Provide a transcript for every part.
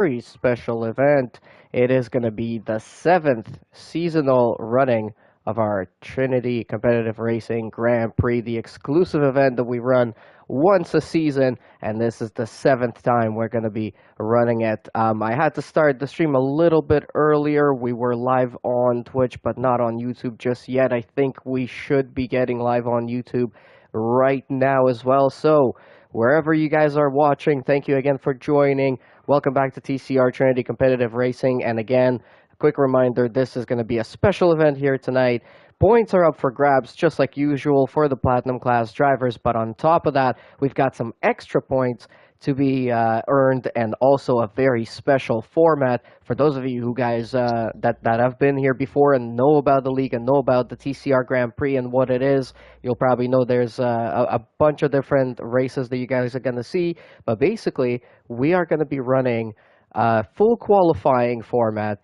very special event. It is going to be the seventh seasonal running of our Trinity Competitive Racing Grand Prix, the exclusive event that we run once a season, and this is the seventh time we're going to be running it. I had to start the stream a little bit earlier. We were live on Twitch, but not on YouTube just yet. I think we should be getting live on YouTube right now as well. So, wherever you guys are watching, thank you again for joining. Welcome back to TCR Trinity Competitive Racing. And again, a quick reminder, this is going to be a special event here tonight. Points are up for grabs, just like usual for the Platinum Class drivers. But on top of that, we've got some extra points to be earned, and also a very special format for those of you who guys that have been here before and know about the league and know about the TCR Grand Prix and what it is. You'll probably know there's a bunch of different races that you guys are going to see, but basically we are going to be running a full qualifying format,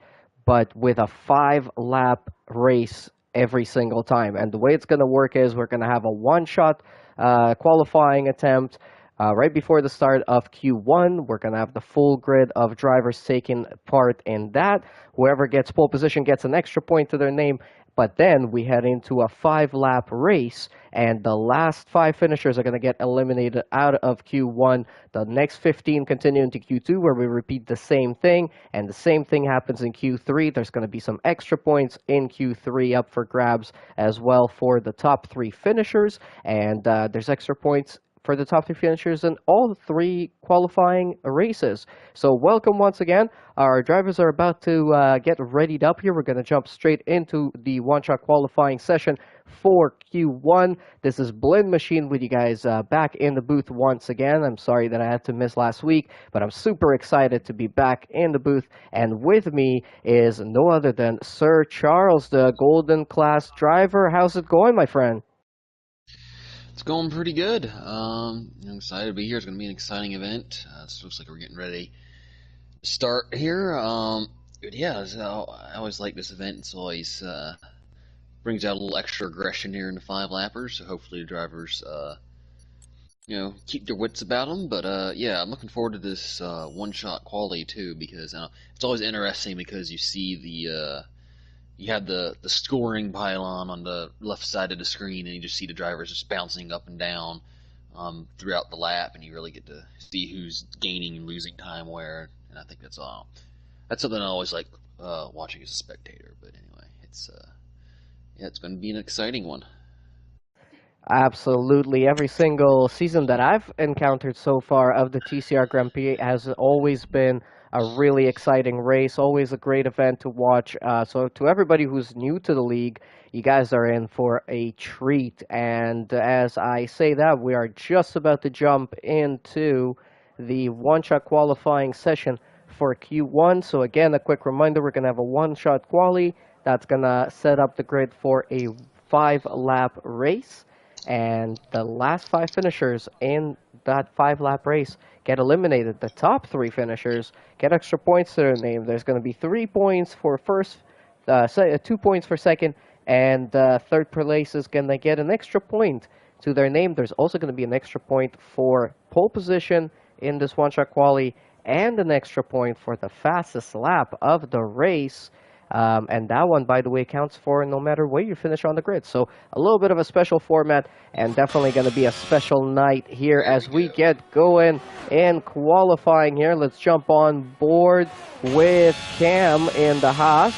but with a 5-lap race every single time. And the way it's going to work is we're going to have a one-shot qualifying attempt. Right before the start of Q1, we're going to have the full grid of drivers taking part in that. Whoever gets pole position gets an extra point to their name. But then we head into a 5-lap race, and the last 5 finishers are going to get eliminated out of Q1. The next 15 continue into Q2, where we repeat the same thing, and the same thing happens in Q3. There's going to be some extra points in Q3 up for grabs as well for the top 3 finishers, and there's extra points for the top 3 finishers in all 3 qualifying races. So welcome once again. Our drivers are about to get readied up here. We're going to jump straight into the one-shot qualifying session for Q1. This is Blend Machine with you guys back in the booth once again. I'm sorry that I had to miss last week, but I'm super excited to be back in the booth. And with me is no other than Sir Charles, the Golden Class driver. How's it going, my friend? It's going pretty good. I'm excited to be here. It's going to be an exciting event. It looks like we're getting ready to start here. Yeah, so I always like this event. It's always brings out a little extra aggression here in the 5-lappers. So hopefully the drivers, keep their wits about them. But yeah, I'm looking forward to this one-shot quality too, because it's always interesting because you see you have the scoring pylon on the left side of the screen, and you just see the drivers just bouncing up and down throughout the lap, and you really get to see who's gaining and losing time where. And I think that's something I always like watching as a spectator. But anyway, it's going to be an exciting one. Absolutely. Every single season that I've encountered so far of the TCR Grand Prix has always been a really exciting race, always a great event to watch. So to everybody who's new to the league, you guys are in for a treat. And as I say that, we are just about to jump into the one-shot qualifying session for Q1. So again, a quick reminder, we're going to have a one-shot quali that's going to set up the grid for a 5-lap race. And the last 5 finishers in that 5-lap race get eliminated. The top 3 finishers get extra points to their name. There's going to be 3 points for first, 2 points for second, and third place is going to get an extra point to their name. There's also going to be an extra point for pole position in this one-shot quali, and an extra point for the fastest lap of the race. And that one, by the way, counts for no matter where you finish on the grid. So a little bit of a special format, and definitely going to be a special night here as we get going in qualifying here. Let's jump on board with Cam in the Haas.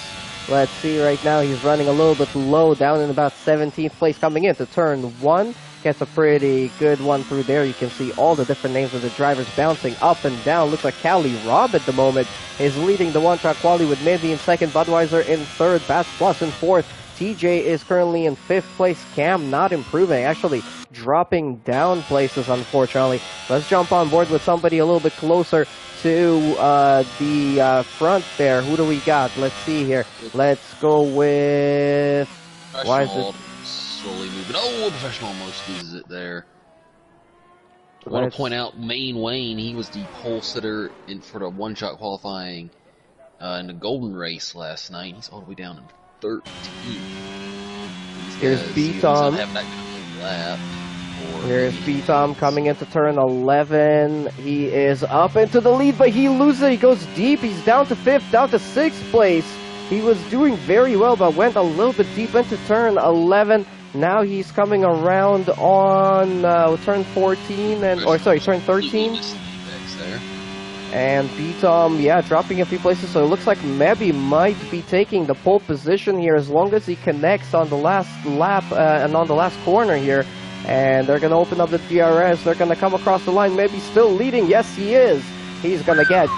Let's see, right now he's running a little bit low, down in about 17th place, coming into turn 1. Gets a pretty good one through there. You can see all the different names of the drivers bouncing up and down. Looks like Cali Rob at the moment is leading the one-shot quali with Mindy in second, Budweiser in third, Bats Plus in fourth. TJ is currently in 5th place. Cam not improving, actually dropping down places, unfortunately. Let's jump on board with somebody a little bit closer to the front there. Who do we got? Let's see here. Let's go with... Why is it... Slowly moving. Oh, Professional almost loses it there. I want to point out Maine Wayne. He was the pole sitter for the one-shot qualifying in the Golden Race last night. He's all the way down in 13. Here's B-Tom. Having that good lap. for Here's the B-Tom coming into turn 11. He is up into the lead, but he loses it. He goes deep. He's down to 5th, down to 6th place. He was doing very well, but went a little bit deep into turn 11. Now he's coming around on turn 14, turn 13. And B-Tom, yeah, dropping a few places. So it looks like Mebby might be taking the pole position here as long as he connects on the last lap and on the last corner here. And they're going to open up the DRS. They're going to come across the line. Mebby still leading. Yes, he is. He's going to get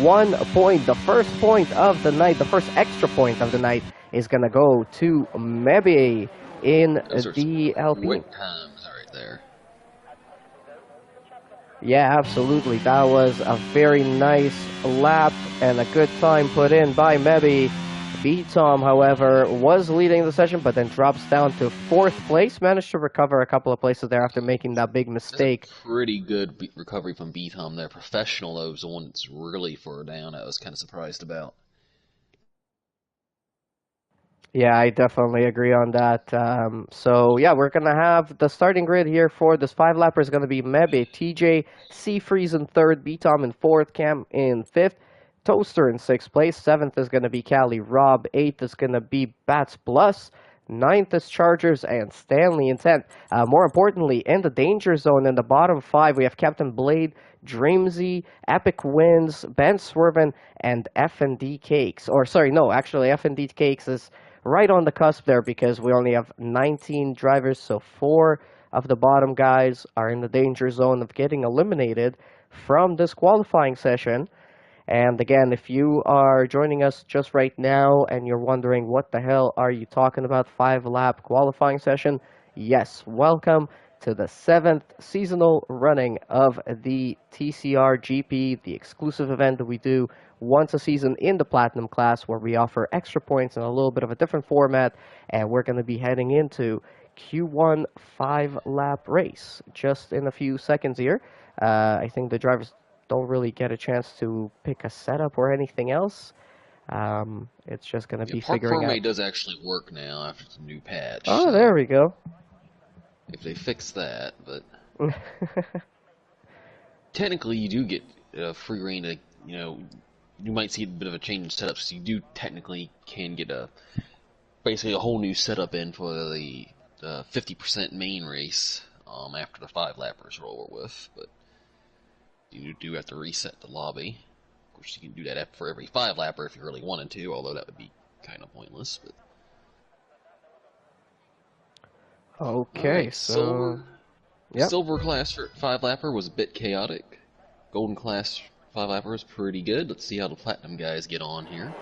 1 point. The first point of the night, the first extra point of the night is going to go to Mebby in the Alpine. Quick times right there. Yeah, absolutely. That was a very nice lap and a good time put in by Mebby. B-Tom, however, was leading the session, but then drops down to 4th place. Managed to recover a couple of places there after making that big mistake. That's a pretty good recovery from B-Tom there. Professional, though, was the one that's really far down. I was kind of surprised about. Yeah, I definitely agree on that. So, yeah, we're going to have the starting grid here for this 5-lapper is going to be Mebby, TJ, C-Freeze in 3rd, B-Tom in 4th, Cam in 5th, Toaster in 6th place, 7th is going to be Cali Rob, 8th is going to be Bats Plus, 9th is Chargers, and Stanley in 10th. More importantly, in the danger zone in the bottom 5, we have Captain Blade, Dreamsy, Epic Wins, Ben Swerven, and F&D Cakes. Or, sorry, no, actually, F&D Cakes is right on the cusp there because we only have 19 drivers, so 4 of the bottom guys are in the danger zone of getting eliminated from this qualifying session. And again, if you are joining us just right now and you're wondering what the hell are you talking about, 5-lap qualifying session, yes, welcome to the 7th seasonal running of the TCR GP, the exclusive event that we do once a season in the Platinum class where we offer extra points in a little bit of a different format, and we're going to be heading into Q1 5-lap race just in a few seconds here. I think the drivers don't really get a chance to pick a setup or anything else. It's just going to be figuring out. Park does actually work now after the new patch. Oh, so there we go. if they fix that, but technically you do get free reign to, you might see a bit of a change in setup, so you do technically can get basically a whole new setup in for the 50% main race after the 5-lappers are over with, but you do have to reset the lobby. Of course, you can do that for every 5-lapper if you really wanted to, although that would be kind of pointless. But okay, right, so Silver class 5-lapper was a bit chaotic. Golden class 5-lapper was pretty good. Let's see how the Platinum guys get on here.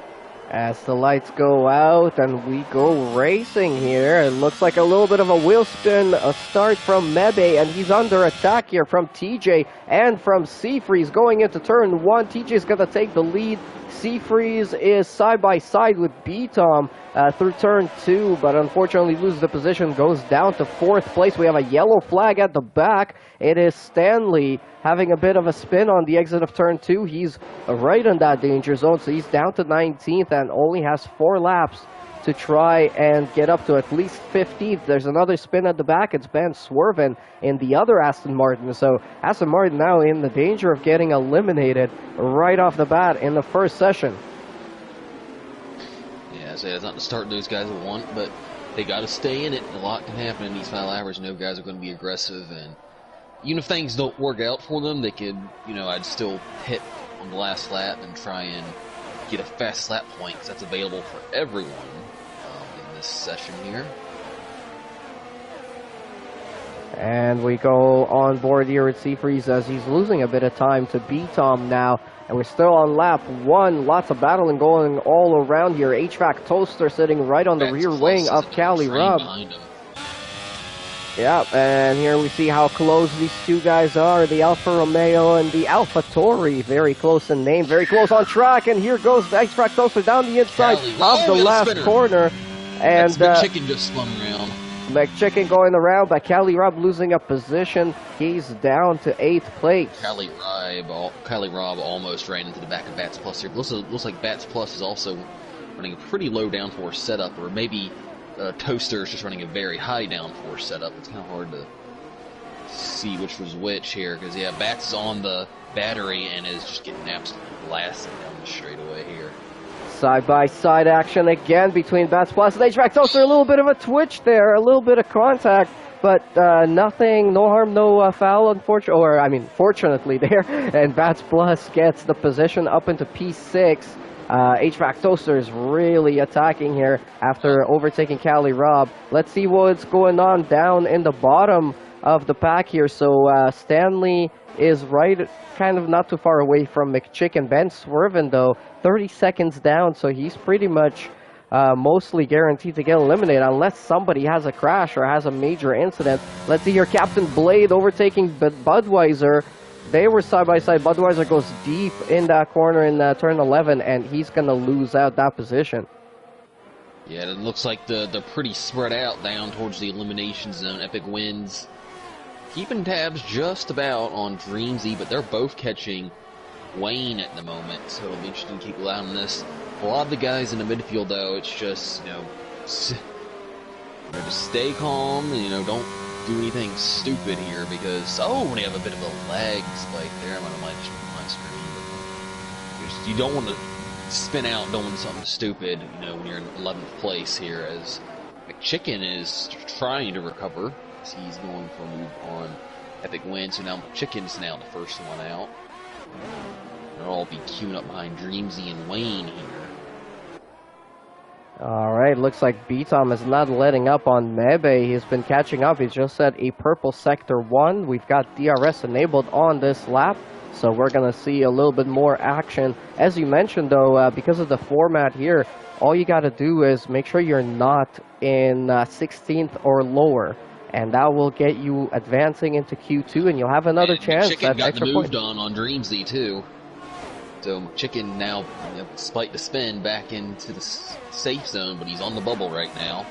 As the lights go out and we go racing here, it looks like a little bit of a wheel spin start from Mebby, and he's under attack here from TJ and from C-Freeze going into turn 1. TJ's going to take the lead. C-Freeze is side by side with B-Tom through turn 2, but unfortunately loses the position, goes down to 4th place. We have a yellow flag at the back. It is Stanley having a bit of a spin on the exit of turn 2. He's right in that danger zone, so he's down to 19th and only has 4 laps to try and get up to at least 15th. There's another spin at the back. It's Ben Swerven in the other Aston Martin. So Aston Martin now in the danger of getting eliminated right off the bat in the first session. Yeah, so it's not to start those guys at one, but they got to stay in it. A lot can happen in these 5-lappers. No guys are going to be aggressive, and even if things don't work out for them, they could, I'd still hit on the last lap and try and get a fast lap point, because that's available for everyone in this session here. And we go on board here at C-Freeze as he's losing a bit of time to B-Tom now. And we're still on lap 1. Lots of battling going all around here. HVAC Toaster sitting right on the rear wing of Cali Rob. Yeah, and here we see how close these two guys are. The Alfa Romeo and the Alfa Tori. Very close in name, very close on track. And here goes the HVAC Toaster down the inside of the last corner. And McChicken just spun around. McChicken going around, but Cali Rob losing a position. He's down to 8th place. Cali Rob almost ran into the back of Bats Plus here. Looks like Bats Plus is also running a pretty low downforce setup, or maybe Toaster is just running a very high downforce setup. It's kind of hard to see which was which here, because yeah, Bats is on the battery and is just getting absolutely blasted down the straightaway here. Side-by-side action again between Bats Plus and HVAC Toaster. A little bit of a twitch there, a little bit of contact, but nothing, no harm, no foul, unfortunately, or I mean, fortunately there. And Bats Plus gets the position up into P6. HVAC Toaster is really attacking here after overtaking Cali Rob. Let's see what's going on down in the bottom of the pack here. So Stanley is right, kind of not too far away from McChicken. Ben Swervin, though, 30 seconds down, so he's pretty much mostly guaranteed to get eliminated unless somebody has a crash or has a major incident. Let's see here, Captain Blade overtaking Budweiser. They were side by side. Budweiser goes deep in that corner in turn 11, and he's going to lose out that position. Yeah, it looks like they're pretty spread out down towards the elimination zone. Epic wins, keeping tabs just about on Dreamsy, but they're both catching Wayne at the moment, so it'll be interesting to keep an eye on this. A lot of the guys in the midfield, though, it's just, just stay calm, and, don't do anything stupid here, because, we have a bit of a lag spike there. I'm going to my screen, but you don't want to spin out doing something stupid, when you're in 11th place here, as McChicken is trying to recover. He's going for a move on Epic Win, so now McChicken's now the first one out. They'll all be queuing up behind Dreamsy and Wayne here. Alright, looks like B-Tom is not letting up on Mebe. He's been catching up. He's just at a purple sector 1. We've got DRS enabled on this lap, so we're going to see a little bit more action. As you mentioned, though, because of the format here, all you got to do is make sure you're not in 16th or lower, and that will get you advancing into Q2, and you'll have another chance at got extra the points. moved on Dreamsy, too. So McChicken now, despite the spin, back into the safe zone, but he's on the bubble right now.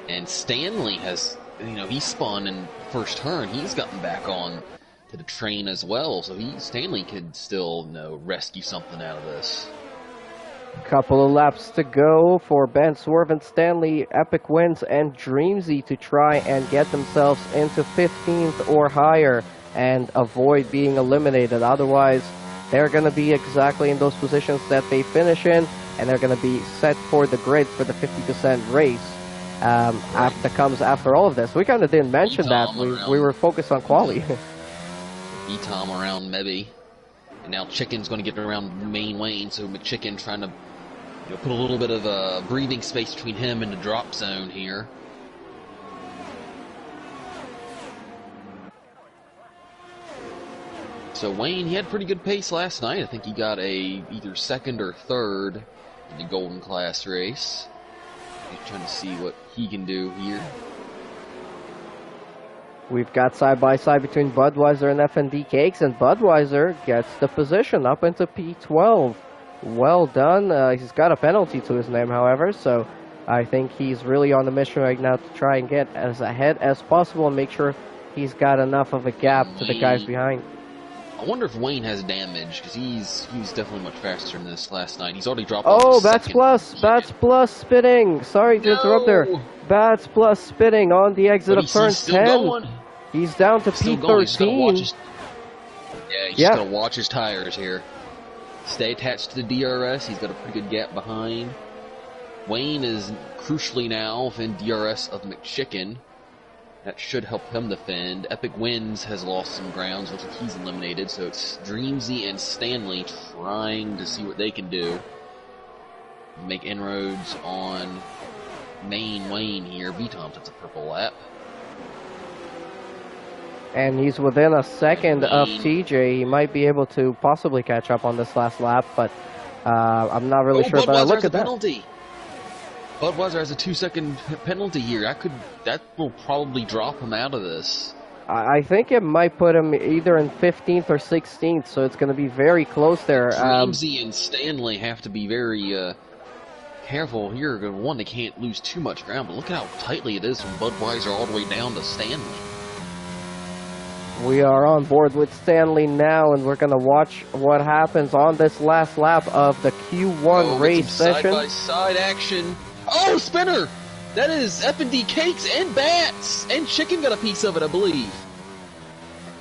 And Stanley has, he spun in first turn. He's gotten back on to the train as well, so Stanley could still, rescue something out of this. Couple of laps to go for Ben Swerve and Stanley. Epic Wins and Dreamsy to try and get themselves into 15th or higher and avoid being eliminated. Otherwise, they're going to be exactly in those positions that they finish in, and they're going to be set for the grid for the 50% race after all of this. We kind of didn't mention that. We were focused on quali. B-Tom around Mebby. And now Chicken's going to get around main Wayne, so McChicken trying to put a little bit of breathing space between him and the drop zone here. So Wayne, he had pretty good pace last night. I think he got either second or third in the Golden Class race. He's trying to see what he can do here. We've got side-by-side between Budweiser and FND Cakes, and Budweiser gets the position up into P12. Well done. He's got a penalty to his name, however, so I think he's really on the mission right now to try and get as ahead as possible and make sure he's got enough of a gap to the guys behind. I wonder if Wayne has damage, because he's definitely much faster than this last night. He's already dropped off Bats Plus spitting. Sorry to interrupt there. Bats Plus spitting on the exit of turn 10. Going. He's down to P13. He's just got to watch his tires here. Stay attached to the DRS. He's got a pretty good gap behind. Wayne is crucially now within DRS of McChicken. That should help him defend. Epic Wins has lost some grounds. Looks like he's eliminated. So it's Dreamsy and Stanley trying to see what they can do. Make inroads on main Wayne here. B-Tom takes a purple lap. And he's within a second of TJ. He might be able to possibly catch up on this last lap, but I'm not really sure. But look at that. Penalty. Budweiser has a 2-second penalty here. That will probably drop him out of this. I think it might put him either in 15th or 16th, so it's going to be very close there. Dreamsy and Stanley have to be very careful here. One, they can't lose too much ground, but look at how tightly it is from Budweiser all the way down to Stanley. We are on board with Stanley now, and we're going to watch what happens on this last lap of the Q1 race session. Side-by-side action. Oh, spinner! That is F&D cakes and bats and chicken got a piece of it, I believe.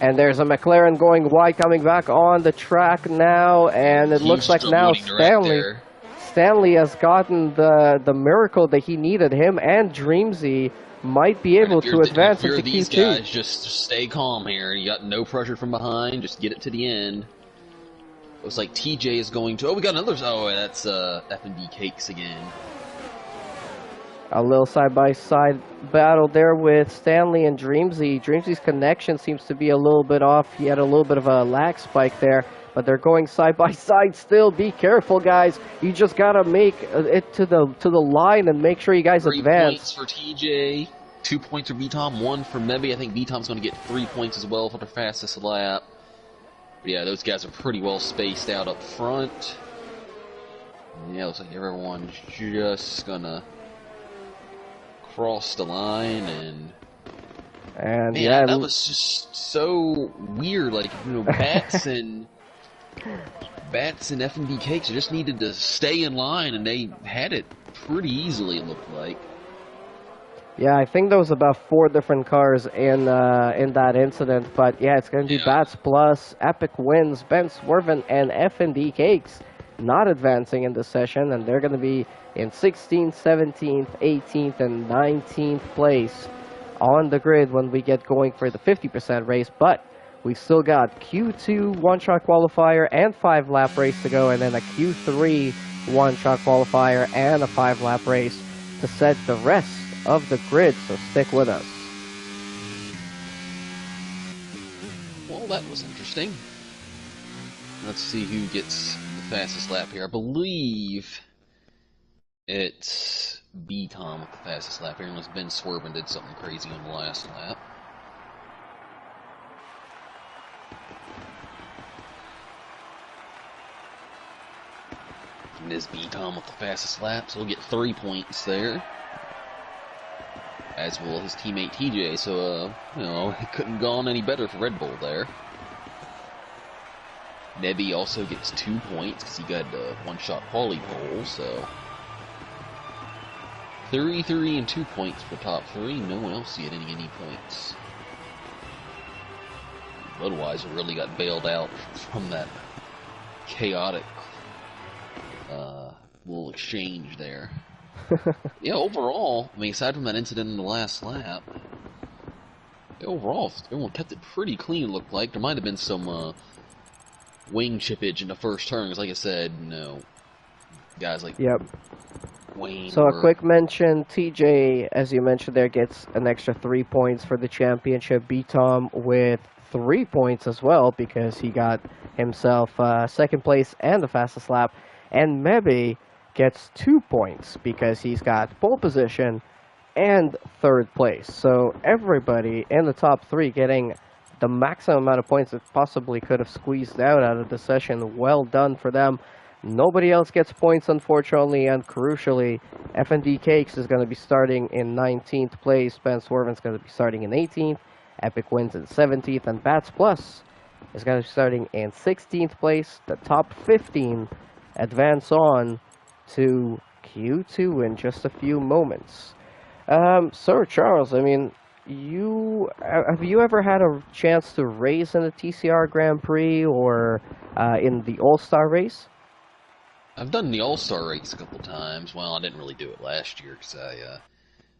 And there's a McLaren going wide, coming back on the track now, and it looks Huge like drum now loading direct there. Stanley has gotten the miracle that he needed. Him and Dreamsy might be All right, able to if advance you're into these Q2. guys, just stay calm here. You got no pressure from behind. Just get it to the end. Looks like TJ is going to. Oh, we got another. Oh, that's F&D cakes again. A little side-by-side battle there with Stanley and Dreamsy. Dreamsy's connection seems to be a little bit off. He had a little bit of a lag spike there, but they're going side-by-side still. Be careful, guys. You just gotta make it to the line and make sure you guys 3 advance. points for TJ, 2 points for VTOM, 1 for Mebby. I think VTOM's going to get 3 points as well for the fastest lap. But yeah, those guys are pretty well spaced out up front. Yeah, looks like everyone's just gonna cross the line, and And man, yeah, that was just so weird. Like, you know, bats and F&D cakes just needed to stay in line, and they had it pretty easily. It looked like. yeah, I think there was about 4 different cars in that incident. But yeah, it's going to be Yeah. Bats Plus, Epic Wins, Ben Swerven, and F&D Cakes not advancing in this session, and they're going to be in 16th, 17th, 18th, and 19th place on the grid when we get going for the 50% race. But we've still got Q2 one-shot qualifier and 5-lap race to go, and then a Q3 one-shot qualifier and a 5-lap race to set the rest of the grid, so stick with us. Well, that was interesting. Let's see who gets the fastest lap here. I believe it's B-Tom with the fastest lap here, unless Ben Swerven did something crazy on the last lap. And this B-Tom with the fastest lap, so he'll get 3 points there. As will his teammate TJ, so, you know, it couldn't have gone any better for Red Bull there. Nebby also gets 2 points because he got a one-shot quali pole, so 3 and 2 points for top 3. No one else getting any points. Budweiser really got bailed out from that chaotic little exchange there. Yeah, overall, I mean, aside from that incident in the last lap, overall, everyone kept it pretty clean, it looked like. There might have been some wing chippage in the first turn, because like I said, you know, guys like Yep. Wayne So a were... quick mention, TJ, as you mentioned there, gets an extra 3 points for the championship. B-Tom with 3 points as well, because he got himself second place and the fastest lap. And Mebby gets 2 points, because he's got pole position and third place. So everybody in the top 3 getting the maximum amount of points that possibly could have squeezed out of the session. Well done for them. Nobody else gets points, unfortunately, and crucially, F&D Cakes is going to be starting in 19th place. Ben Swerven's going to be starting in 18th. Epic Wins in 17th, and Bats Plus is going to be starting in 16th place. The top 15 advance on to Q2 in just a few moments. Sir Charles, I mean, have you ever had a chance to race in the TCR Grand Prix or in the All-Star race? I've done the All-Star race a couple times. Well, I didn't really do it last year, because I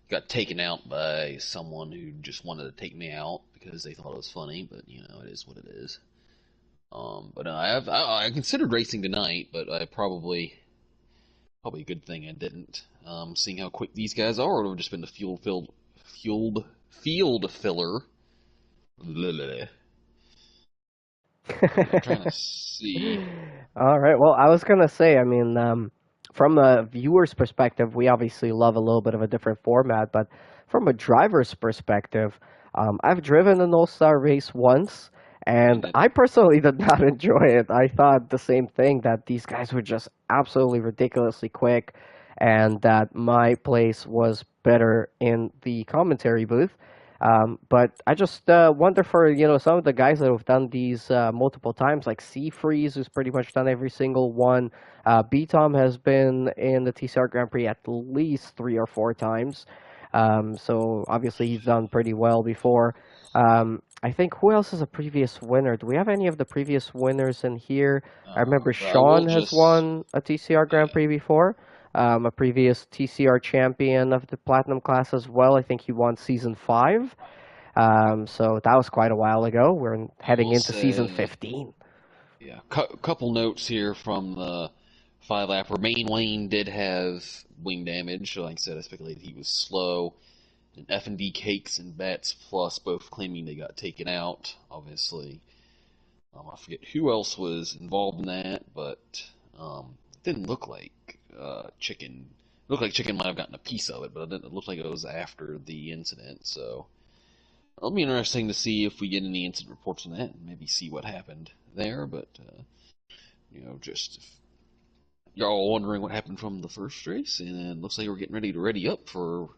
got taken out by someone who just wanted to take me out because they thought it was funny, but, you know, it is what it is. But I considered racing tonight, but I probably a good thing I didn't. Seeing how quick these guys are, it would have just been the field filler. Blah. I'm trying to see. All right. Well, I was gonna say, I mean, from a viewer's perspective, we obviously love a little bit of a different format, but from a driver's perspective, I've driven an all-star race once, and And I personally did not enjoy it. I thought the same thing, that these guys were just absolutely ridiculously quick, and that my place was better in the commentary booth. But I just wonder for some of the guys that have done these multiple times, like Freeze, who's pretty much done every single one. B-Tom has been in the TCR Grand Prix at least 3 or 4 times, so obviously he's done pretty well before. I think who else is a previous winner? Do we have any of the previous winners in here? I remember But I will Sean has just, won a TCR Grand yeah, Prix before. A previous TCR champion of the Platinum class as well. I think he won season 5. So that was quite a while ago. We're I heading will into season say, 15. yeah, couple notes here from the 5 lapper. Main Wayne did have wing damage. Like I said, I speculated he was slow. And F&D Cakes and Bats Plus both claiming they got taken out, obviously. I forget who else was involved in that, but it didn't look like Chicken. It looked like Chicken might have gotten a piece of it, but it looked like it was after the incident. So it'll be interesting to see if we get any incident reports on that, and maybe see what happened there. But just if you're all wondering what happened from the first race, and it looks like we're getting ready to ready up for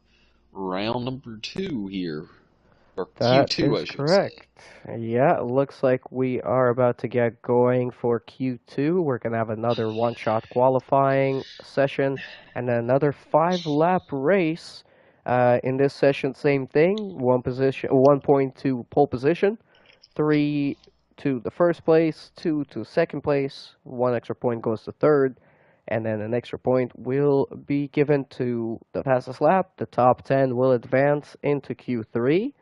round number 2 here, or That Q2, is I should say. correct. Yeah, it looks like we are about to get going for Q2. We're going to have another one-shot qualifying session and another 5-lap race. In this session, same thing. 1 point to pole position, 3 to the first place, 2 to second place, 1 extra point goes to third, and then an extra point will be given to the fastest lap. The top 10 will advance into Q3,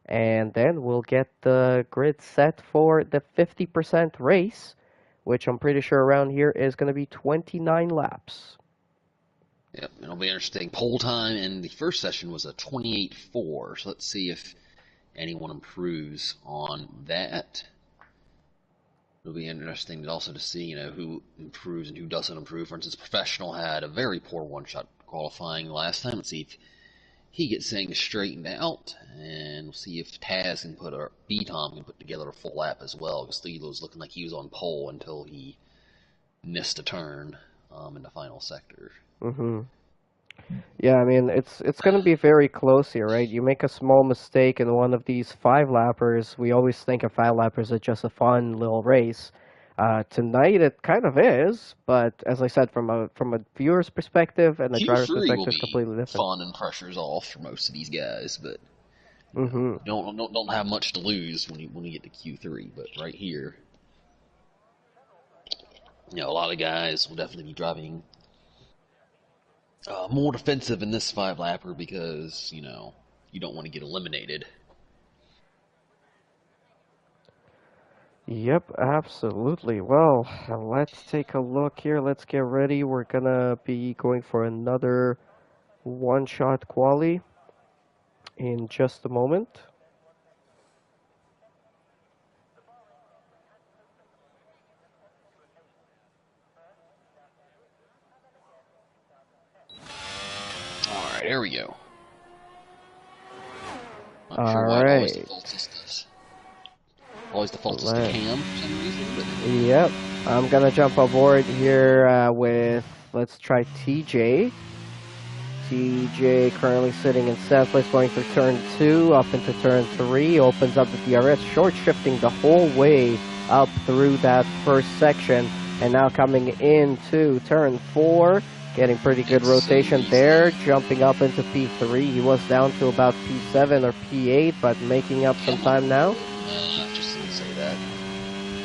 and then we'll get the grid set for the 50% race, which I'm pretty sure around here is going to be 29 laps. Yep, it'll be interesting. Poll time in the first session was a 28.4, so let's see if anyone improves on that. It'll be interesting also to see, who improves and who doesn't improve. For instance, Professional had a very poor one-shot qualifying last time. Let's see if he gets things straightened out, and we'll see if Taz can or B-Tom can put together a full lap as well, because Lilo's looking like he was on pole until he missed a turn in the final sector. hmm Yeah, I mean it's going to be very close here, right? You make a small mistake in one of these 5-lappers. We always think of 5-lappers as just a fun little race. Tonight it kind of is, but as I said, from a viewer's perspective and a driver's Q3 will perspective, be completely different. fun and pressure's off for most of these guys, but hmm don't have much to lose when you get to Q3. But right here, a lot of guys will definitely be driving more defensive in this 5 lapper because you don't want to get eliminated. Yep, absolutely. Well, let's take a look here. Let's get ready. We're gonna be going for another one-shot quali in just a moment. All right, here we go. Not sure All why it always right. defaults us to Let Cam for some reason, but Yep, I'm gonna jump aboard here with, let's try TJ. TJ currently sitting in 7th place, going through turn 2, up into turn 3, opens up the DRS, short shifting the whole way up through that first section, and now coming into turn 4, getting pretty good rotation there, jumping up into P3. He was down to about P7 or P8, but making up some time now. Just didn't say that.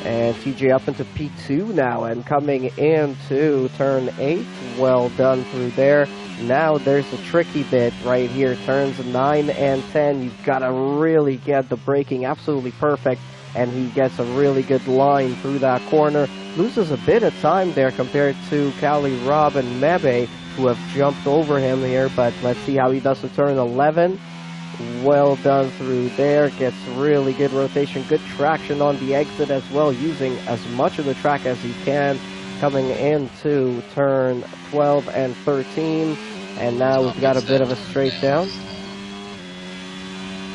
And TJ up into P2 now, and coming into turn 8. Well done through there. Now there's the tricky bit right here. Turns 9 and 10. You've got to really get the braking absolutely perfect. And he gets a really good line through that corner. Loses a bit of time there compared to Cali, Rob, and Mebe, who have jumped over him here. But let's see how he does in turn 11. Well done through there. Gets really good rotation, good traction on the exit as well, using as much of the track as he can. Coming into turn 12 and 13. And now we've got a bit of a straight down.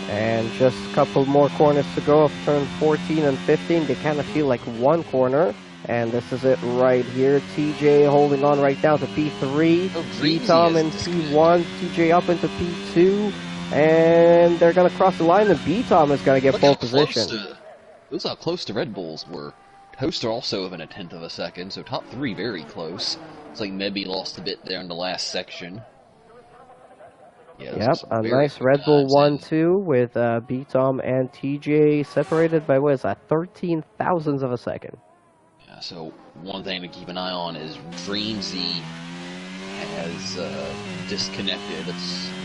And just a couple more corners to go of turn 14 and 15. They kind of feel like one corner. And this is it right here. TJ holding on right down to P3. B-Tom in P1. TJ up into P2. And they're going to cross the line, and B-Tom is going to get Look pole how close position. to those how close the Red Bulls were. Toaster also within a tenth of a second, so top three very close. It's like Mebby lost a bit there in the last section. Yeah, those are Yep, some a very nice quick Red Bull times, and 1-2 with B-Tom and TJ separated by, what is that, 13 thousandths of a second. yeah, so one thing to keep an eye on is Dreamsy has disconnected.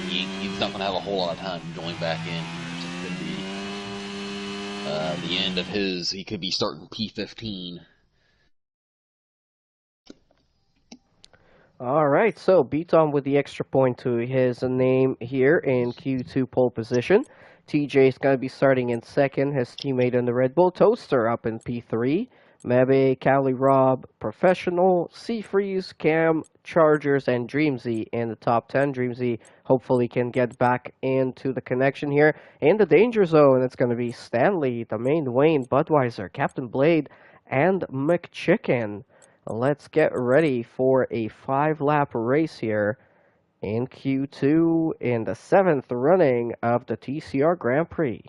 He's not going to have a whole lot of time going back in. So it could be the end of his. He could be starting P15. All right, so B-Tom with the extra point to his name here in Q2 pole position. TJ is going to be starting in second, his teammate in the Red Bull. Toaster up in P3. Mebe, Cali Rob, Professional, Seafreeze, Cam, Chargers, and Dreamsy in the top 10. Dreamsy hopefully can get back into the connection here. In the danger zone, it's going to be Stanley, the main Wayne, Budweiser, Captain Blade, and McChicken. Let's get ready for a 5-lap race here in Q2 in the 7th running of the TCR Grand Prix.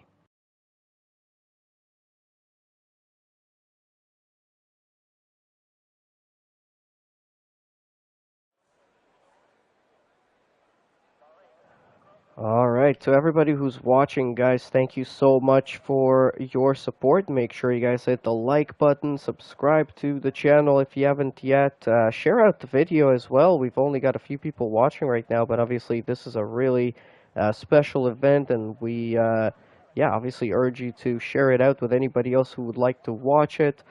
All right, to everybody who's watching, guys, thank you so much for your support. Make sure you guys hit the like button, subscribe to the channel if you haven't yet. Share out the video as well. We've only got a few people watching right now, but obviously this is a really special event, and we, yeah, obviously urge you to share it out with anybody else who would like to watch it.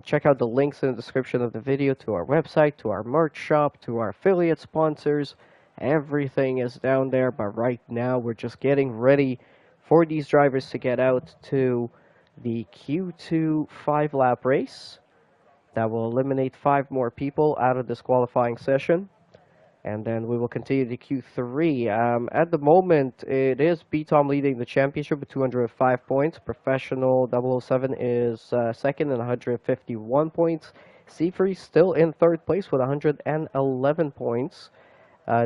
Check out the links in the description of the video to our website, to our merch shop, to our affiliate sponsors. Everything is down there, but right now we're just getting ready for these drivers to get out to the Q2 5-lap race. That will eliminate 5 more people out of this qualifying session. And then we will continue to Q3. At the moment, it is B-Tom leading the championship with 205 points. Professional 007 is second and 151 points. Seafree still in third place with 111 points.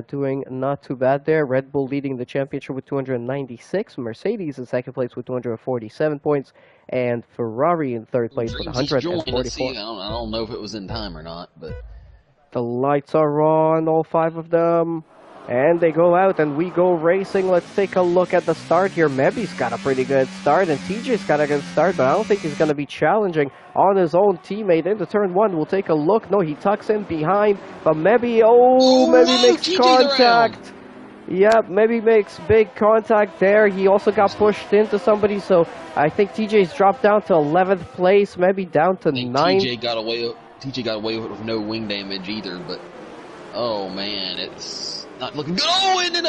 Doing not too bad there. Red Bull leading the championship with 296. Mercedes in second place with 247 points. And Ferrari in third place with Dreamsy's joined. Let's 144. see. I don't know if it was in time or not, but The lights are on, all 5 of them. And they go out and we go racing. Let's take a look at the start here. Mebi's got a pretty good start and TJ's got a good start, but I don't think he's going to be challenging on his own teammate into turn 1. We'll take a look. No, he tucks in behind, but Mebi, Mebi makes contact. Yep, Mebi makes big contact there. He also got pushed into somebody, so I think TJ's dropped down to 11th place. Mebi down to 9th. TJ got away with it with no wing damage either, but oh man, it's not looking good. Oh, and then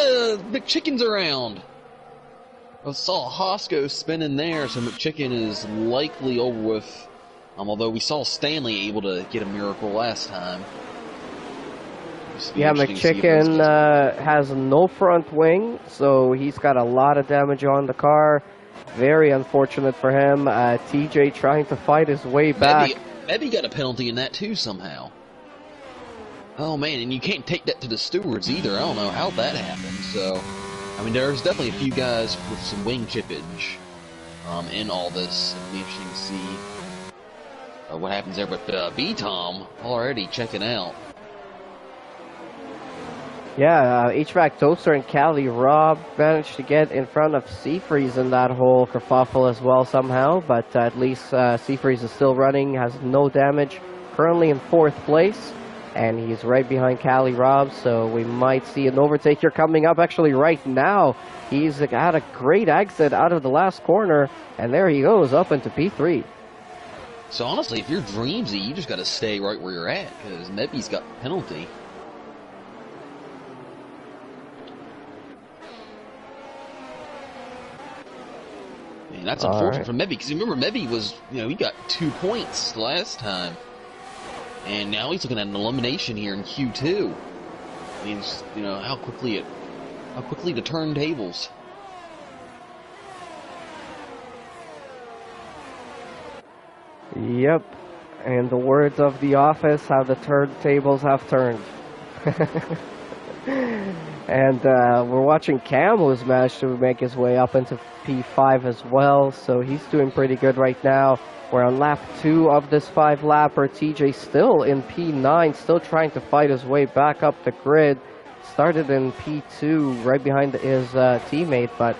McChicken's around. I saw Hosko spinning there, so McChicken is likely over with. Although we saw Stanley able to get a miracle last time. Yeah, McChicken has no front wing, so he's got a lot of damage on the car. Very unfortunate for him. TJ trying to fight his way back. Maybe got a penalty in that too somehow. Oh man, and you can't take that to the stewards either. I don't know how that happened. So, I mean, there's definitely a few guys with some wing chippage in all this. It'll be interesting to see what happens there. But B-Tom already checking out. Yeah, HVAC Toaster and Cali Rob managed to get in front of Seafreeze in that whole kerfuffle as well somehow, but at least Seafreeze is still running, has no damage, currently in 4th place, and he's right behind Cali Rob, so we might see an overtake here coming up actually right now. He's had a great exit out of the last corner, and there he goes up into P3. So honestly, if you're Dreamsy, you just got to stay right where you're at, because Nebby's got the penalty. And that's unfortunate for Mebby, because remember, Mebby was, he got 2 points last time. And now he's looking at an elimination here in Q2. I mean, how quickly the turntables. Yep. And the words of The Office, how the turntables have turned. And we're watching Cam, who's managed to make his way up into P5 as well, so he's doing pretty good right now. We're on lap 2 of this 5-lapper. TJ still in P9, still trying to fight his way back up the grid. Started in P2, right behind his teammate, but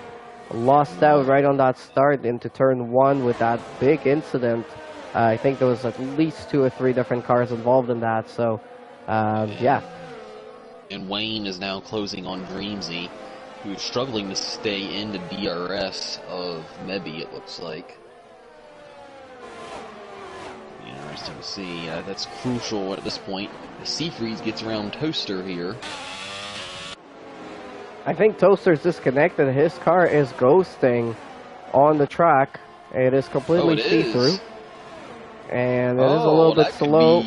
lost out right on that start into turn 1 with that big incident. I think there was at least 2 or 3 different cars involved in that, so yeah. And Wayne is now closing on Dreamsy, who's struggling to stay in the DRS of Mebby, it looks like. Interesting to see. That's crucial at this point. Seafreeze gets around Toaster here. I think Toaster's disconnected. His car is ghosting on the track. It is completely see-through. And it is a little bit slow.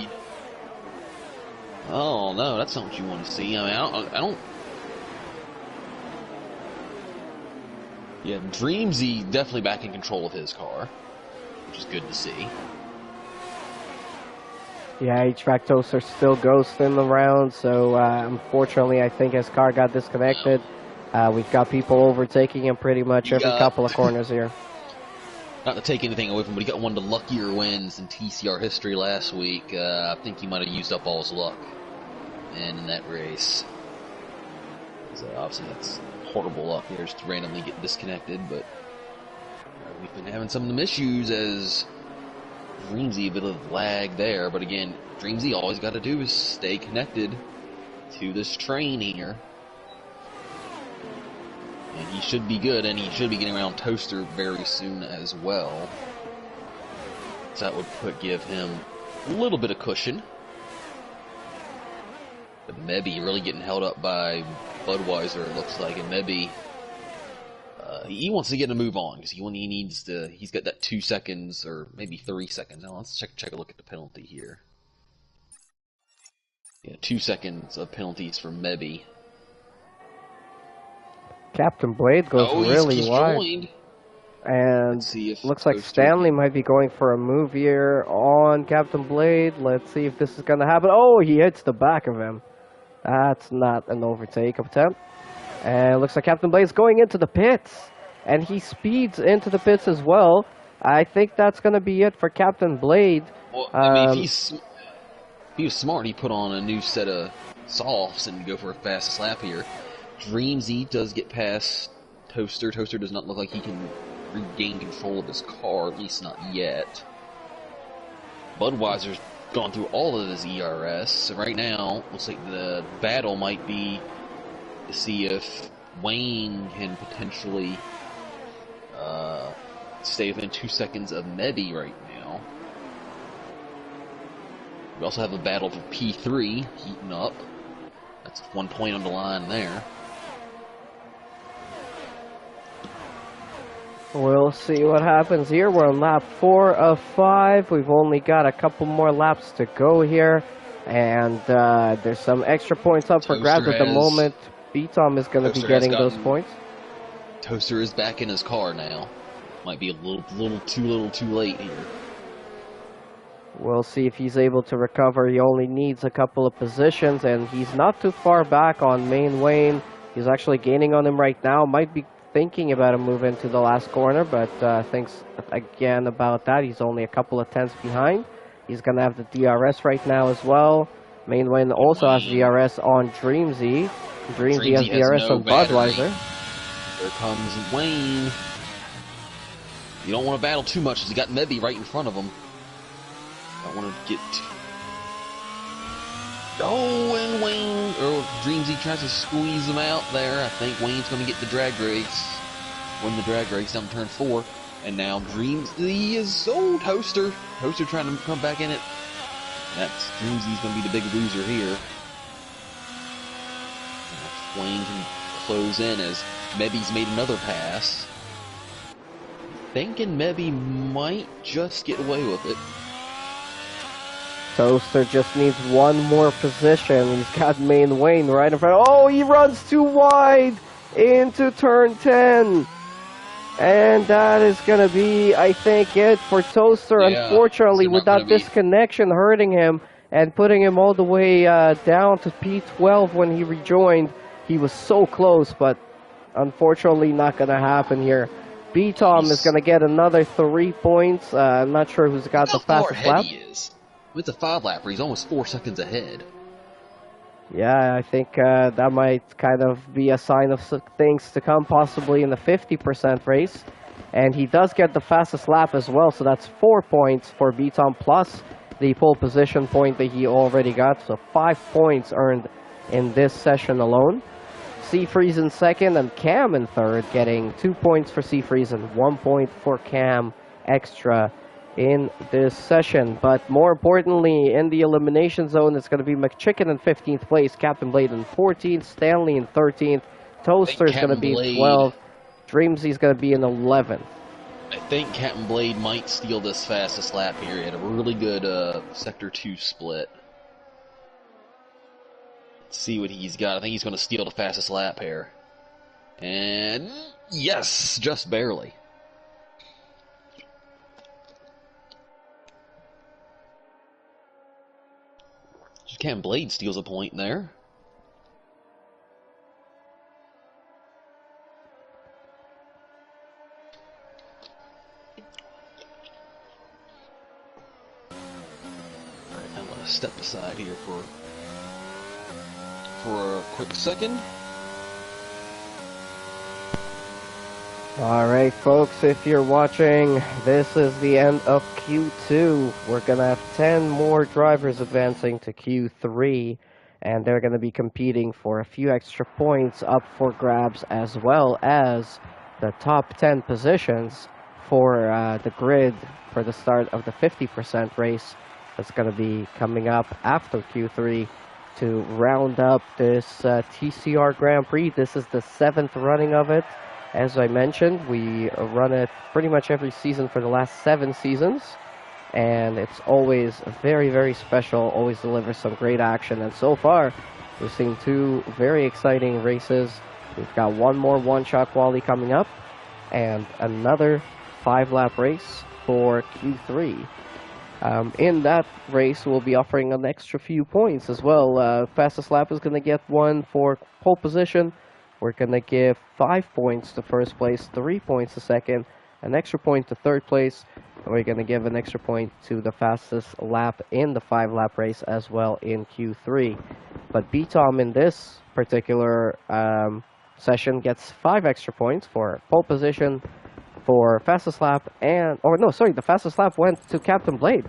Oh no, that's not what you want to see. I mean, I don't. Yeah, Dreamsy definitely back in control of his car, which is good to see. Yeah, HVAC Toaster still ghosting around, so unfortunately I think his car got disconnected. We've got people overtaking him pretty much every couple of corners here. Not to take anything away from him, but he got one of the luckier wins in TCR history last week. I think he might have used up all his luck in that race. So obviously that's horrible luck here, just to randomly get disconnected, but we've been having some of them issues as Dreamsy, a bit of lag there, but again, Dreamsy, all he's got to do is stay connected to this train here. And he should be good, and he should be getting around Toaster very soon as well. So that would give him a little bit of cushion. But Mebby really getting held up by Budweiser, it looks like, and Mebby, he wants to get a move on because he needs to. He's got that 2 seconds or maybe 3 seconds. Now let's check a look at the penalty here. Yeah, 2 seconds of penalties for Mebby. Captain Blade goes really wide. Joined. And looks like Stanley might be going for a move here on Captain Blade. Let's see if this is going to happen. Oh, he hits the back of him. That's not an overtake attempt. And it looks like Captain Blade's going into the pits. And he speeds into the pits as well. I think that's going to be it for Captain Blade. Well, I mean, if he was smart, he put on a new set of softs and go for a fast lap here. Dreamsy does get past Toaster. Toaster does not look like he can regain control of his car, at least not yet. Budweiser's gone through all of his ERS, so right now, looks like the battle might be to see if Wayne can potentially stay within 2 seconds of Mebby right now. We also have a battle for P3 heating up. That's 1 point on the line there. We'll see what happens here. We're on lap 4 of 5. We've only got a couple more laps to go here. And there's some extra points up for grabs at the moment. B-Tom is going to be getting those points. Toaster is back in his car now. Might be a little too late here. We'll see if he's able to recover. He only needs a couple of positions, and he's not too far back on Main Wayne. He's actually gaining on him right now. Might be thinking about a move into the last corner, but thinks again about that. He's only a couple of tenths behind. He's going to have the DRS right now as well. Main Wayne also has DRS on Dreamsy. Dreamsy has DRS on Budweiser. Here comes Wayne. You don't want to battle too much because you got Mebby right in front of him. Don't want to get... Oh, and Wayne, or Dreamsy tries to squeeze him out there. I think Wayne's going to get the drag race. Win the drag race down turn 4. And now Dreamsy is so Toaster. Toaster trying to come back in it. That's Dreamsy's going to be the big loser here. Wayne can close in as Mebby's made another pass. Thinking Mebby might just get away with it. Toaster just needs one more position. He's got Main Wayne right in front. Oh, he runs too wide into turn 10. And that is going to be, I think, it for Toaster. Yeah, unfortunately, with that disconnection hurting him and putting him all the way down to P12 when he rejoined. He was so close, but unfortunately not going to happen here. B-Tom is going He's to get another 3 points. I'm not sure who's Look got the how far fastest ahead lap. he is. With the 5 lapper, he's almost 4 seconds ahead. Yeah, I think that might kind of be a sign of things to come, possibly in the 50% race. And he does get the fastest lap as well, so that's 4 points for B-Tom plus the pole position point that he already got. So 5 points earned in this session alone. Seafreeze in second and Cam in third, getting 2 points for Seafreeze and 1 point for Cam extra in this session. But more importantly, in the elimination zone, it's going to be McChicken in 15th place, Captain Blade in 14th, Stanley in 13th, I think Toaster is going to Captain be in Blade. 12th, Dreamsy is going to be in 11th. I think Captain Blade might steal this fastest lap here. He had a really good Sector 2 split. Let's see what he's got. I think he's going to steal the fastest lap here. And yes, just barely. Captain Blade steals a point there. Alright, I'm going to step aside here for a quick second. Alright folks, if you're watching, this is the end of Q2. We're going to have 10 more drivers advancing to Q3, and they're going to be competing for a few extra points up for grabs, as well as the top 10 positions for the grid for the start of the 50% race that's going to be coming up after Q3 to round up this TCR Grand Prix. This is the 7th running of it. As I mentioned, we run it pretty much every season for the last 7 seasons, and it's always very, very special, always delivers some great action, and so far, we've seen 2 very exciting races. We've got one more one-shot quali coming up, and another 5-lap race for Q3. In that race, we'll be offering an extra few points as well. Fastest lap is going to get 1 for pole position. We're going to give 5 points to first place, 3 points to second, an extra point to third place, and we're going to give an extra point to the fastest lap in the 5-lap race as well in Q3. But B-Tom in this particular session gets 5 extra points for pole position, for fastest lap, the fastest lap went to Captain Blade.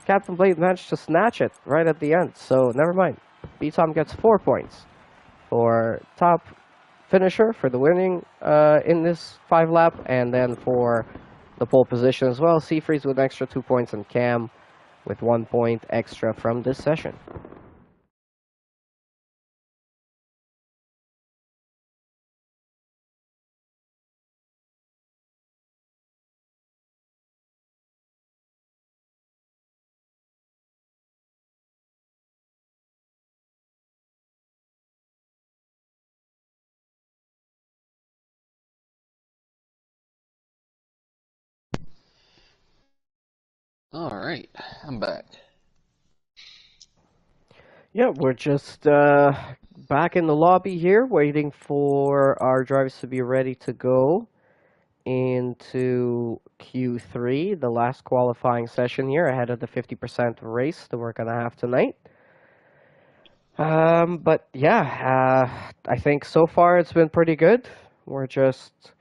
Captain Blade managed to snatch it right at the end, so never mind. B-Tom gets 4 points for top finisher for the winning in this 5-lap, and then for the pole position as well, Seafreeze with extra 2 points, and Cam with 1 point extra from this session. Alright, I'm back. Yeah, we're just back in the lobby here, waiting for our drivers to be ready to go into Q3, the last qualifying session here ahead of the 50% race that we're going to have tonight. But yeah, I think so far it's been pretty good. We're just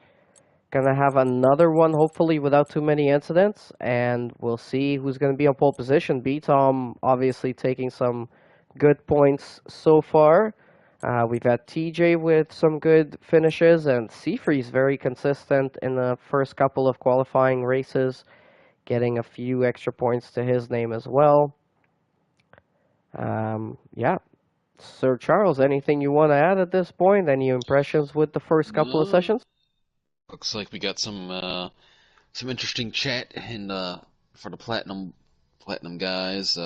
gonna have another one, hopefully without too many incidents, and we'll see who's gonna be on pole position. B-Tom obviously taking some good points so far. We've had TJ with some good finishes, and Seafreeze very consistent in the first couple of qualifying races, getting a few extra points to his name as well. Yeah. Sir Charles, anything you want to add at this point? Any impressions with the first couple of No, sessions? looks like we got some interesting chat and for the platinum guys.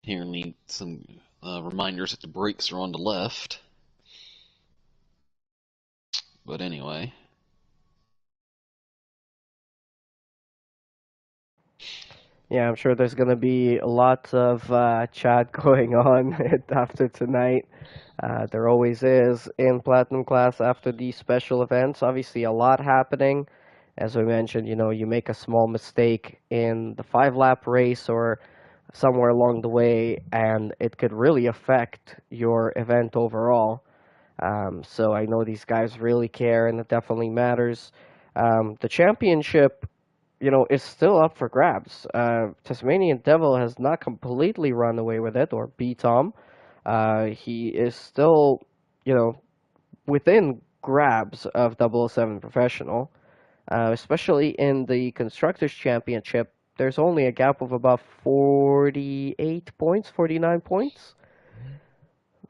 Here need some reminders that the brakes are on the left. But anyway. Yeah, I'm sure there's going to be lots of chat going on after tonight. There always is in Platinum class after these special events. Obviously, a lot happening. As we mentioned, you make a small mistake in the 5 lap race or somewhere along the way, and it could really affect your event overall. So I know these guys really care, and it definitely matters. The championship, is still up for grabs. Tasmanian Devil has not completely run away with it, or B Tom. He is still, you know, within grabs of 007 Professional, especially in the Constructors' Championship. There's only a gap of about 48 points, 49 points.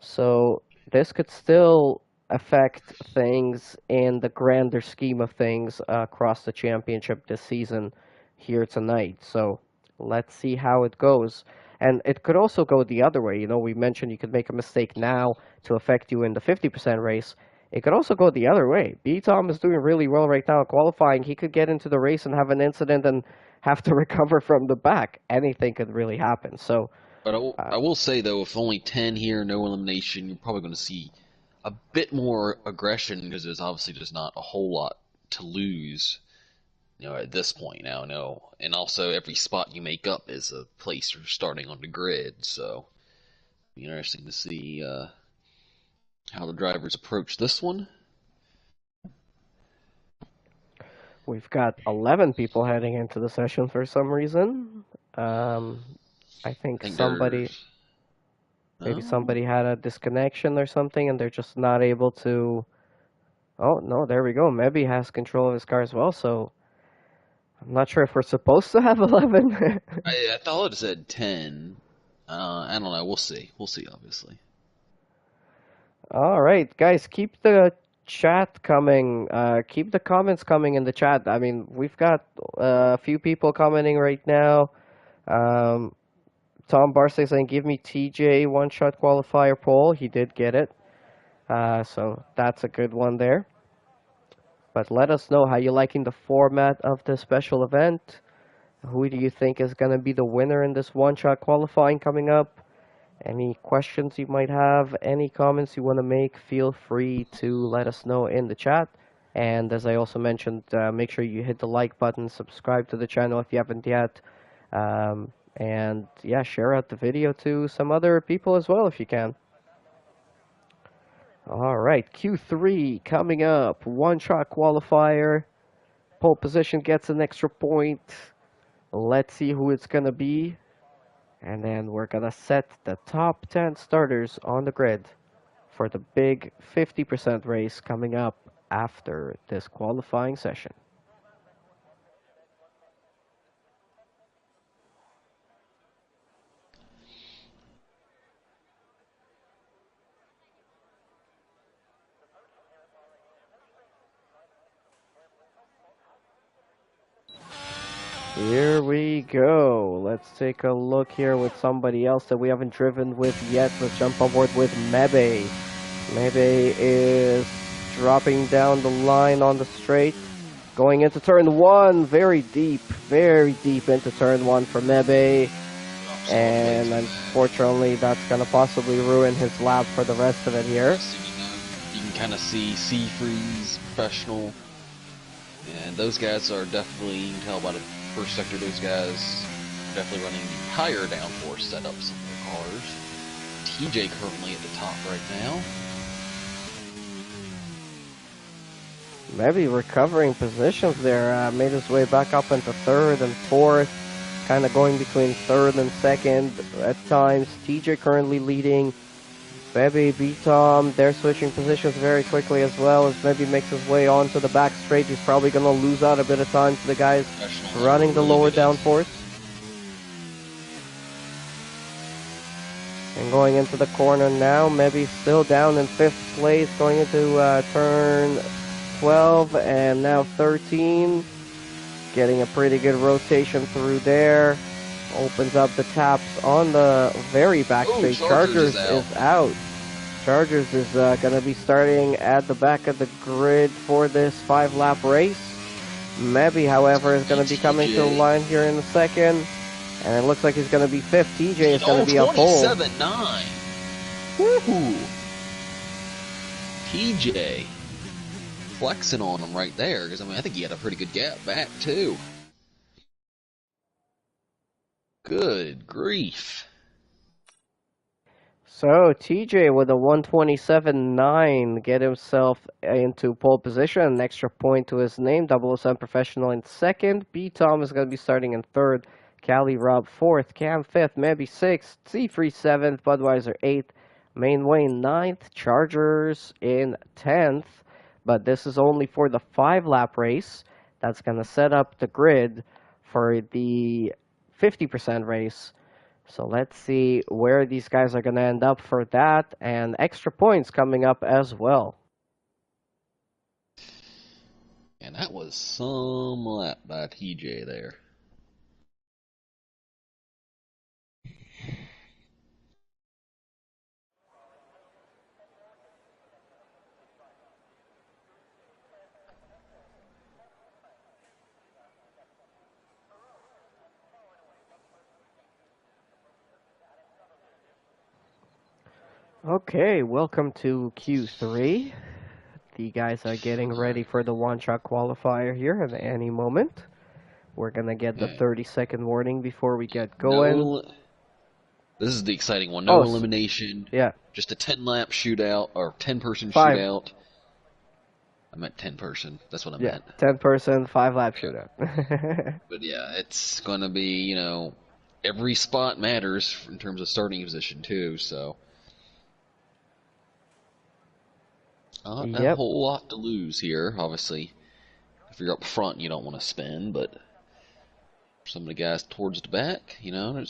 So this could still affect things in the grander scheme of things across the championship this season here tonight. So let's see how it goes. And it could also go the other way. We mentioned you could make a mistake now to affect you in the 50% race. It could also go the other way. B Tom is doing really well right now in qualifying. He could get into the race and have an incident and have to recover from the back. Anything could really happen. So But I will, uh, I will say though, if only 10 here, no elimination, you're probably going to see a bit more aggression because there's obviously just not a whole lot to lose, at this point now. No, and also every spot you make up is a place you're starting on the grid, so it'll be interesting to see how the drivers approach this one. we've got 11 people heading into the session for some reason. Um, I I think think maybe no, somebody had a disconnection or something, and they're just not able to. Oh no, there we go. Maybe has control of his car as well. So I'm not sure if we're supposed to have 11. I thought it said 10. I don't know. We'll see. We'll see. Obviously. All right, guys, keep the chat coming. Keep the comments coming in the chat. I mean, we've got a few people commenting right now. Um, Tom Barsley saying, "Give me TJ one-shot qualifier poll." He did get it, so that's a good one there. But let us know how you liking the format of this special event. Who do you think is going to be the winner in this one-shot qualifying coming up? Any questions you might have, any comments you want to make, feel free to let us know in the chat. And as I also mentioned, make sure you hit the like button, subscribe to the channel if you haven't yet. And yeah, share out the video to some other people as well if you can. All right, Q3 coming up. One-shot qualifier. Pole position gets an extra point. Let's see who it's going to be. And then we're going to set the top 10 starters on the grid for the big 50% race coming up after this qualifying session. Here we go. Let's take a look here with somebody else that we haven't driven with yet. Let's jump on board with Mebe. Mebe is dropping down the line on the straight. Going into turn one, very deep into turn one for Mebe. Drops off way And too unfortunately, that's going to possibly ruin his lap for the rest of it here. You can kind of see Freeze, Professional, and those guys are definitely, you can tell by the first sector, those guys are definitely running the higher downforce setups on their cars. TJ currently at the top right now. Maybe recovering positions there. Made his way back up into third and fourth. Kind of going between third and second at times. TJ currently leading. Bebe, B-Tom, they're switching positions very quickly as well as maybe makes his way onto the back straight. He's probably going to lose out a bit of time to the guys running the lower downforce. And going into the corner now, maybe still down in 5th place, going into turn 12 and now 13. Getting a pretty good rotation through there. Opens up the taps on the very back straight. Chargers is out. Chargers is going to be starting at the back of the grid for this 5-lap race. Mebby, however, is going to be coming to the line here in a second. And it looks like he's going to be fifth. TJ is going to Oh, be a pole. 27.9. Woohoo! TJ flexing on him right there, because I mean I think he had a pretty good gap back too. Good grief. So TJ with a 127.9 get himself into pole position, an extra point to his name. 007 Professional in second. B Tom is going to be starting in third. Cali Rob fourth. Cam fifth. Mebby sixth. C3 seventh. Budweiser eighth. Main Wayne ninth. Chargers in 10th. But this is only for the 5-lap race. That's going to set up the grid for the 50% race. So let's see where these guys are going to end up for that, and extra points coming up as well. And that was some lap by TJ there. Okay, welcome to Q3. The guys are getting ready for the one-shot qualifier here at any moment. We're going to get the 30-second warning before we get going. No, this is the exciting one. No elimination. Yeah. Just a 10-lap shootout, or 10-person 5. shootout. I meant 10-person. That's what I meant. 10-person, 5-lap shootout. But yeah, it's going to be, you know, every spot matters in terms of starting position too, so. Not a whole lot to lose here, obviously. If you're up front, you don't want to spin, but some of the guys towards the back, you know,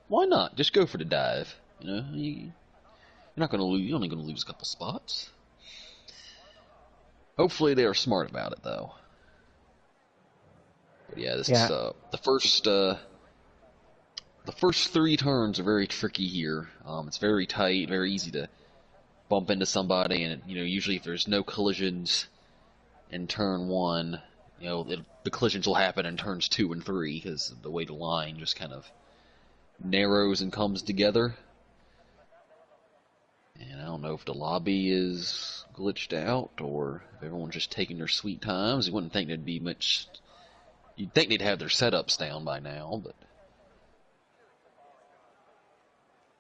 why not? Just go for the dive. You know, you're not going to lose. You're only going to lose a couple spots. Hopefully, they are smart about it, though. But yeah, this is the first 3 turns are very tricky here. It's very tight, very easy to bump into somebody, and you know, usually if there's no collisions in turn 1, you know, the collisions will happen in turns 2 and 3 because of the way the line just kind of narrows and comes together. And I don't know if the lobby is glitched out or if everyone's just taking their sweet times. You wouldn't think there'd be much. You'd think they'd have their setups down by now, but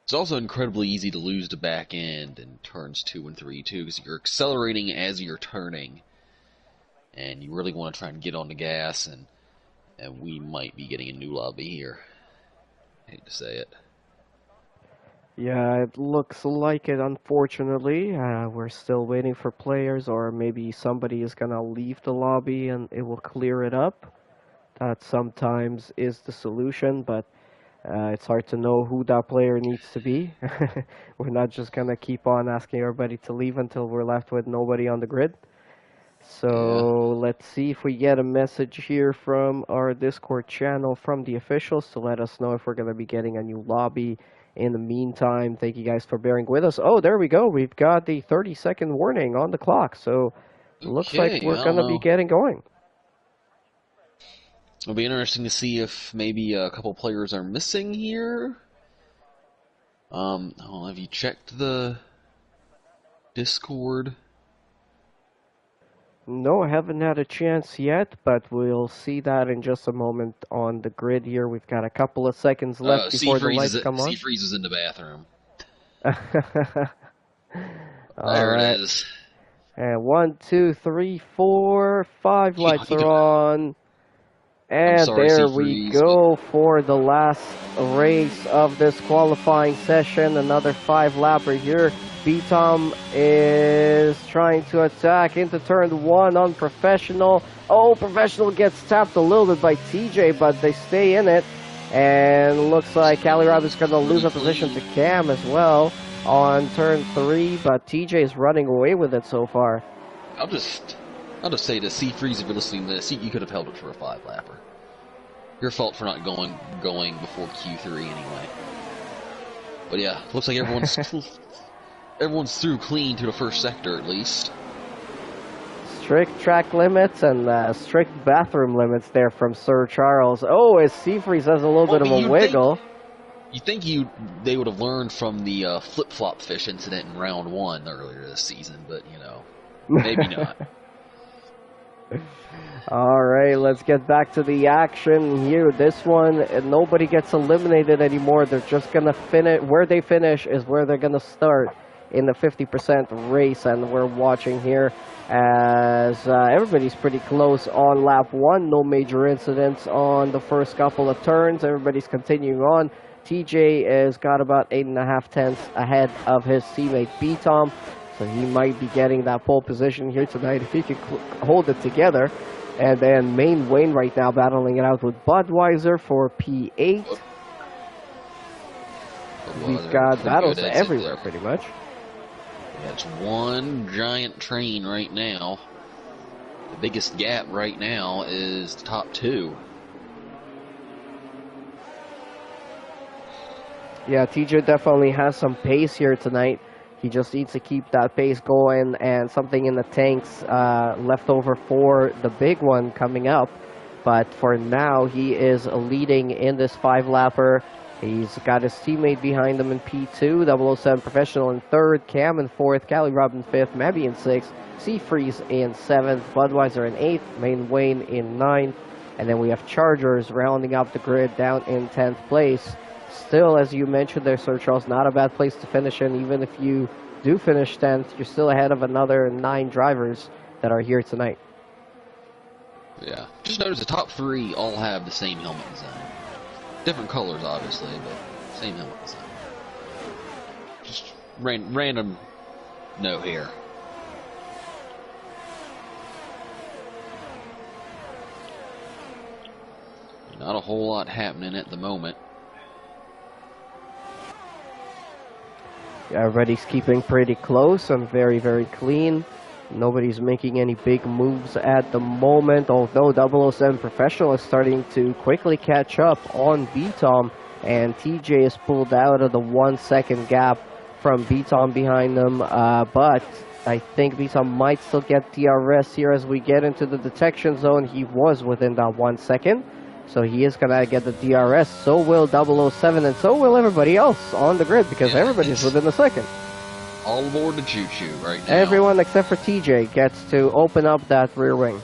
it's also incredibly easy to lose the back end in turns 2 and 3 too, because you're accelerating as you're turning, and you really want to try and get on the gas, and we might be getting a new lobby here. I hate to say it. Yeah, it looks like it, unfortunately. We're still waiting for players, or maybe somebody is gonna leave the lobby and it will clear it up. That sometimes is the solution, but it's hard to know who that player needs to be. We're not just gonna keep on asking everybody to leave until we're left with nobody on the grid. So let's see if we get a message here from our Discord channel from the officials to let us know if we're going to be getting a new lobby. In the meantime, thank you guys for bearing with us. Oh, there we go. We've got the 30-second warning on the clock. So looks like we're going to be getting going. It'll be interesting to see if maybe a couple players are missing here. Have you checked the Discord? No, I haven't had a chance yet, but we'll see that in just a moment on the grid here. We've got a couple of seconds left before the lights come on. C-Freeze is in the bathroom. There it is. And 1, 2, 3, 4, 5 lights are on. And there we go for the last race of this qualifying session. Another 5-lapper here. B-Tom is trying to attack into turn 1 on Professional. Oh, Professional gets tapped a little bit by TJ, but they stay in it. And looks like Cali Rob is going to lose a position to Cam as well on turn 3, but TJ is running away with it so far. I'll just say to C-Freeze, if you're listening to this, you could have held it for a 5-lapper. Your fault for not going before Q3 anyway. But yeah, looks like everyone's through clean to the first sector at least. It's strict track limits and strict bathroom limits there from Sir Charles. Oh, as Seafreeze has a little Well, bit I of mean, a wiggle. you think they would have learned from the flip-flop fish incident in round 1 earlier this season, but maybe not. All right, let's get back to the action here. This one, nobody gets eliminated anymore. They're just going to finish. Where they finish is where they're going to start in the 50% race. And we're watching here as everybody's pretty close on lap 1. No major incidents on the first couple of turns. Everybody's continuing on. TJ has got about 8.5 tenths ahead of his teammate B-Tom. So he might be getting that pole position here tonight if he can hold it together. And then Main Wayne right now battling it out with Budweiser for P8. We've got battles everywhere pretty much. Yeah, it's one giant train right now. The biggest gap right now is the top 2. Yeah, TJ definitely has some pace here tonight. He just needs to keep that pace going and something in the tanks left over for the big one coming up. But for now, he is leading in this 5-lapper. He's got his teammate behind him in P2, 007 Professional in 3rd, Cam in 4th, Cali Rob in 5th, Mabby in 6th, Seafreeze in 7th, Budweiser in 8th, Main Wayne in 9th, and then we have Chargers rounding up the grid down in 10th place. Still, as you mentioned there, Sir Charles, not a bad place to finish in. Even if you do finish 10th, you're still ahead of another 9 drivers that are here tonight. Yeah. Just notice the top 3 all have the same helmet design. Different colors, obviously, but same helmet design. Just random note here. Not a whole lot happening at the moment. Everybody's keeping pretty close and very, very clean. Nobody's making any big moves at the moment, although 007 Professional is starting to quickly catch up on B-Tom, and TJ is pulled out of the 1 second gap from B-Tom behind them, but I think B-Tom might still get DRS here as we get into the detection zone. He was within that 1 second, so he is going to get the DRS. So will 007, and so will everybody else on the grid, because everybody's within the second. All aboard the choo-choo right now. Everyone except for TJ gets to open up that rear wing.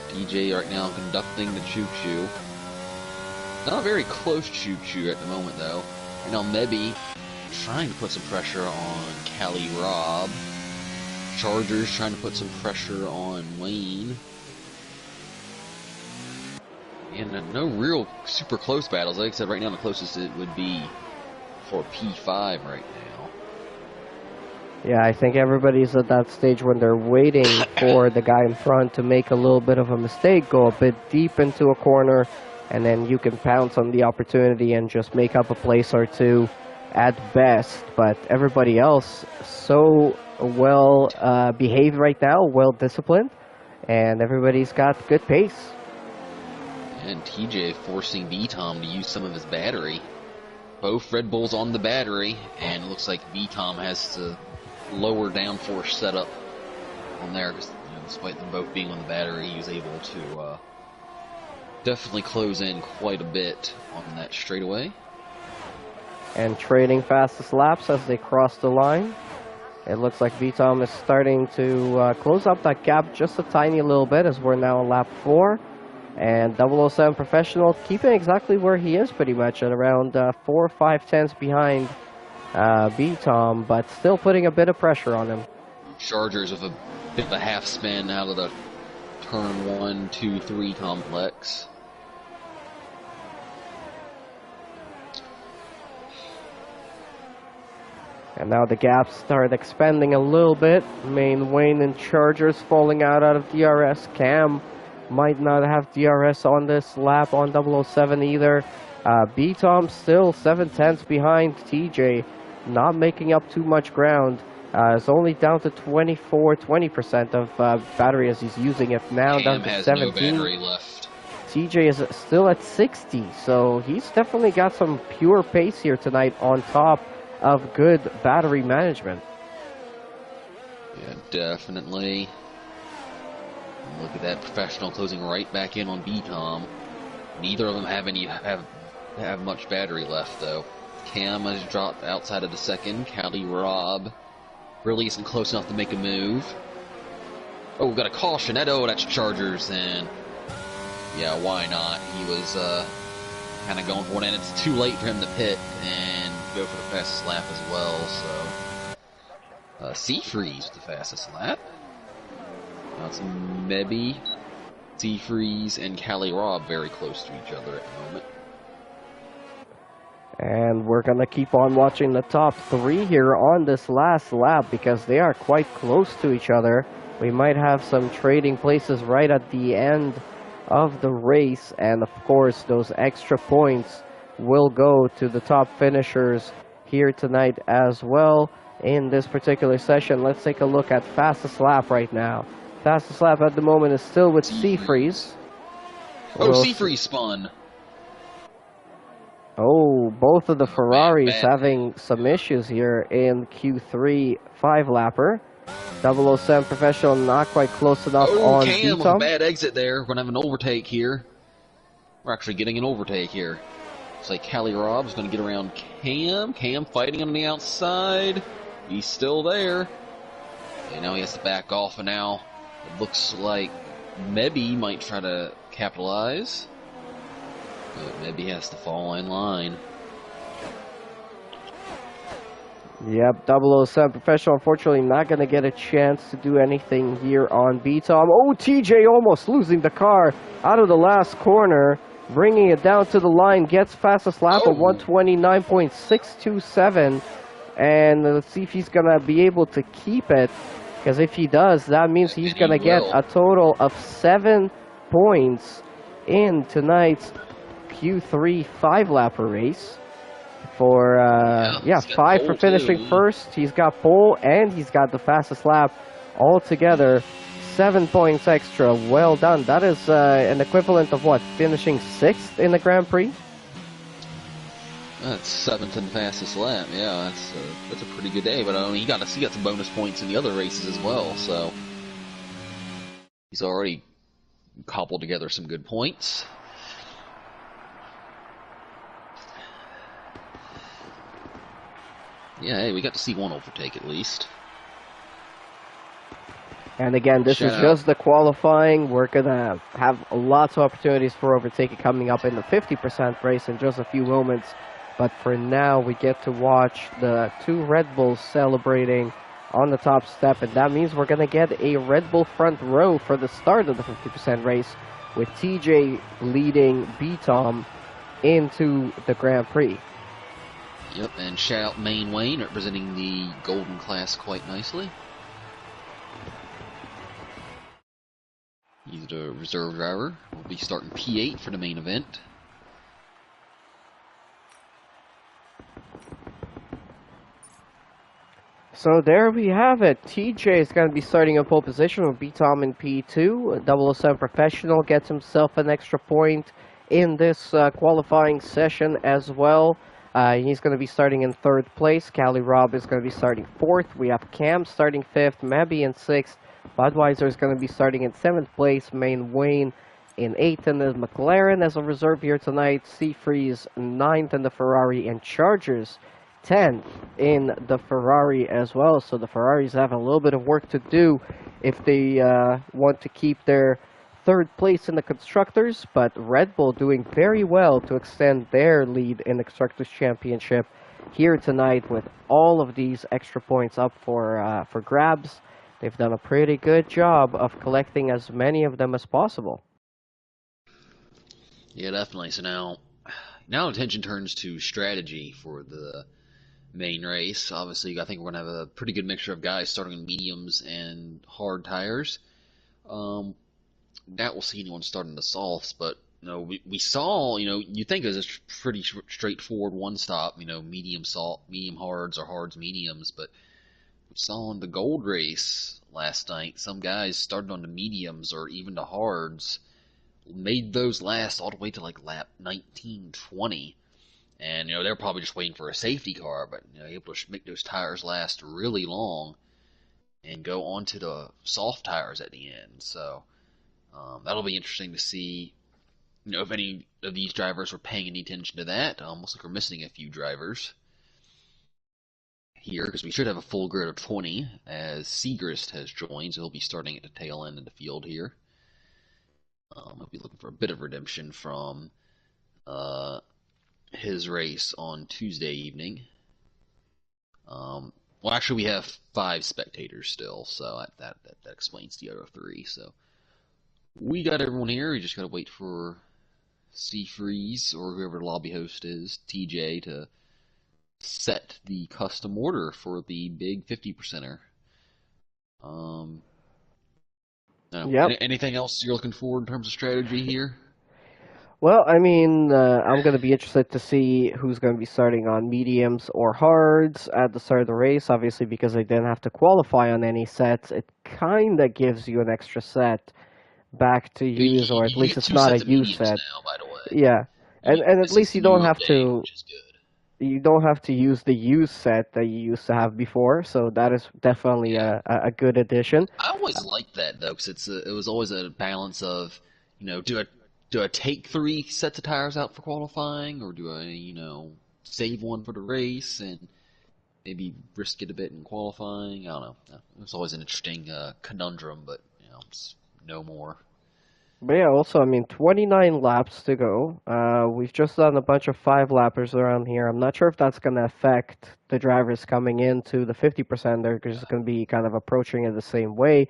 TJ right now conducting the choo-choo. Not a very close choo-choo at the moment, though. And now Mebby trying to put some pressure on Cali Rob. Chargers trying to put some pressure on Wayne. And no real super close battles. Like I said, right now the closest it would be for P5 right now. Yeah, I think everybody's at that stage when they're waiting for the guy in front to make a little bit of a mistake, go a bit deep into a corner, and then you can pounce on the opportunity and just make up a place or two at best. But everybody else so well behaved right now, well disciplined, and everybody's got good pace. And TJ forcing B-Tom to use some of his battery. Both Red Bulls on the battery, and it looks like B-Tom has to lower downforce setup on there, because despite them both being on the battery, he was able to definitely close in quite a bit on that straightaway. And trading fastest laps as they cross the line. It looks like B-Tom is starting to close up that gap just a tiny little bit as we're now on lap 4. And 007 Professional keeping exactly where he is pretty much at around 4 or 5 tenths behind B-Tom, but still putting a bit of pressure on him. Chargers with a bit of a half spin out of the turn 1, 2, 3 complex. And now the gaps start expanding a little bit. Main Wayne and Chargers falling out of DRS. Cam might not have DRS on this lap on 007 either. B-Tom still 7 tenths behind TJ, not making up too much ground. It's only down to 20% of battery as he's using it now. Cam down to has 17. no battery left. TJ is still at 60, so he's definitely got some pure pace here tonight on top of good battery management. Yeah, definitely. Look at that professional closing right back in on B-Tom. Neither of them have much battery left though. Cam has dropped outside of the second. Callie Robb really isn't close enough to make a move. Oh, we've got a caution. That's Chargers, and yeah, why not? He was kind of going for one, and it's too late for him to pit and go for the fastest lap as well. So Seafreeze with the fastest lap. Now it's Mebby, Seafreeze, and Callie Robb very close to each other at the moment. And we're going to keep on watching the top three here on this last lap because they are quite close to each other. We might have some trading places right at the end of the race, and of course those extra points will go to the top finishers here tonight as well in this particular session. Let's take a look at fastest lap right now. Fastest lap at the moment is still with Seafreeze. Oh, Seafreeze spun. Oh, both of the Ferraris having some issues here in Q3 5-lapper. 007 Professional not quite close enough on Cam with Beatom. a bad exit there. We're going to have an overtake here. We're actually getting an overtake here. Looks like Callie Robb's going to get around Cam. Cam fighting on the outside. He's still there. And now he has to back off, and now it looks like Mebby might try to capitalize. But Mebby has to fall in line. Yep, 007 Professional unfortunately not going to get a chance to do anything here on Beatom. Oh, TJ almost losing the car out of the last corner, bringing it down to the line, gets fastest lap of 129.627. And let's see if he's going to be able to keep it, because if he does, that means he's going to get a total of 7 points in tonight's Q3 5-lapper race. For, 5 for finishing first. He's got pole, and he's got the fastest lap. Altogether, 7 points extra. Well done. That is an equivalent of what? Finishing 6th in the Grand Prix? That's 7th and fastest lap. Yeah, that's a pretty good day. But he got some bonus points in the other races as well. So he's already cobbled together some good points. Yeah, hey, we got to see one overtake at least. And again, this is just the qualifying. We're going to have lots of opportunities for overtaking coming up in the 50% race in just a few moments. But for now, we get to watch the 2 Red Bulls celebrating on the top step. And that means we're going to get a Red Bull front row for the start of the 50% race, with TJ leading Beatom into the Grand Prix. Yep, and shout out Main Wayne representing the Golden class quite nicely. He's the reserve driver. We'll be starting P8 for the main event. So there we have it. TJ is going to be starting in pole position with Beatom in P2. 007 Professional gets himself an extra point in this qualifying session as well. He's going to be starting in 3rd place. Callie Robb is going to be starting 4th. We have Cam starting 5th. Mabby in 6th. Budweiser is going to be starting in 7th place. Main Wayne in 8th. And then McLaren as a reserve here tonight. Seafreeze 9th in the Ferrari. And Chargers 10th in the Ferrari as well. So the Ferraris have a little bit of work to do if they want to keep their 3rd place in the Constructors, but Red Bull doing very well to extend their lead in the Constructors Championship here tonight with all of these extra points up for grabs. They've done a pretty good job of collecting as many of them as possible. Yeah, definitely. So now attention turns to strategy for the main race. Obviously, I think we're going to have a pretty good mixture of guys starting in mediums and hard tires. That we'll see anyone starting the softs, but we saw, you think it was a pretty straightforward one stop, medium salt, medium hards, or hards mediums, but we saw in the gold race last night, some guys started on the mediums or even the hards, made those last all the way to like lap 19, 20, and they're probably just waiting for a safety car, but able to make those tires last really long and go onto the soft tires at the end. So That'll be interesting to see. If any of these drivers were paying any attention to that. Looks like we're missing a few drivers here because we should have a full grid of 20 as Segrist has joined, so he'll be starting at the tail end of the field here. He'll be looking for a bit of redemption from uh, his race on Tuesday evening. Well, actually, we have 5 spectators still, so that explains the other 3. So we got everyone here. We just got to wait for Freeze or whoever the lobby host is, TJ, to set the custom order for the big 50%er. No. Yep. Anything else you're looking for in terms of strategy here? Well, I mean, I'm going to be interested to see who's going to be starting on mediums or hards at the start of the race, obviously, because they didn't have to qualify on any sets. It kind of gives you an extra set back to use, or at You least get it's 2 not a sets of use mediums set. now, by the way. Yeah. And at This is least the new update, which is good. you don't have to use the use set that you used to have before, so that is definitely Yeah. a good addition. I always liked that though, because it was always a balance of, do I take 3 sets of tires out for qualifying, or do I save one for the race and maybe risk it a bit in qualifying? I don't know. It was always an interesting conundrum, but it's no more. But yeah, also, I mean, 29 laps to go. We've just done a bunch of 5-lappers around here. I'm not sure if that's going to affect the drivers coming into the 50%. They're just going to be kind of approaching it the same way.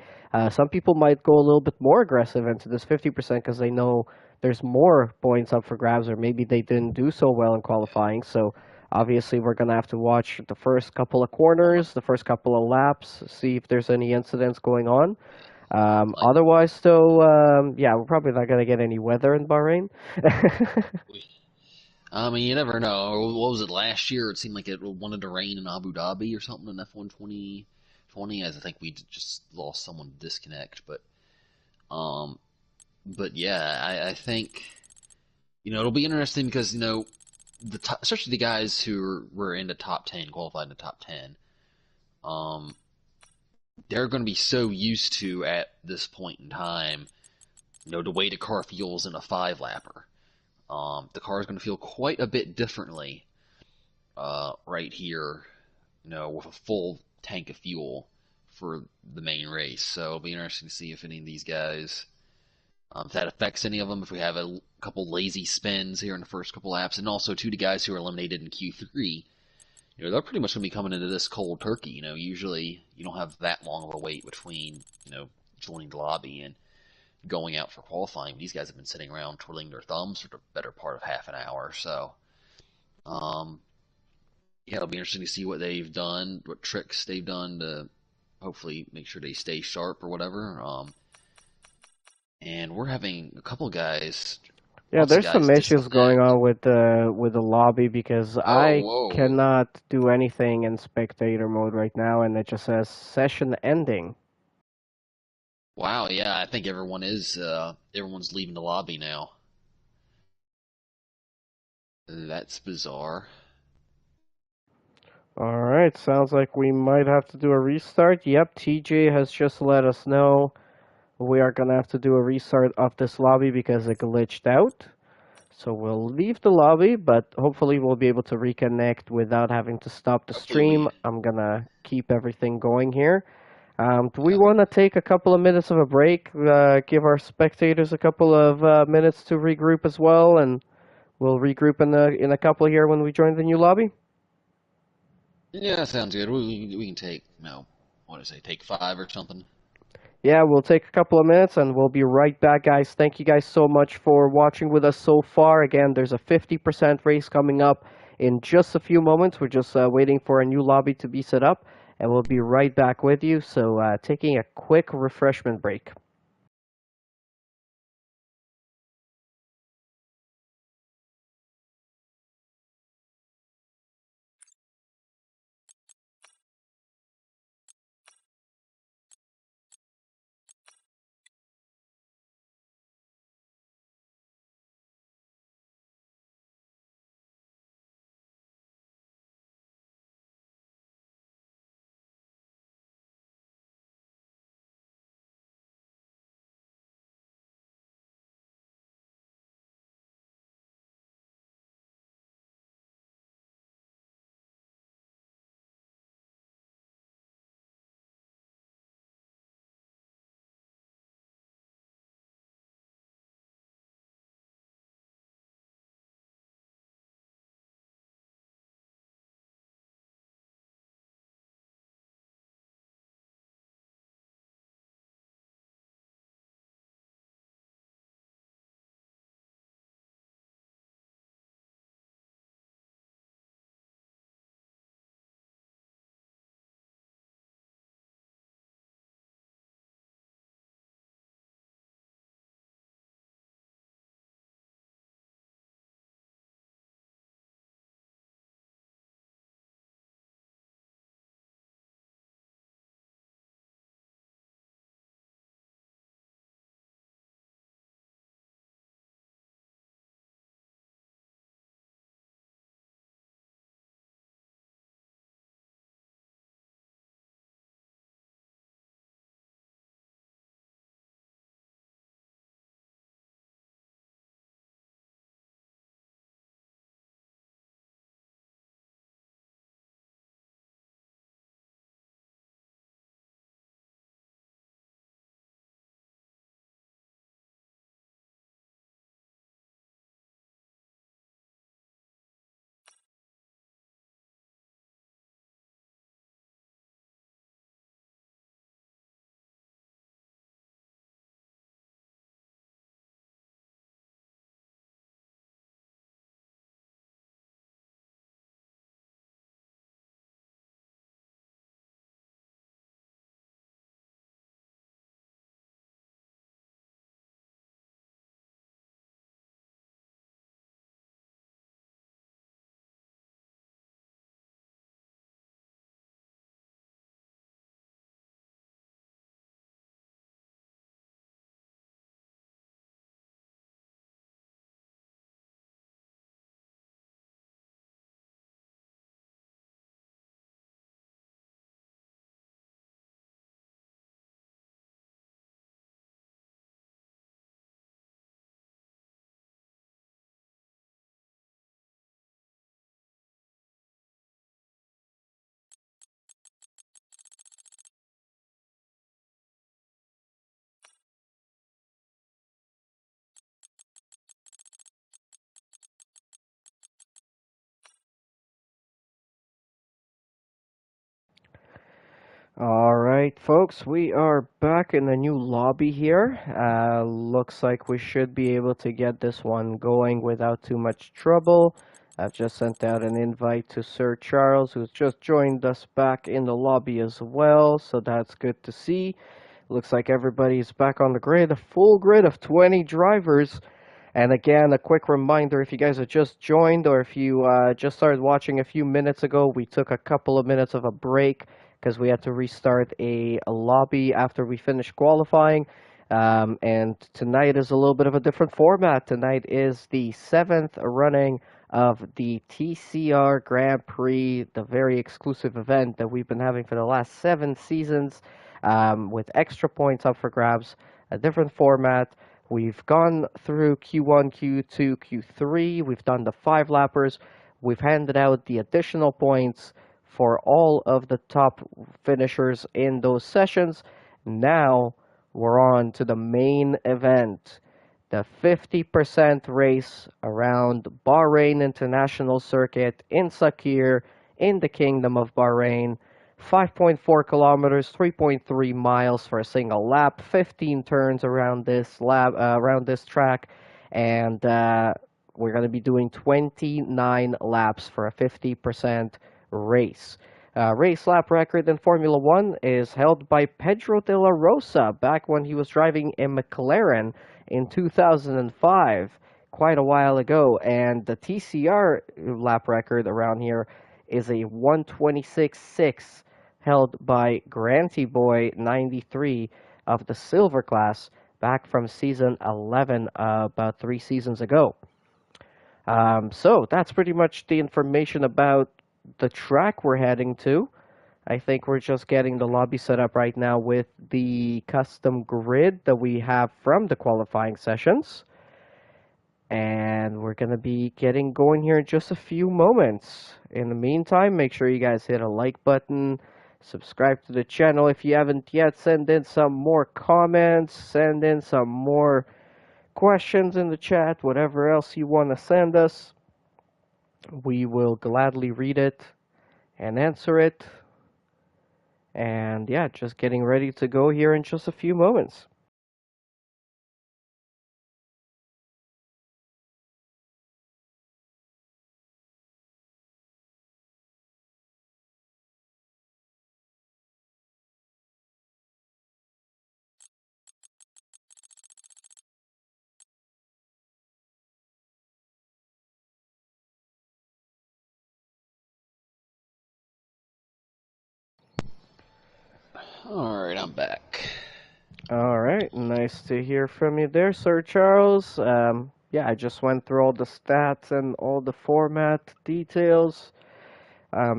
Some people might go a little bit more aggressive into this 50% because they know there's more points up for grabs, or maybe they didn't do so well in qualifying. So obviously, we're going to have to watch the first couple of corners, the first couple of laps, see if there's any incidents going on. Like, Otherwise, though, yeah, we're probably not gonna get any weather in Bahrain. I mean, you never know. What was it last year? It seemed like it wanted to rain in Abu Dhabi or something in F1 2020. As I think we just lost someone to disconnect, um, but yeah, I think it'll be interesting because especially the guys who were in the top 10, qualified in the top 10, um, they're going to be so used to at this point in time, the way the car feels in a 5-lapper. The car is going to feel quite a bit differently right here, with a full tank of fuel for the main race. So it'll be interesting to see if any of these guys, if that affects any of them. If we have a couple lazy spins here in the first couple laps, and also the guys who are eliminated in Q3, they're pretty much going to be coming into this cold turkey. Usually you don't have that long of a wait between joining the lobby and going out for qualifying. These guys have been sitting around twiddling their thumbs for the better part of half an hour. So, um, yeah, it'll be interesting to see what they've done, what tricks they've done to hopefully make sure they stay sharp or whatever. And we're having a couple guys, Yeah, lots of there's guys some issues going disconnect. on with the lobby because Oh, I whoa. cannot do anything in spectator mode right now, and it just says session ending. Wow, yeah, I think everyone's leaving the lobby now. That's bizarre. All right, sounds like we might have to do a restart. Yep, TJ has just let us know we are gonna have to do a restart of this lobby because it glitched out. So we'll leave the lobby, but hopefully we'll be able to reconnect without having to stop the Hopefully stream. we, I'm gonna keep everything going here. Do we yeah. want to take a couple of minutes of a break, give our spectators a couple of minutes to regroup as well, and we'll regroup in a couple here when we join the new lobby? Yeah, sounds good. We can take, what did I say, take 5 or something. Yeah, we'll take a couple of minutes and we'll be right back, guys. Thank you guys so much for watching with us so far. Again, there's a 50% race coming up in just a few moments. We're just waiting for a new lobby to be set up, and we'll be right back with you. So, taking a quick refreshment break. All right, folks, we are back in the new lobby here. Looks like we should be able to get this one going without too much trouble. I've just sent out an invite to Sir Charles, who's just joined us back in the lobby as well, so that's good to see. Looks like everybody's back on the grid, a full grid of 20 drivers. And again, a quick reminder, if you guys have just joined or if you just started watching a few minutes ago, we took a couple of minutes of a break because we had to restart a lobby after we finished qualifying. And tonight is a little bit of a different format. Tonight is the seventh running of the TCR Grand Prix, the very exclusive event that we've been having for the last 7 seasons, with extra points up for grabs, a different format. We've gone through Q1, Q2, Q3. We've done the 5 lappers. We've handed out the additional points for all of the top finishers in those sessions. Now we're on to the main event, the 50% race around Bahrain International Circuit in Sakir in the Kingdom of Bahrain. 5.4 kilometers, 3.3 miles for a single lap, 15 turns around this around this track, and we're going to be doing 29 laps for a 50% race. Race lap record in Formula One is held by Pedro de la Rosa back when he was driving a McLaren in 2005, quite a while ago. And the TCR lap record around here is a 126.6 held by Granty Boy 93 of the silver class back from season 11 about 3 seasons ago. So that's pretty much the information about the track we're heading to. I think we're just getting the lobby set up right now with the custom grid that we have from the qualifying sessions. And we're going to be getting going here in just a few moments. In the meantime, make sure you guys hit a like button, subscribe to the channel if you haven't yet, send in some more comments, send in some more questions in the chat, whatever else you want to send us. We will gladly read it and answer it. And yeah, just getting ready to go here in just a few moments. Alright, I'm back. All right, nice to hear from you there, Sir Charles. Yeah, I just went through all the stats and all the format details.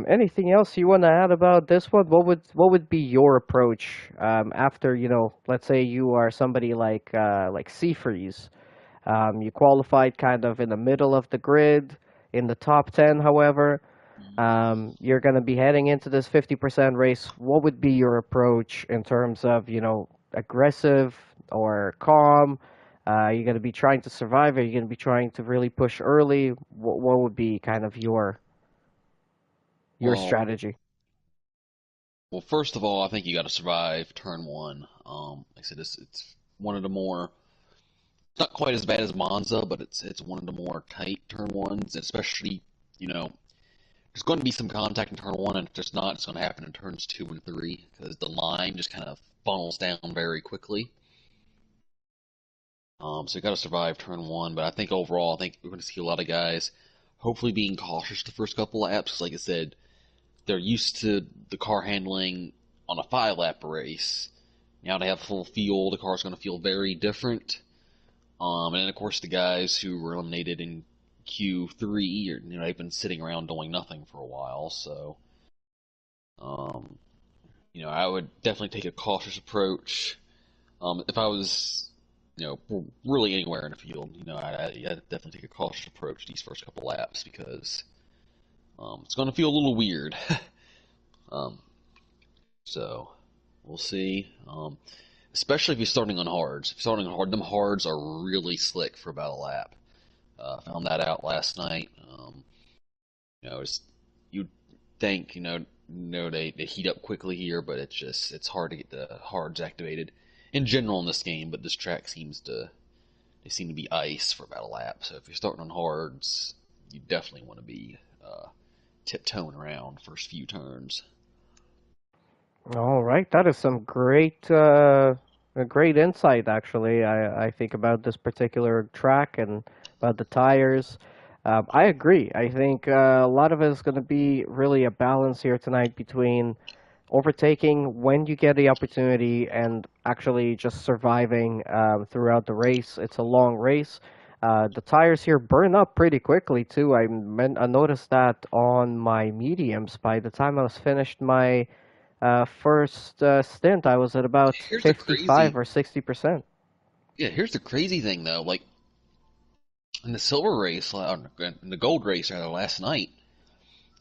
Anything else you want to add about this one? What would be your approach after, let's say you are somebody like Seafreeze. You qualified kind of in the middle of the grid, in the top 10, however. You're going to be heading into this 50% race. What would be your approach in terms of, aggressive or calm? Are you going to be trying to survive? Are you going to be trying to really push early? What would be kind of your Well, strategy? well, first of all, I think you got to survive turn one. Like I said, it's one of the more, it's not quite as bad as Monza, but it's one of the more tight turn ones, especially, you know, there's going to be some contact in turn one, and if there's not, it's going to happen in turns two and three because the line just kind of funnels down very quickly. So you got to survive turn one, but I think overall, I think we're going to see a lot of guys hopefully being cautious the first couple laps. 'Cause like I said, they're used to the car handling on a 5 lap race. Now they have full fuel, the car's going to feel very different. And then of course the guys who were eliminated in Q3, or they've been sitting around doing nothing for a while, so um, I would definitely take a cautious approach. If I was, really anywhere in the field, I'd definitely take a cautious approach these first couple laps because it's going to feel a little weird. um, so we'll see. Especially if you're starting on hards. If you're starting on hard, them hards are really slick for about a lap. Found that out last night. Just, you'd think, they heat up quickly here, but it's hard to get the hards activated in general in this game. But this track they seem to be ice for about a lap. So if you're starting on hards, you definitely want to be tiptoeing around first few turns. All right, that is some a great insight actually. I think about this particular track and about the tires. I agree. I think a lot of it is going to be really a balance here tonight between overtaking when you get the opportunity and actually just surviving throughout the race. It's a long race. The tires here burn up pretty quickly too. I noticed that on my mediums. By the time I was finished my first stint, I was at about Here's the 55 crazy, or 60%. yeah. Here's the crazy thing though. Like in the silver race, in the gold race rather last night.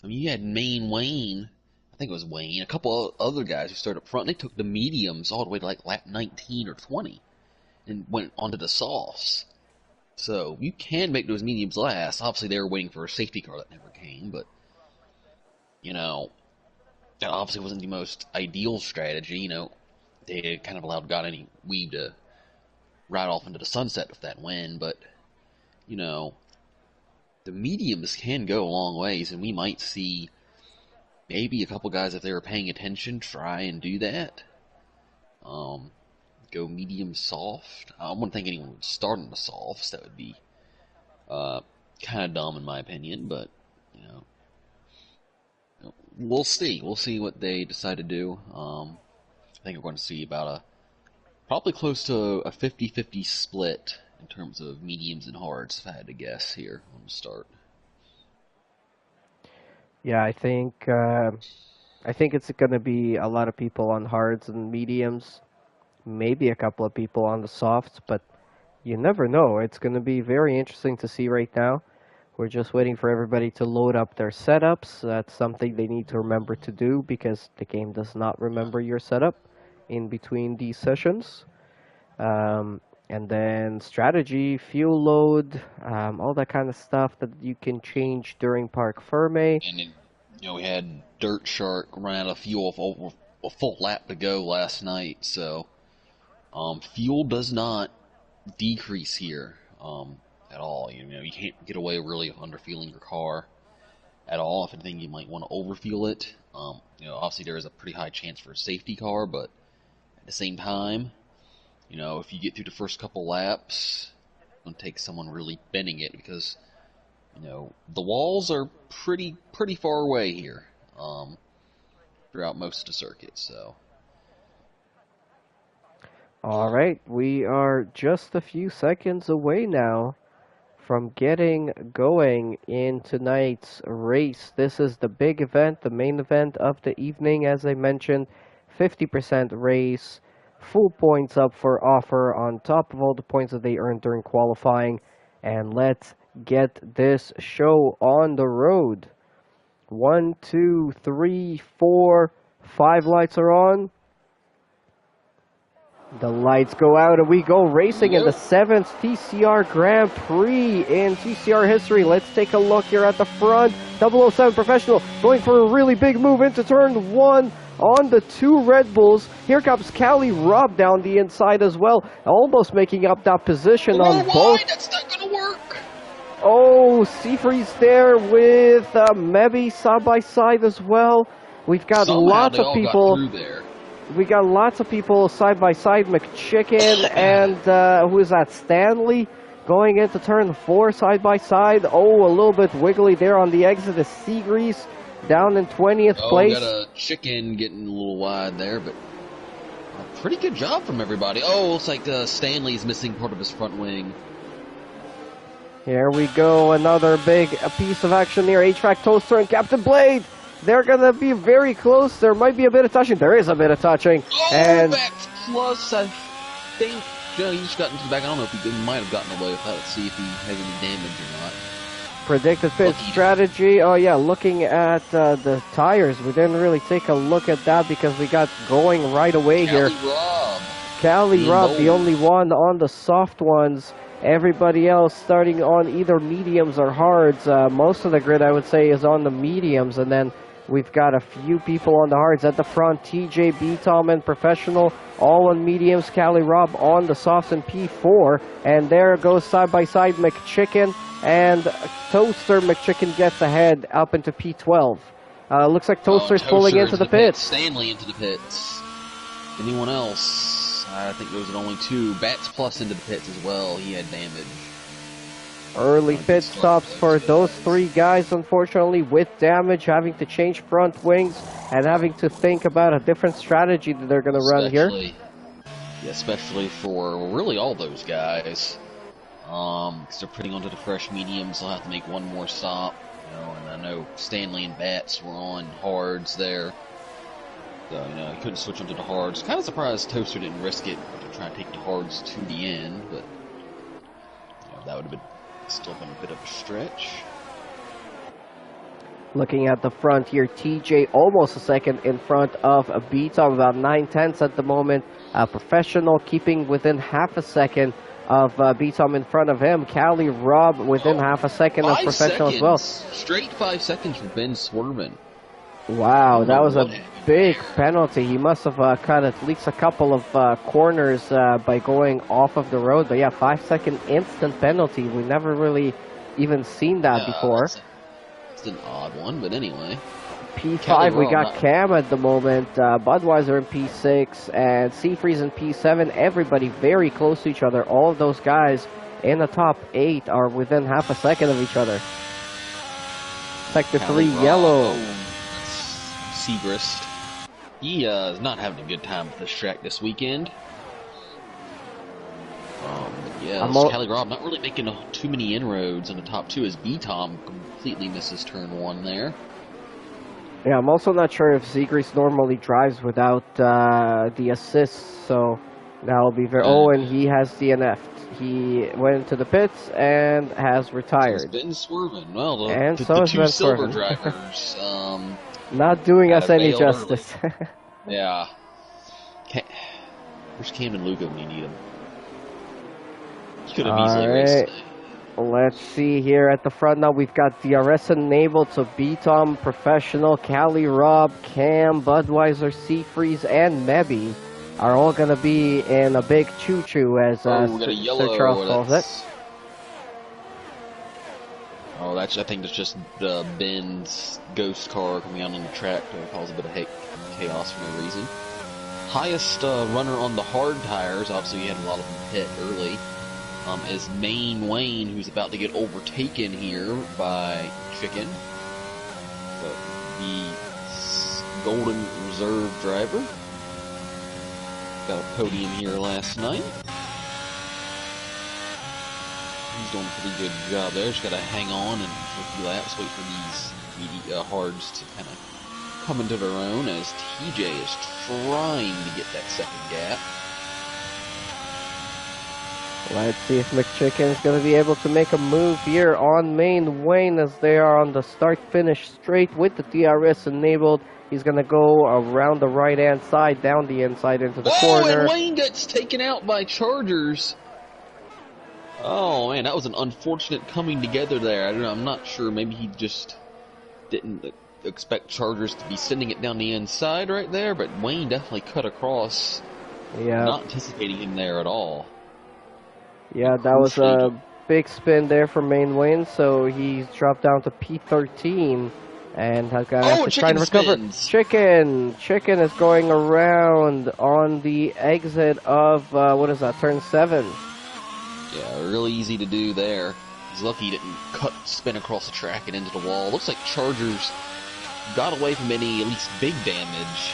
I mean, you had Wayne. I think it was Wayne. A couple of other guys who started up front. They took the mediums all the way to like lap 19 or 20, and went onto the softs. So you can make those mediums last. Obviously, they were waiting for a safety car that never came, but you know that obviously wasn't the most ideal strategy. They kind of allowed God any weave to ride off into the sunset with that win, but you know the mediums can go a long ways, and we might see maybe a couple guys, if they were paying attention, try and do that. Um, Go medium soft. I wouldn't think anyone would start on the softs. That would be uh, kind of dumb in my opinion, but you know, we'll see. We'll see what they decide to do. I think we're going to see about probably close to a 50-50 split in terms of mediums and hards, if I had to guess here on the start. Yeah, I think it's going to be a lot of people on hards and mediums, maybe a couple of people on the softs, but you never know. It's going to be very interesting to see right now. We're just waiting for everybody to load up their setups. That's something they need to remember to do because the game does not remember your setup in between these sessions. Um, and then strategy, fuel load, all that kind of stuff that you can change during Park Ferme. And then, we had Dirt Shark run out of fuel with over a full lap to go last night, so fuel does not decrease here at all. You can't get away really with underfueling your car at all. If anything, you might want to overfuel it. Obviously there is a pretty high chance for a safety car, but at the same time, if you get through the first couple laps, it's going to take someone really bending it because the walls are pretty far away here throughout most of the circuit. So All right, we are just a few seconds away now from getting going in tonight's race. This is the big event, the main event of the evening, as I mentioned. 50% race, full points up for offer on top of all the points that they earned during qualifying. And let's get this show on the road. 1, 2, 3, 4, 5 lights are on. The lights go out and we go racing in the 7th TCR Grand Prix in TCR history. Let's take a look here at the front. 007 Professional going for a really big move into turn 1 on the 2 Red Bulls. Here comes Cali Rob down the inside as well, almost making up that position on both. That's not going to work. Oh, Seafreeze there with Mevi side by side as well. We've got lots of people. We got lots of people side by side. McChicken and who is that? Stanley going into turn 4 side by side. Oh, a little bit wiggly there on the exit. Is Seagrease down in 20th place. Got a chicken getting a little wide there, but a pretty good job from everybody. Oh, looks like Stanley's missing part of his front wing. Here we go, another big piece of action here. HVAC Toaster and Captain Blade. They're going to be very close. There might be a bit of touching. There is a bit of touching. Oh, and that's plus, I think. He just got into the back. I don't know if he might have gotten away with that. Let's see if he has any damage or not. Predicted pit strategy. Oh, yeah, looking at the tires. We didn't really take a look at that because we got going right away here. Cali Rob, the only one on the soft ones. Everybody else starting on either mediums or hards. Most of the grid, I would say, is on the mediums. And then We've got a few people on the hards at the front. TJ, B-Tom, and Professional, all on mediums. Cali Rob on the softs and P4. And there goes side-by-side McChicken. And Toaster McChicken gets ahead up into P12. Looks like Toaster's pulling into the pits. Stanley into the pits. Anyone else? I think there was only two. Bats Plus into the pits as well. He had damage. Early pit stops for those three guys, unfortunately, with damage, having to change front wings and having to think about a different strategy that they're going to run here. Yeah, especially for really all those guys. Because they're putting onto the fresh mediums, they'll have to make one more stop. You know, and I know Stanley and Bats were on hards there. So, you know, he couldn't switch onto the hards. Kind of surprised Toaster didn't risk it to try and take the hards to the end, but you know, that would have been still been a bit of a stretch. Looking at the front here, TJ almost a second in front of a B-Tom, about 9/10 at the moment. Professional keeping within half a second of B-Tom in front of him. Cali Rob within half a second of Professional as well. Straight 5 seconds for Ben swerving. Wow, that was a big penalty. He must have cut at least a couple of corners by going off of the road. But yeah, 5-second instant penalty. We never really even seen that before. It's an odd one, but anyway. P5, we got Cam at the moment. Budweiser in P6 and Seafreeze in P7. Everybody very close to each other. All of those guys in the top 8 are within half a second of each other. Sector 3, yellow. Segrist. He is not having a good time with this track this weekend. Yeah, Cali Rob not really making too many inroads in the top 2 as B-Tom completely misses turn 1 there. Yeah, I'm also not sure if Segrist normally drives without the assist, so that'll be very... Oh, and he has DNF'd. He went into the pits and has retired. He's been swerving. Well, and the two silver drivers... not doing us any justice. Yeah. Where's Cam and Lugo when you need him? Could have easily raced. Let's see here at the front now. We've got DRS enabled, so B-Tom, Professional, Cali Rob, Cam, Budweiser, Seafreeze, and Mebby are all going to be in a big choo-choo, as Sir Charles calls it. Oh, I think that's just Ben's ghost car coming out on the track to cause a bit of chaos for no reason. Highest runner on the hard tires, obviously he had a lot of them hit early, is Main Wayne, who's about to get overtaken here by Chicken, the Golden Reserve driver. Got a podium here last night. He's doing a pretty good job there. Just gotta hang on and for a few laps, wait for these hards to kind of come into their own as TJ is trying to get that second gap. Let's see if McChicken is going to be able to make a move here on Main Wayne as they are on the start-finish straight with the DRS enabled. He's going to go around the right-hand side, down the inside into the corner. And Wayne gets taken out by Chargers. Oh, man, that was an unfortunate coming together there. I'm not sure. Maybe he just didn't expect Chargers to be sending it down the inside right there, but Wayne definitely cut across. Yeah. Not anticipating him there at all. Yeah, that was a big spin there for Main Wayne, so he's dropped down to P13 and has got to try and recover. Chicken is going around on the exit of, what is that, turn 7. Yeah, really easy to do there. He's lucky he didn't spin across the track and into the wall. Looks like Chargers got away from any, at least big damage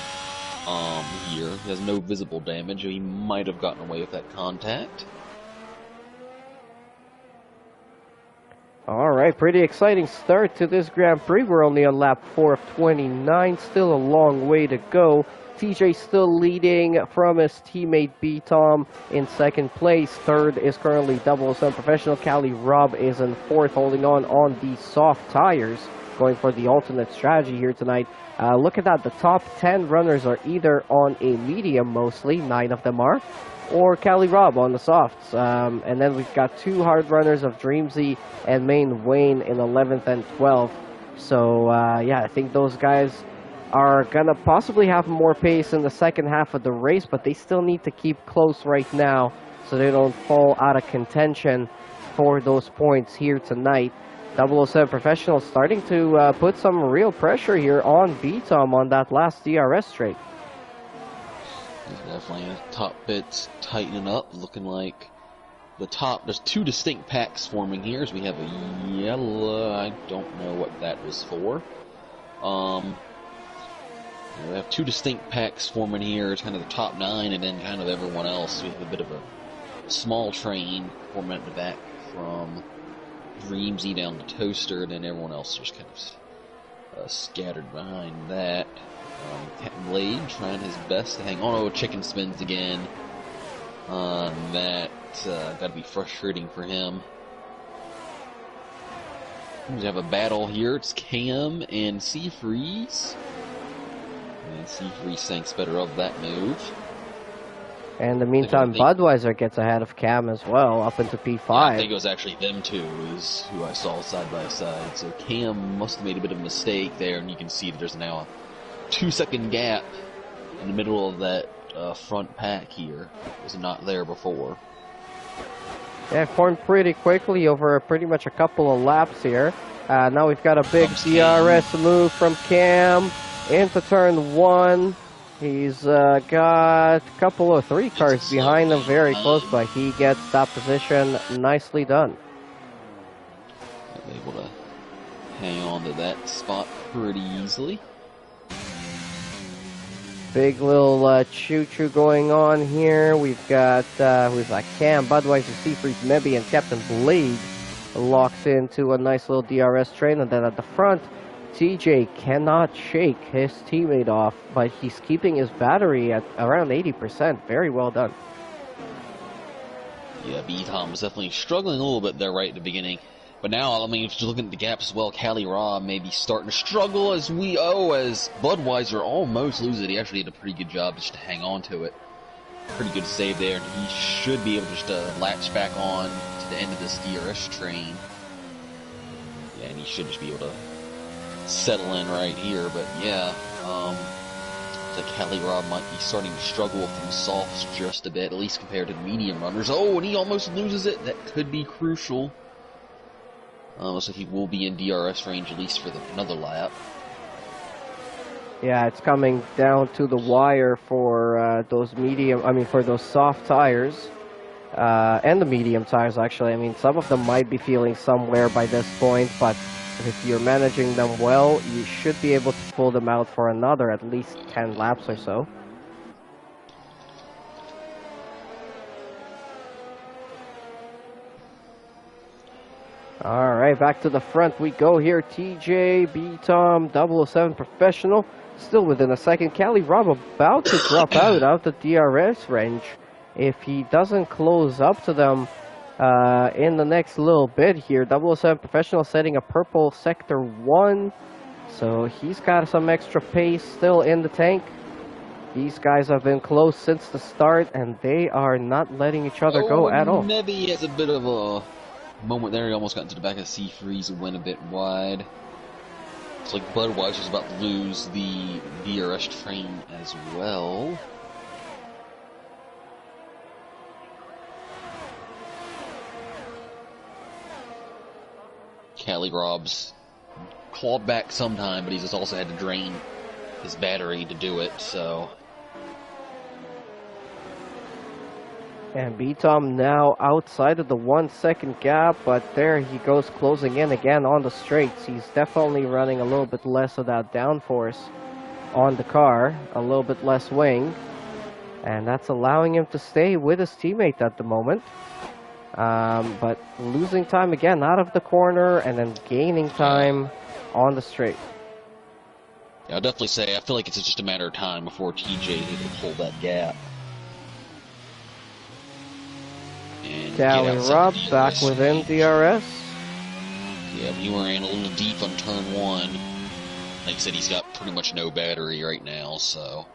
here. He has no visible damage. He might have gotten away with that contact. Alright, pretty exciting start to this Grand Prix. We're only on lap 4 of 29. Still a long way to go. TJ still leading from his teammate B-Tom in second place. Third is currently Double Sun Professional. Cali Rob is in fourth, holding on the soft tires, going for the alternate strategy here tonight. Look at that. The top 10 runners are either on a medium, mostly, 9 of them are, or Cali Rob on the softs. And then we've got 2 hard runners of Dreamzy and Main Wayne in 11th and 12th. So yeah, I think those guys are gonna possibly have more pace in the second half of the race, but they still need to keep close right now so they don't fall out of contention for those points here tonight. 007 Professional starting to put some real pressure here on B-Tom on that last DRS straight. Definitely top bits tightening up, looking like the top. There's two distinct packs forming here. So we have a yellow. I don't know what that was for. We have two distinct packs forming here. It's kind of the top 9, and then kind of everyone else. We have a bit of a small train forming at the back from Dreamsy down to Toaster, and then everyone else just kind of scattered behind that. Captain Blade trying his best to hang on. Oh, chicken spins again. That gotta be frustrating for him. We have a battle here. It's Cam and Seafreeze. And Seafreeze thinks better of that move. And in the meantime, Budweiser gets ahead of Cam as well, up into P5. Yeah, I think it was actually them two is who I saw side by side. So Cam must have made a bit of a mistake there, and you can see that there's now a 2-second gap in the middle of that front pack here. It was not there before. Yeah, formed pretty quickly over pretty much a couple of laps here. Now we've got a big DRS move from Cam into turn 1. He's got a couple of 3 cars behind him very close, but he gets that position nicely done. Able to hang on to that spot pretty easily. Big little choo-choo going on here. We've got who's like Cam, Budweiser, Seafreeze, Mebby, and Captain Blade locks into a nice little DRS train, and then at the front, TJ cannot shake his teammate off, but he's keeping his battery at around 80%. Very well done. Yeah, B-Tom was definitely struggling a little bit there right at the beginning. But now, I mean, if you're looking at the gap as well, Cali Rob may be starting to struggle as Budweiser almost loses it. He actually did a pretty good job just to hang on to it. Pretty good save there, and he should be able to just latch back on to the end of this DRS train. Yeah, and he should just be able to settle in right here, but yeah, the Cali Rob might be starting to struggle with them softs just a bit, at least compared to the medium runners. Oh, and he almost loses it. That could be crucial. Looks like he will be in DRS range at least for another lap. Yeah, it's coming down to the wire for for those soft tires. And the medium tires, actually. I mean, some of them might be feeling somewhere by this point, but if you're managing them well, you should be able to pull them out for another at least 10 laps or so. Alright, back to the front we go here. TJ, B-Tom, 007 Professional, still within a second. Cali Rob about to drop out of the DRS range if he doesn't close up to them in the next little bit here. 007 Professional setting a purple sector 1, so he's got some extra pace still in the tank. These guys have been close since the start, and they are not letting each other go at all. Maybe he has a bit of a moment there. He almost got into the back of Seafreeze and went a bit wide. It's like Budweiser's about to lose the DRS train as well. Cali Rob's clawed back sometime, but he's just also had to drain his battery to do it, so. And B-Tom now outside of the 1 second gap, but there he goes closing in again on the straights. He's definitely running a little bit less of that downforce on the car, a little bit less wing, and that's allowing him to stay with his teammate at the moment. But losing time again out of the corner and then gaining time on the straight. Yeah, I'll definitely say I feel like it's just a matter of time before TJ is able to pull that gap. Cali Rob back within DRS. Yeah, we were in a little deep on turn 1. Like I said, he's got pretty much no battery right now, so.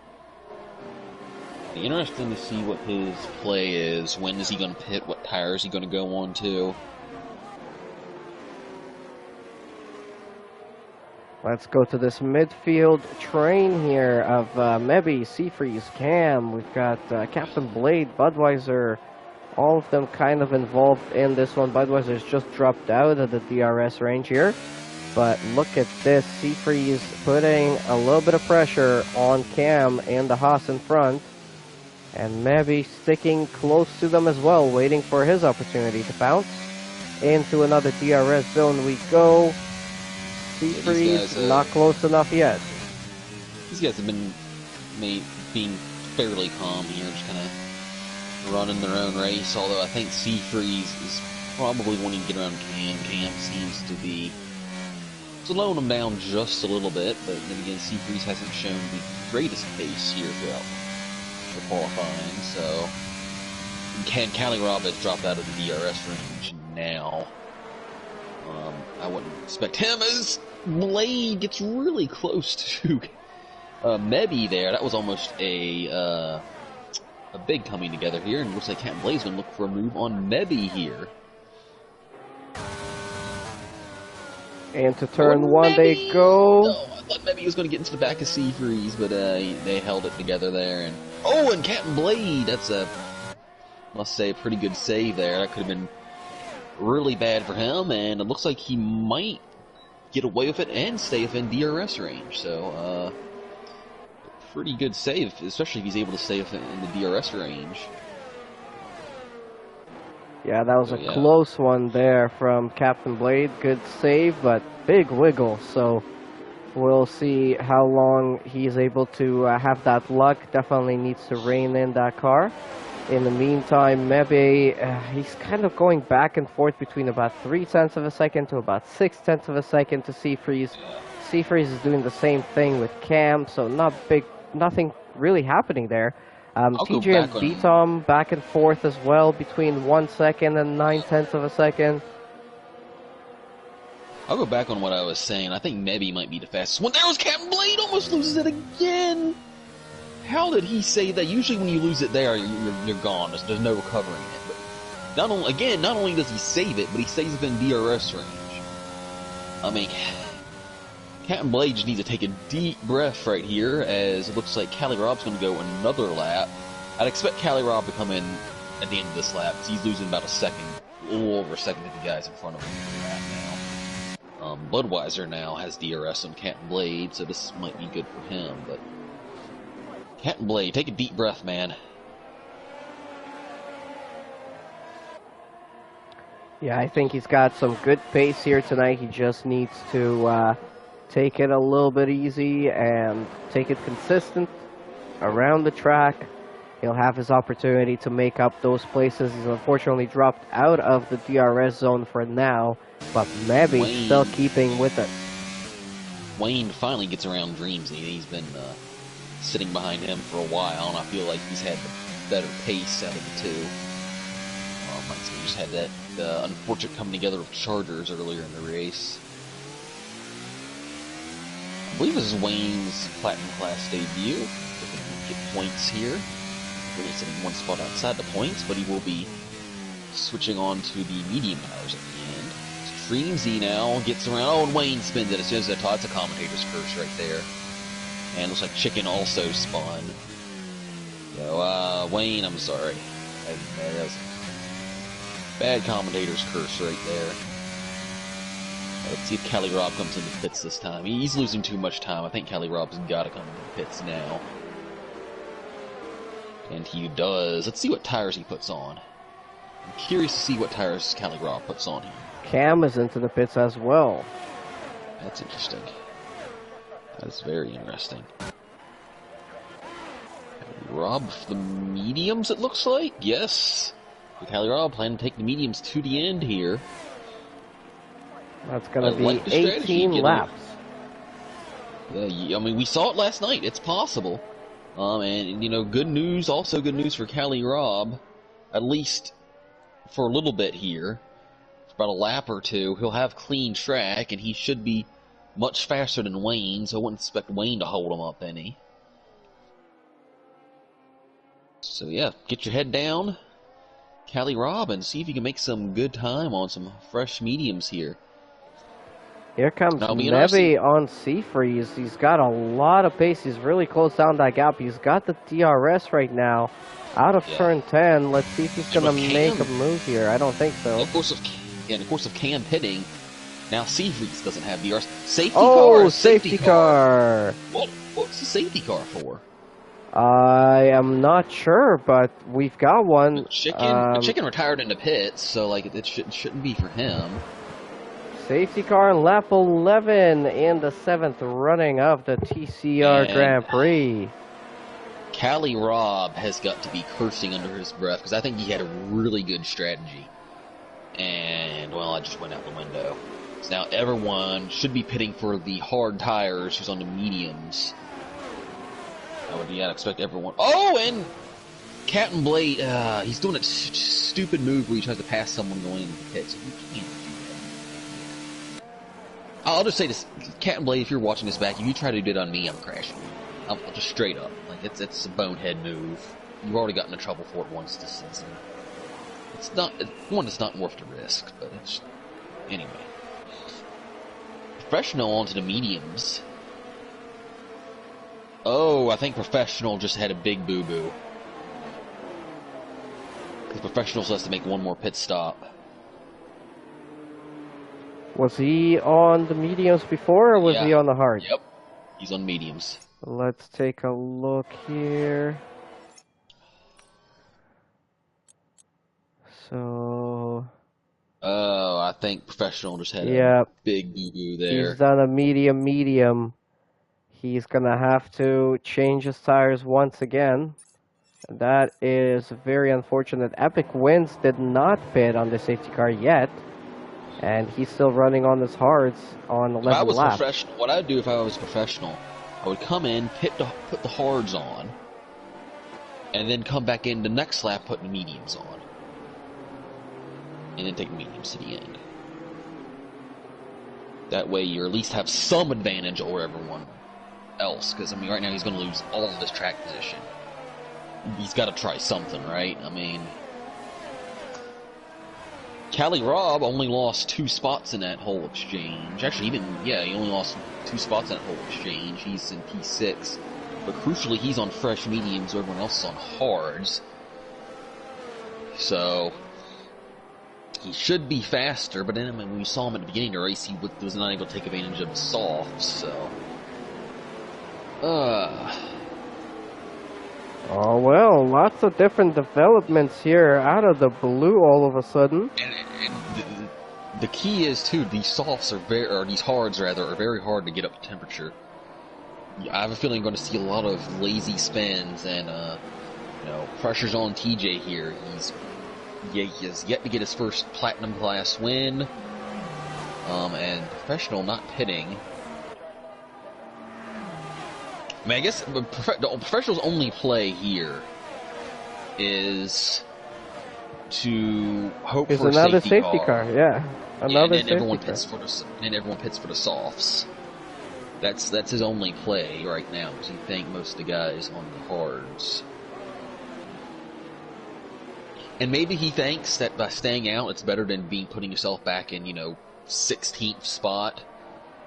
It'll be interesting to see what his play is. When is he going to pit? What tire is he going to go on to? Let's go to this midfield train here of Mebby, Seafreeze, Cam. We've got Captain Blade, Budweiser, all of them kind of involved in this one. Budweiser's just dropped out of the DRS range here. But look at this, Seafreeze putting a little bit of pressure on Cam and the Haas in front. And Mebby sticking close to them as well, waiting for his opportunity to bounce. Into another DRS zone we go. Seafreeze not close enough yet. These guys have been being fairly calm here, just kind of running their own race. Although I think Seafreeze is probably wanting to get around Cam. Cam seems to be slowing him down just a little bit, but then again, Seafreeze hasn't shown the greatest pace here throughout the qualifying. So, Cali Rob has dropped out of the DRS range now. I wouldn't expect him as Blade gets really close to Mebby there. That was almost a big coming together here, and looks like Captain Blade's going to look for a move on Mebby here. And to turn one they go. No, I thought Mebby was going to get into the back of Seafreeze, but they held it together there. And Captain Blade, that's must say, a pretty good save there. That could have been really bad for him, and it looks like he might get away with it and stay within DRS range. So, pretty good save, especially if he's able to stay within the DRS range. Yeah, that was a close one there from Captain Blade. Good save, but big wiggle. So we'll see how long he's able to have that luck. Definitely needs to rein in that car. In the meantime, Mebby, he's kind of going back and forth between about 0.3 of a second to about 0.6 of a second to Seafreeze. Seafreeze is doing the same thing with Cam, so nothing really happening there. TJ and B-Tom back and forth as well between 1 second and 0.9 of a second. I'll go back on what I was saying. I think Mebby might be the fastest one. There was Captain Blade, almost loses it again. How did he say that? Usually when you lose it there, you're gone. There's no recovering it. But not only does he save it, but he stays within DRS range. I mean, Captain Blade just needs to take a deep breath right here, as it looks like Cali Rob's going to go another lap. I'd expect Cali Rob to come in at the end of this lap, because he's losing about a little over a second to the guys in front of him right now. Budweiser now has DRS on Captain Blade, so this might be good for him, but Captain Blade, take a deep breath, man. Yeah, I think he's got some good pace here tonight. He just needs to take it a little bit easy and take it consistent around the track. He'll have his opportunity to make up those places. He's unfortunately dropped out of the DRS zone for now, but Mebby still keeping with it. Wayne finally gets around Dreamsy. He's been sitting behind him for a while, and I feel like he's had the better pace out of the two. Like I said, he just had that unfortunate coming together of Chargers earlier in the race. I believe this is Wayne's Platinum Class debut. Looking to get points here. Really sitting one spot outside the points, but he will be switching on to the medium powers at the end. Dreamsy now gets around. Oh, and Wayne spins it. As soon as it's a commentator's curse right there. And looks like Chicken also spun. So, Wayne, I'm sorry. That was a bad commentator's curse right there. Let's see if Cali Rob comes into the pits this time. He's losing too much time. I think Cali Rob's got to come into the pits now. And he does. Let's see what tires he puts on. I'm curious to see what tires Cali Rob puts on here. Cam is into the pits as well. That's interesting. That's very interesting. Rob for the mediums, it looks like? Yes. Cali Rob planning to take the mediums to the end here. That's going to be 18 laps. Yeah, I mean, we saw it last night. It's possible. And, you know, good news, also good news for Cali Rob, at least for a little bit here. For about a lap or two, he'll have clean track, and he should be much faster than Wayne, so I wouldn't expect Wayne to hold him up any. So yeah, get your head down, Cali Rob, and see if you can make some good time on some fresh mediums here. Here comes That'll be interesting. Neve on Seafreeze. He's got a lot of pace. He's really close down that gap. He's got the DRS right now. Out of Yeah. turn 10. Let's see if he's And going with to make a Cam, move here. I don't think so. of course, in the course of Cam pitting, now Seafreeze doesn't have DRS. Safety Oh, car, safety car. What's the safety car for? I am not sure, but we've got one. The chicken retired in the pits, so like it shouldn't be for him. Safety car on lap 11 in the 7th running of the TCR Grand Prix. Cali Robb has got to be cursing under his breath because I think he had a really good strategy. And, well, I just went out the window. So now everyone should be pitting for the hard tires who's on the mediums. I would expect everyone. Oh, and Captain Blade, he's doing a stupid move where he tries to pass someone going into the pits. You can't do that. I'll just say this, Captain Blade, if you're watching this back, if you try to do it on me, I'm crashing. I'm just straight up. Like, it's a bonehead move. You've already gotten in trouble for it once this season. It's not worth the risk, but it's... Anyway. Professional onto the mediums. Oh, I think Professional just had a big boo-boo. Because Professional has to make one more pit stop. Was he on the mediums before, or was he on the hard? Yep. He's on mediums. Let's take a look here. So... Oh, I think Professional just had a big boo-boo there. He's done a medium. He's gonna have to change his tires once again. That is very unfortunate. Epic Wins did not pit on the safety car yet. And he's still running on his hards on 11 laps. What I'd do if I was Professional, I would come in, put the hards on, and then come back in the next lap, put the mediums on. And then take the mediums to the end. That way you at least have some advantage over everyone else, because, I mean, right now he's going to lose all of this track position. He's got to try something, right? I mean... Cali Robb only lost 2 spots in that whole exchange. Actually, he only lost 2 spots in that whole exchange. He's in P6. But crucially, he's on fresh mediums, where everyone else is on hards. So, he should be faster, but then when we saw him at the beginning of the race, he was not able to take advantage of the softs, so... Oh, well, lots of different developments here out of the blue all of a sudden. And the key is, too, these softs these hards, rather, are very hard to get up to temperature. I have a feeling you're going to see a lot of lazy spins and, pressure's on TJ here. He has yet to get his first Platinum Class win, and Professional not pitting. I mean, I guess the Professional's only play here is to hope for another a safety car. Yeah, another and then everyone safety car. everyone pits for the softs. That's his only play right now, because he think most of the guys on the hards. And maybe he thinks that by staying out, it's better than putting yourself back in 16th spot.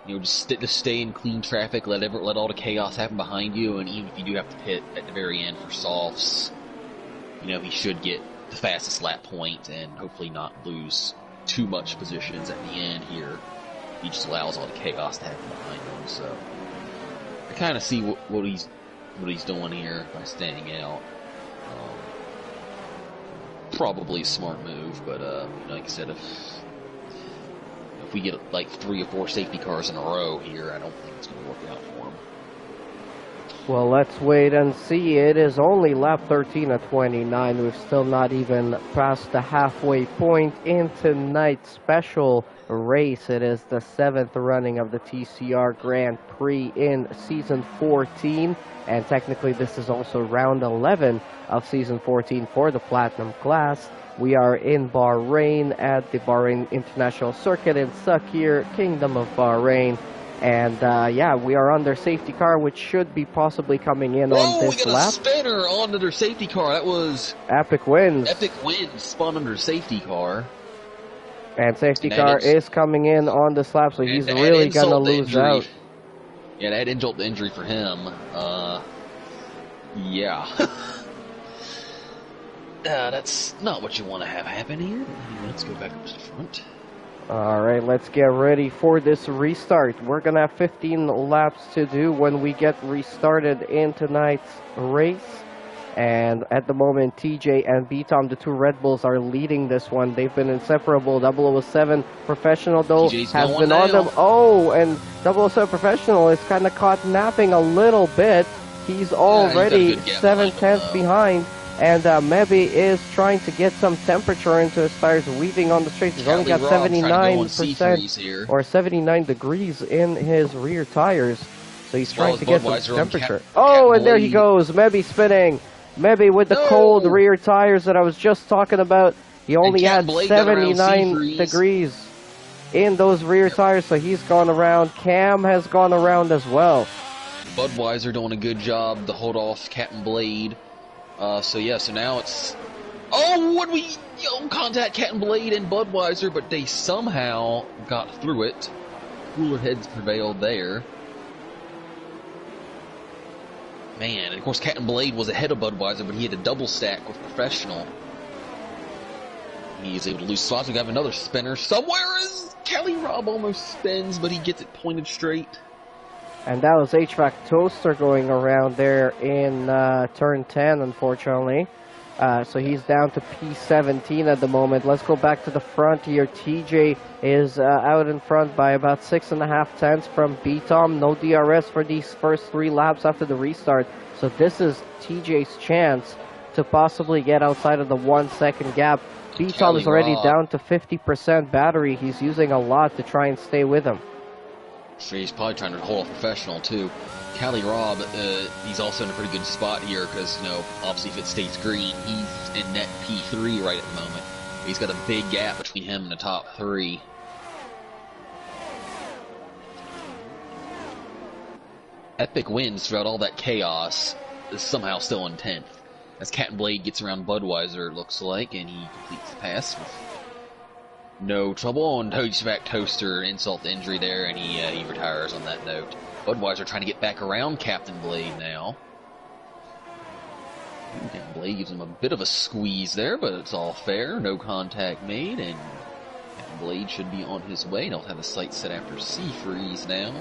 Just stay in clean traffic, let all the chaos happen behind you, and even if you do have to pit at the very end for softs, he should get the fastest lap point and hopefully not lose too much positions at the end here. He just allows all the chaos to happen behind him, so I kind of see what he's doing here by staying out. Probably a smart move, but like I said, if we get like 3 or 4 safety cars in a row here, I don't think it's going to work out for him. Well, let's wait and see. It is only lap 13 at 29. We've still not even passed the halfway point in tonight's special race. It is the 7th running of the TCR Grand Prix in Season 14. And technically, this is also round 11 of Season 14 for the Platinum class. We are in Bahrain at the Bahrain International Circuit in Sakir, Kingdom of Bahrain. And, we are on their safety car, which should be possibly coming in on this lap. We got a spinner onto their safety car. That was... Epic Wins. Epic Wins spun under safety car. And safety And that car is, is coming in on this lap, so and he's to add really gonna insult to lose injury, out. yeah, to add insult to injury for him. Yeah. That's not what you want to have happen here. Anyway, let's go back up to the front. Alright, let's get ready for this restart. We're gonna have 15 laps to do when we get restarted in tonight's race. And at the moment, TJ and B-Tom, the two Red Bulls, are leading this one. They've been inseparable. 007 Professional, though, TJ's has going been on them. now. Oh, and 007 Professional is kind of caught napping a little bit. He's Yeah, he's got a already good gap behind him, 7/10 though. behind. And Mebi is trying to get some temperature into his tires, weaving on the straight. He's only Kelly got Robb trying to go on 79% C3s here. or 79 degrees in his rear tires. So he's As well trying as to get some Budweiser on temperature. Captain Oh, and there he Blade. goes. Mebi spinning. Mebi with the cold No! rear tires that I was just talking about. He only had Captain Blade got around 79 C3s. degrees in those rear tires, so he's gone around. Cam has gone around as well. Budweiser doing a good job to hold off Captain Blade. So now it's... Oh, what we... contact Captain Blade and Budweiser, but they somehow got through it. Cooler heads prevailed there. Man, and of course Captain Blade was ahead of Budweiser, but he had a double stack with Professional. He is able to lose spots. We got another spinner somewhere as Kelly Robb almost spins, but he gets it pointed straight. And that was HVAC Toaster going around there in turn 10, unfortunately. So he's down to P17 at the moment. Let's go back to the front here. TJ is out in front by about 6.5 tenths from B-Tom. No DRS for these first 3 laps after the restart. So this is TJ's chance to possibly get outside of the 1 second gap. B-Tom is already down to 50% battery. He's using a lot to try and stay with him. So he's probably trying to hold off Professional too. Kelly Robb, he's also in a pretty good spot here because, obviously if it stays green, he's in net P3 right at the moment. He's got a big gap between him and the top 3. Epic wins throughout all that chaos is somehow still in 10th. As Captain Blade gets around Budweiser, it looks like, and he completes the pass with no trouble. And HVAC Toaster insult to injury there, and he retires on that note. Budweiser trying to get back around Captain Blade now. Captain Blade gives him a bit of a squeeze there, but it's all fair. No contact made, and Captain Blade should be on his way. He'll have the sights set after C-freeze now.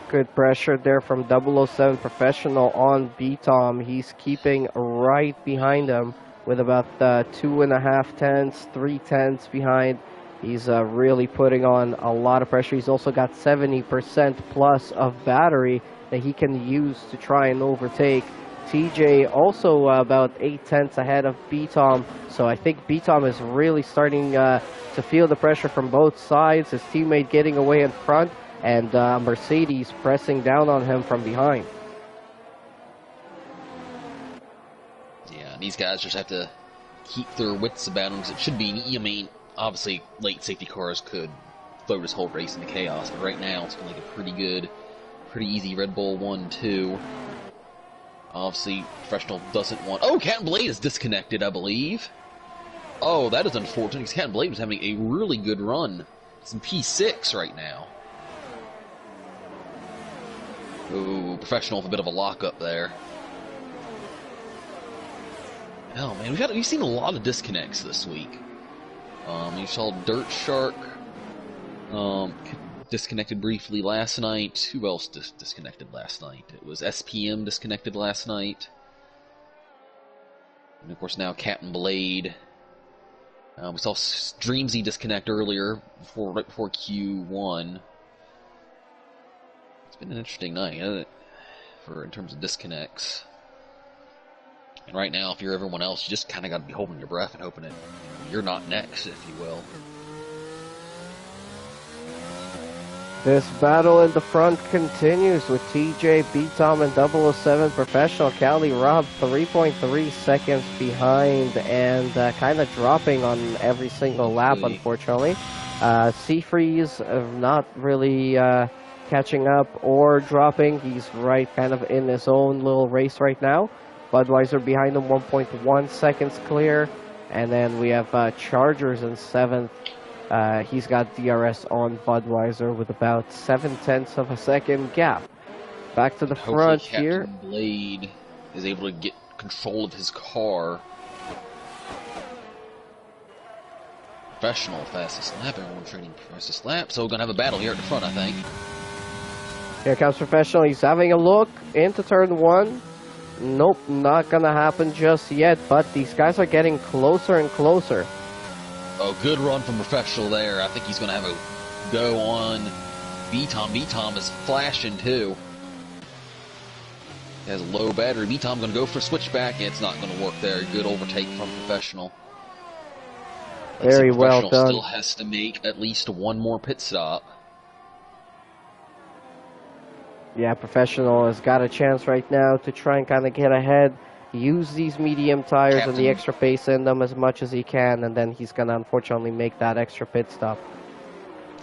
Good pressure there from 007 Professional on B-Tom. He's keeping right behind him with about 2.5 tenths, 3 tenths behind. He's really putting on a lot of pressure. He's also got 70% plus of battery that he can use to try and overtake. TJ also about 8 tenths ahead of B-Tom. So I think B-Tom is really starting to feel the pressure from both sides. His teammate getting away in front, and Mercedes pressing down on him from behind. Yeah, and these guys just have to keep their wits about them, because it should be, obviously late safety cars could throw this whole race into chaos, but right now it's been like a pretty easy Red Bull 1-2. Obviously, Professional doesn't want... Oh, Captain Blade is disconnected, I believe. Oh, that is unfortunate, because Captain Blade was having a really good run. It's in P6 right now. Ooh, Professional with a bit of a lockup there. Oh man, we've seen a lot of disconnects this week. You saw Dirt Shark disconnected briefly last night. Who else disconnected last night? It was SPM disconnected last night. And of course now Captain Blade. We saw Dreamsy disconnect earlier, right before Q1. It's been an interesting night, hasn't it? In terms of disconnects. And right now, if you're everyone else, you just kind of got to be holding your breath and hoping that you're not next, if you will. This battle in the front continues with TJ, B-Tom, and 007 Professional. Kelly Robb 3.3 seconds behind and kind of dropping on every single lap, unfortunately. Seafreeze not really catching up or dropping. He's right kind of in his own little race right now. Budweiser behind him, 1.1 seconds clear. And then we have Chargers in 7th He's got DRS on Budweiser with about 7/10 of a second gap. Back to the Hopefully front here. Captain Blade is able to get control of his car. Professional fastest lap, everyone trading fastest lap. So we're going to have a battle here at the front, I think. Here comes Professional. He's having a look into turn 1. Nope, not gonna happen just yet, but these guys are getting closer and closer. Oh, good run from Professional there. I think he's going to have a go on B-Tom. B-Tom is flashing too. He has a low battery. B-Tom going to go for a switchback. It's not going to work there. Good overtake from Professional. Very well Professional done. still has to make at least one more pit stop. Yeah, Professional has got a chance right now to try and kind of get ahead, use these medium tires and the extra pace in them as much as he can, and then he's going to unfortunately make that extra pit stop.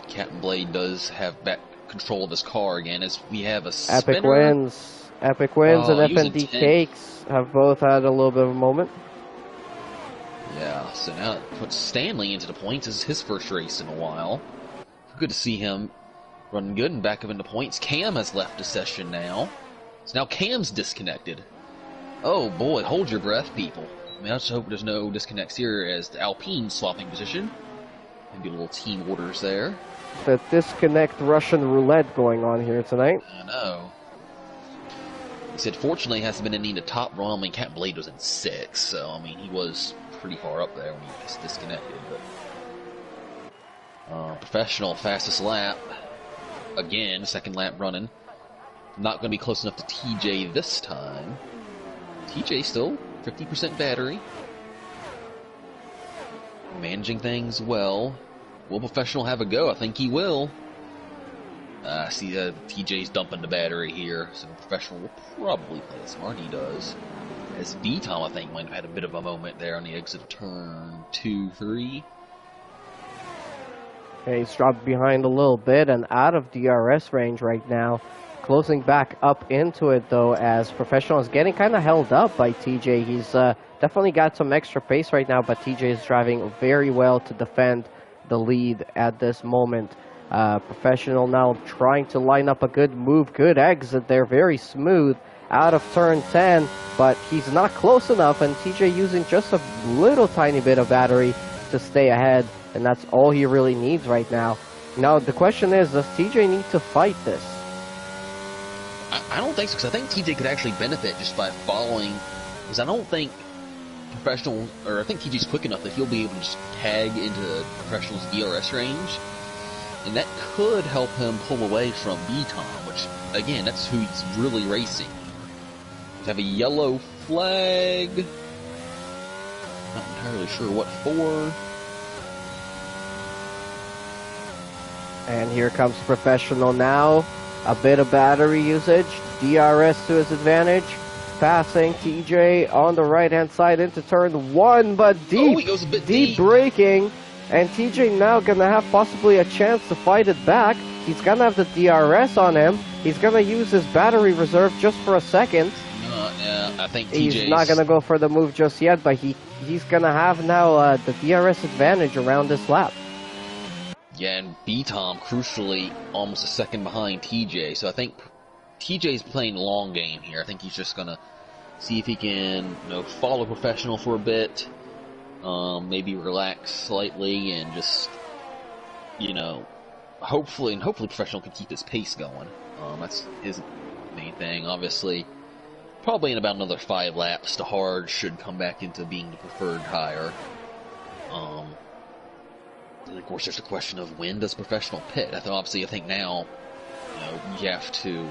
Captain Blade does have back control of his car again, as we have a Epic spinner. Wins. Epic Wins and he was FND intense. Cakes have both had a little bit of a moment. Yeah, so now it puts Stanley into the points. This is his first race in a while. Good to see him running good and back up into points. Cam has left the session now. So now Cam's disconnected. Oh boy, hold your breath, people. I mean, I just hope there's no disconnects here as the Alpine swapping position. Maybe a little team orders there. The disconnect Russian roulette going on here tonight. I know. He said, fortunately, he hasn't been any in the top run. I mean, Captain Blade was in 6, so, I mean, he was pretty far up there when he was disconnected. But Professional, fastest lap. Again, second lap running. Not going to be close enough to TJ this time. TJ still 50% battery. Managing things well. Will Professional have a go? I think he will. See, TJ's dumping the battery here, so Professional will probably play it smart. He does. As B-Tom, I think, might have had a bit of a moment there on the exit of turn 2, 3. Okay, he's dropped behind a little bit and out of DRS range right now. Closing back up into it, though, as Professional is getting kind of held up by TJ. He's definitely got some extra pace right now, but TJ is driving very well to defend the lead at this moment. Professional now trying to line up a good move, good exit there, very smooth out of turn 10, but he's not close enough, and TJ using just a little tiny bit of battery to stay ahead, and that's all he really needs right now. Now, the question is, does TJ need to fight this? I don't think so, because I think TJ could actually benefit just by following, because I don't think Professional, or I think TJ's quick enough that he'll be able to just tag into Professional's DRS range, and that could help him pull away from B-Tom, which, again, that's who he's really racing. We have a yellow flag. Not entirely sure what for. And here comes Professional now. A bit of battery usage. DRS to his advantage. Passing TJ on the right-hand side into turn 1, but deep, he goes a bit deep braking. And TJ now going to have possibly a chance to fight it back. He's going to have the DRS on him. He's going to use his battery reserve just for a second. Yeah, I think He's not going to go for the move just yet, but he's going to have now the DRS advantage around this lap. Yeah, and B-Tom, crucially, almost a second behind TJ. So I think TJ's playing long game here. I think he's just going to see if he can, follow Professional for a bit. Maybe relax slightly and just, hopefully Professional can keep his pace going. That's his main thing. Obviously, probably in about another 5 laps, the hard should come back into being the preferred tire. And of course, there's the question of when does Professional pit. I think now, you have to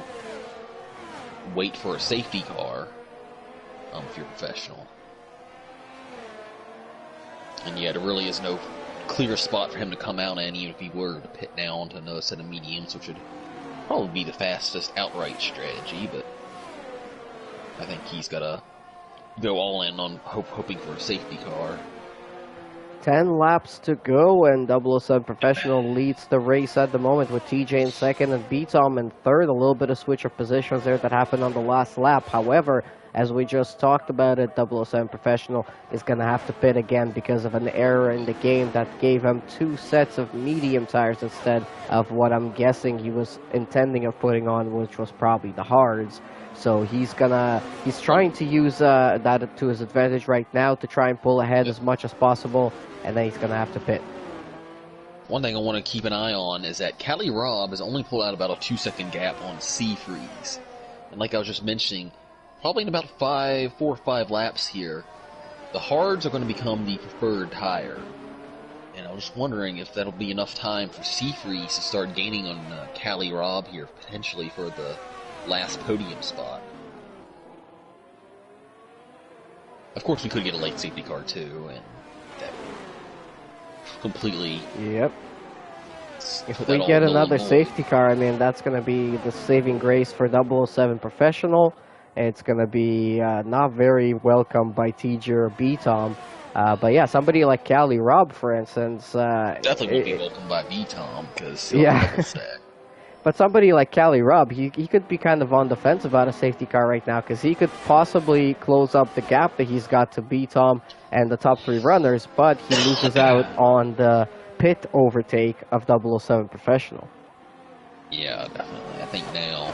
wait for a safety car if you're Professional. And yeah, there really is no clear spot for him to come out in, even if he were to pit now onto another set of mediums, which would probably be the fastest outright strategy, but I think he's got to go all in on hoping for a safety car. 10 laps to go, and 007 Professional leads the race at the moment with TJ in second and B-Tom in third. A little bit of switch of positions there that happened on the last lap. However, as we just talked about it, 007 Professional is going to have to pit again because of an error in the game that gave him 2 sets of medium tires instead of what I'm guessing he was intending of putting on, which was probably the hards. So he's trying to use that to his advantage right now to try and pull ahead as much as possible, and then he's gonna have to pit. One thing I want to keep an eye on is that Cali Rob has only pulled out about a 2-second gap on C Freeze. And like I was just mentioning, probably in about 4 or 5 laps here, the hards are going to become the preferred tire. And I was just wondering if that'll be enough time for C Freeze to start gaining on Cali Rob here, potentially for the last podium spot. Of course, we could get a late safety car too, and that would completely. Yep. If we get another safety car, I mean, that's going to be the saving grace for 007 Professional. It's going to be not very welcome by TJ or B-Tom. But yeah, somebody like Cali Rob, for instance. Definitely won't be welcomed by B-Tom, because he'll yeah. stack. But somebody like Cali Rob, he could be kind of on the fence about a safety car right now, because he could possibly close up the gap that he's got to B-Tom and the top 3 runners, but he loses out on the pit overtake of 007 Professional. Yeah, definitely. I think now,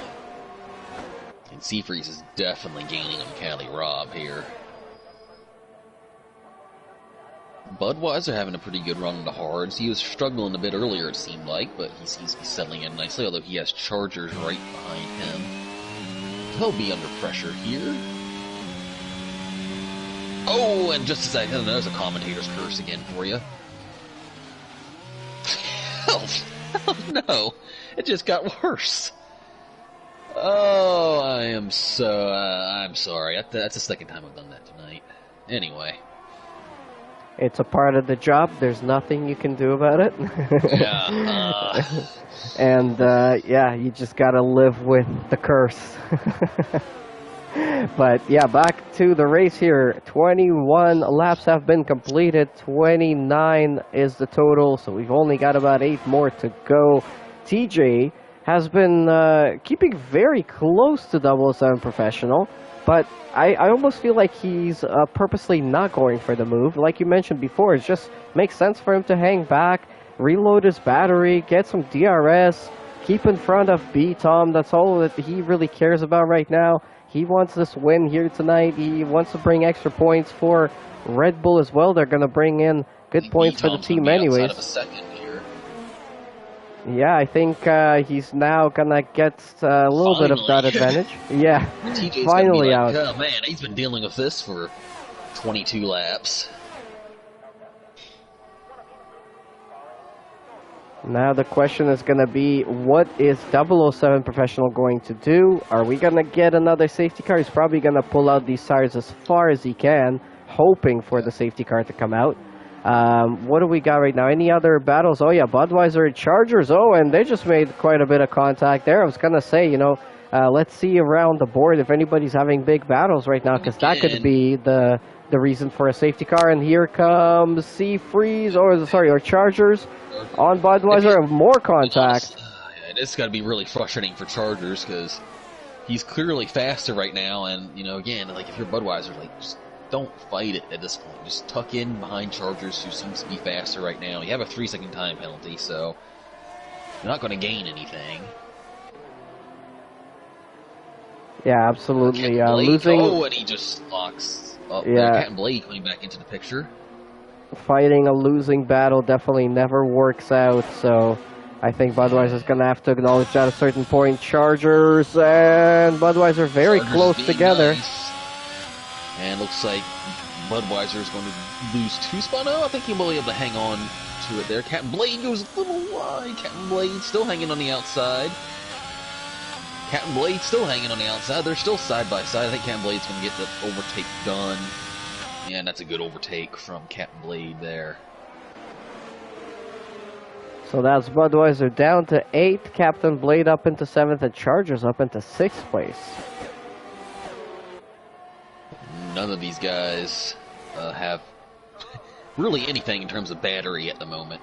and Seafreeze is definitely gaining on Cali Rob here. Budweiser having a pretty good run on the hards. He was struggling a bit earlier, it seemed like, but he seems to be settling in nicely, although he has Chargers right behind him. He'll be under pressure here. Oh, and just as I said, there's a commentator's curse again for you. Oh no, it just got worse. Oh, I'm sorry. That's the second time I've done that tonight. Anyway. It's a part of the job. There's nothing you can do about it. Yeah. And, yeah, you just gotta live with the curse. But, yeah, back to the race here. 21 laps have been completed. 29 is the total, so we've only got about 8 more to go. TJ has been keeping very close to 007 Professional. But I almost feel like he's purposely not going for the move. Like you mentioned before, it just makes sense for him to hang back, reload his battery, get some DRS, keep in front of B-Tom. That's all that he really cares about right now. He wants this win here tonight. He wants to bring extra points for Red Bull as well. They're going to bring in good points for the team anyways. Yeah, I think he's now gonna get a little bit of that advantage. Yeah, finally out. Oh man, he's been dealing with this for 22 laps. Now the question is gonna be, what is 007 Professional going to do? Are we gonna get another safety car? He's probably gonna pull out these tires as far as he can, hoping for the safety car to come out. What do we got right now? Any other battles? Oh yeah, Budweiser and Chargers. Oh, and they just made quite a bit of contact there. I was gonna say, let's see around the board if anybody's having big battles right now, because that could be the reason for a safety car. And here comes C Freeze, or Chargers on Budweiser. More contact. It's got to be really frustrating for Chargers because he's clearly faster right now. And again, like if you're Budweiser, like just don't fight it at this point. Just tuck in behind Chargers, who seems to be faster right now. You have a 3-second time penalty, so you're not going to gain anything. Yeah, absolutely. Losing. Oh, and he just locks up. Yeah, Cat and Blade coming back into the picture. Fighting a losing battle definitely never works out, so I think Budweiser's going to have to acknowledge that at a certain point. Chargers and Budweiser very close together. Nice. And looks like Budweiser is going to lose 2 spots. No, I think he will be able to hang on to it there. Captain Blade goes a little wide. Captain Blade still hanging on the outside. Captain Blade still hanging on the outside. They're still side by side. I think Captain Blade's going to get the overtake done. And that's a good overtake from Captain Blade there. So that's Budweiser down to 8th, Captain Blade up into 7th, and Chargers up into 6th place. None of these guys have really anything in terms of battery at the moment.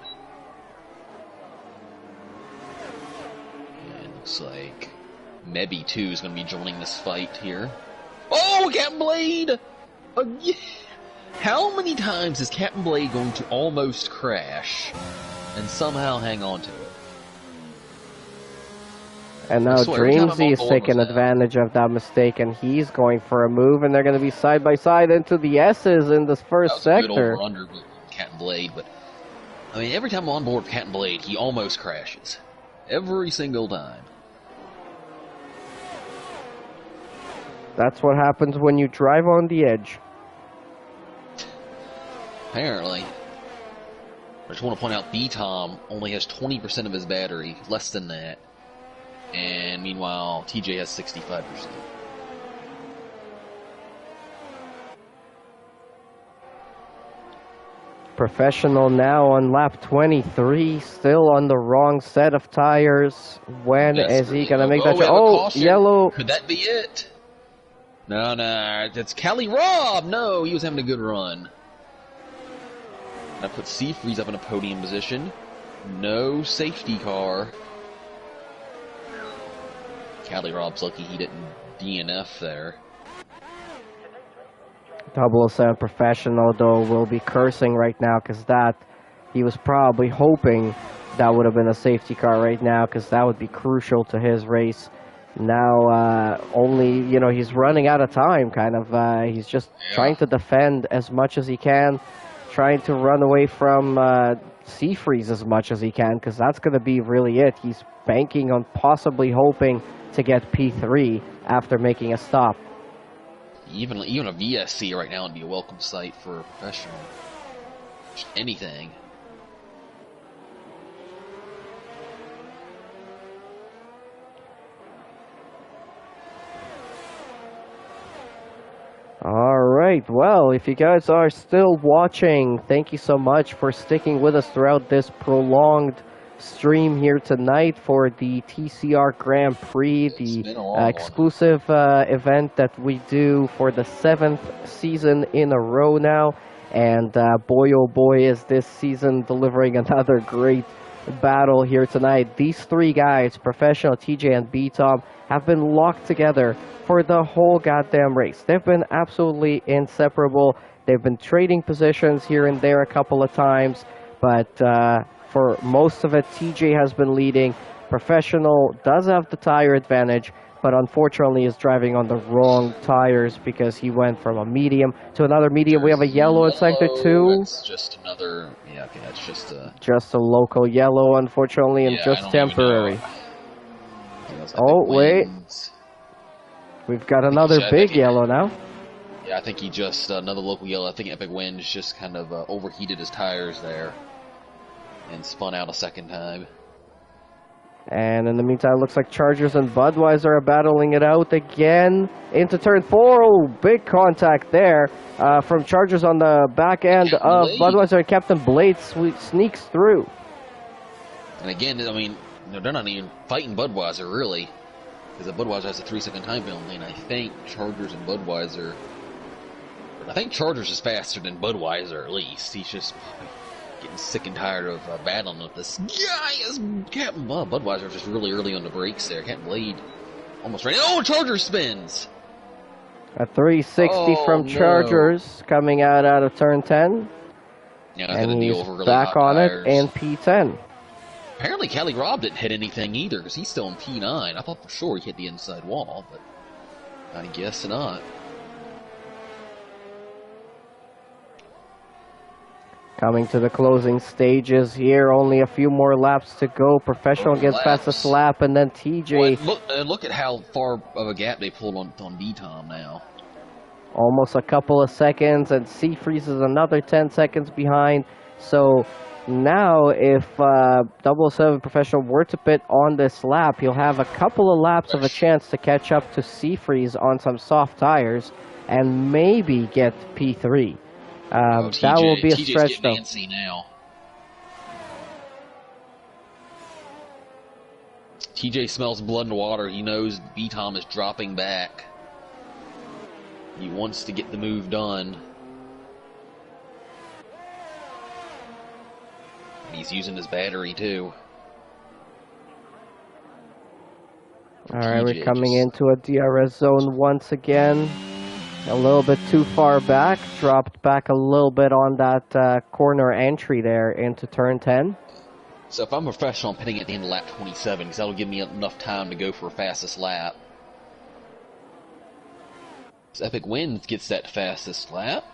And it looks like Mebby too is going to be joining this fight here. Oh, Captain Blade! Yeah. How many times is Captain Blade going to almost crash and somehow hang on to it? And I now swear, every time I'm Dreamsy on is board with taking him. advantage of that mistake, and he's going for a move, and they're going to be side by side into the S's in this That first was a good sector. over-under with Captain Blade, but I mean, every time I'm on board with Captain Blade, he almost crashes. Every single time. That's what happens when you drive on the edge. Apparently. I just want to point out B-Tom only has 20% of his battery, less than that. And meanwhile, TJ has 65%. Professional now on lap 23, still on the wrong set of tires. When is he going to make that we shot? have a Oh, caution. yellow. Could that be it? No, that's Cali Rob. No, he was having a good run. I put Seafreeze up in a podium position. No safety car. Cali Rob's lucky he didn't DNF there. 007 Professional, though, will be cursing right now because he was probably hoping that would have been a safety car right now because that would be crucial to his race. Now, he's running out of time, kind of. He's just trying to defend as much as he can, trying to run away from Seafreeze as much as he can because that's going to be really it. He's banking on possibly hoping to get P3 after making a stop. Even a VSC right now would be a welcome sight for a professional. Just anything. Alright, well, if you guys are still watching, thank you so much for sticking with us throughout this prolonged stream here tonight for the TCR Grand Prix, the exclusive event that we do for the 7th season in a row now. And boy oh boy is this season delivering another great battle here tonight. These three guys, Professional, TJ, and B-Tom, have been locked together for the whole goddamn race. They've been absolutely inseparable. They've been trading positions here and there a couple of times, but for most of it, TJ has been leading. Professional does have the tire advantage, but unfortunately is driving on the wrong tires because he went from a medium to another medium. We have a yellow in sector 2. It's just another, okay, that's just a local yellow, unfortunately, and just temporary. Oh, wait. We've got another big yellow now. Yeah, I think he just, another local yellow. I think Epic Winds just kind of overheated his tires there and spun out a second time. And in the meantime, it looks like Chargers and Budweiser are battling it out again into turn 4. Oh, big contact there from Chargers on the back end of Budweiser. Captain Blade sneaks through. And again, I mean, they're not even fighting Budweiser, really, because Budweiser has a 3-second time penalty, and I think Chargers and Budweiser... I think Chargers is faster than Budweiser, at least. He's just getting sick and tired of battling with this guy. Captain Budweiser was just really early on the brakes there. Captain Blade almost ran. Oh, Charger spins! A 360 from Chargers coming out of turn 10. Yeah, and he's back on it in P10. Apparently, Cali Rob didn't hit anything either, because he's still in P9. I thought for sure he hit the inside wall, but I guess not. Coming to the closing stages here, only a few more laps to go. Professional gets past the lap, and then TJ... Well, look at how far of a gap they pulled on D-Tom now. Almost a couple of seconds, and Seafreeze is another 10 seconds behind. So now, if 007 Professional were to pit on this lap, he'll have a couple of laps of a chance to catch up to Seafreeze on some soft tires, and maybe get P3. That will be a stretch, though. Now. TJ smells blood and water. He knows B-Tom is dropping back. He wants to get the move done. He's using his battery, too. Alright, we're coming into a DRS zone once again. A little bit too far back, dropped back a little bit on that corner entry there into turn 10. So if I'm a professional, I'm pitting at the end of lap 27 because that'll give me enough time to go for a fastest lap. So Epic Wins gets that fastest lap.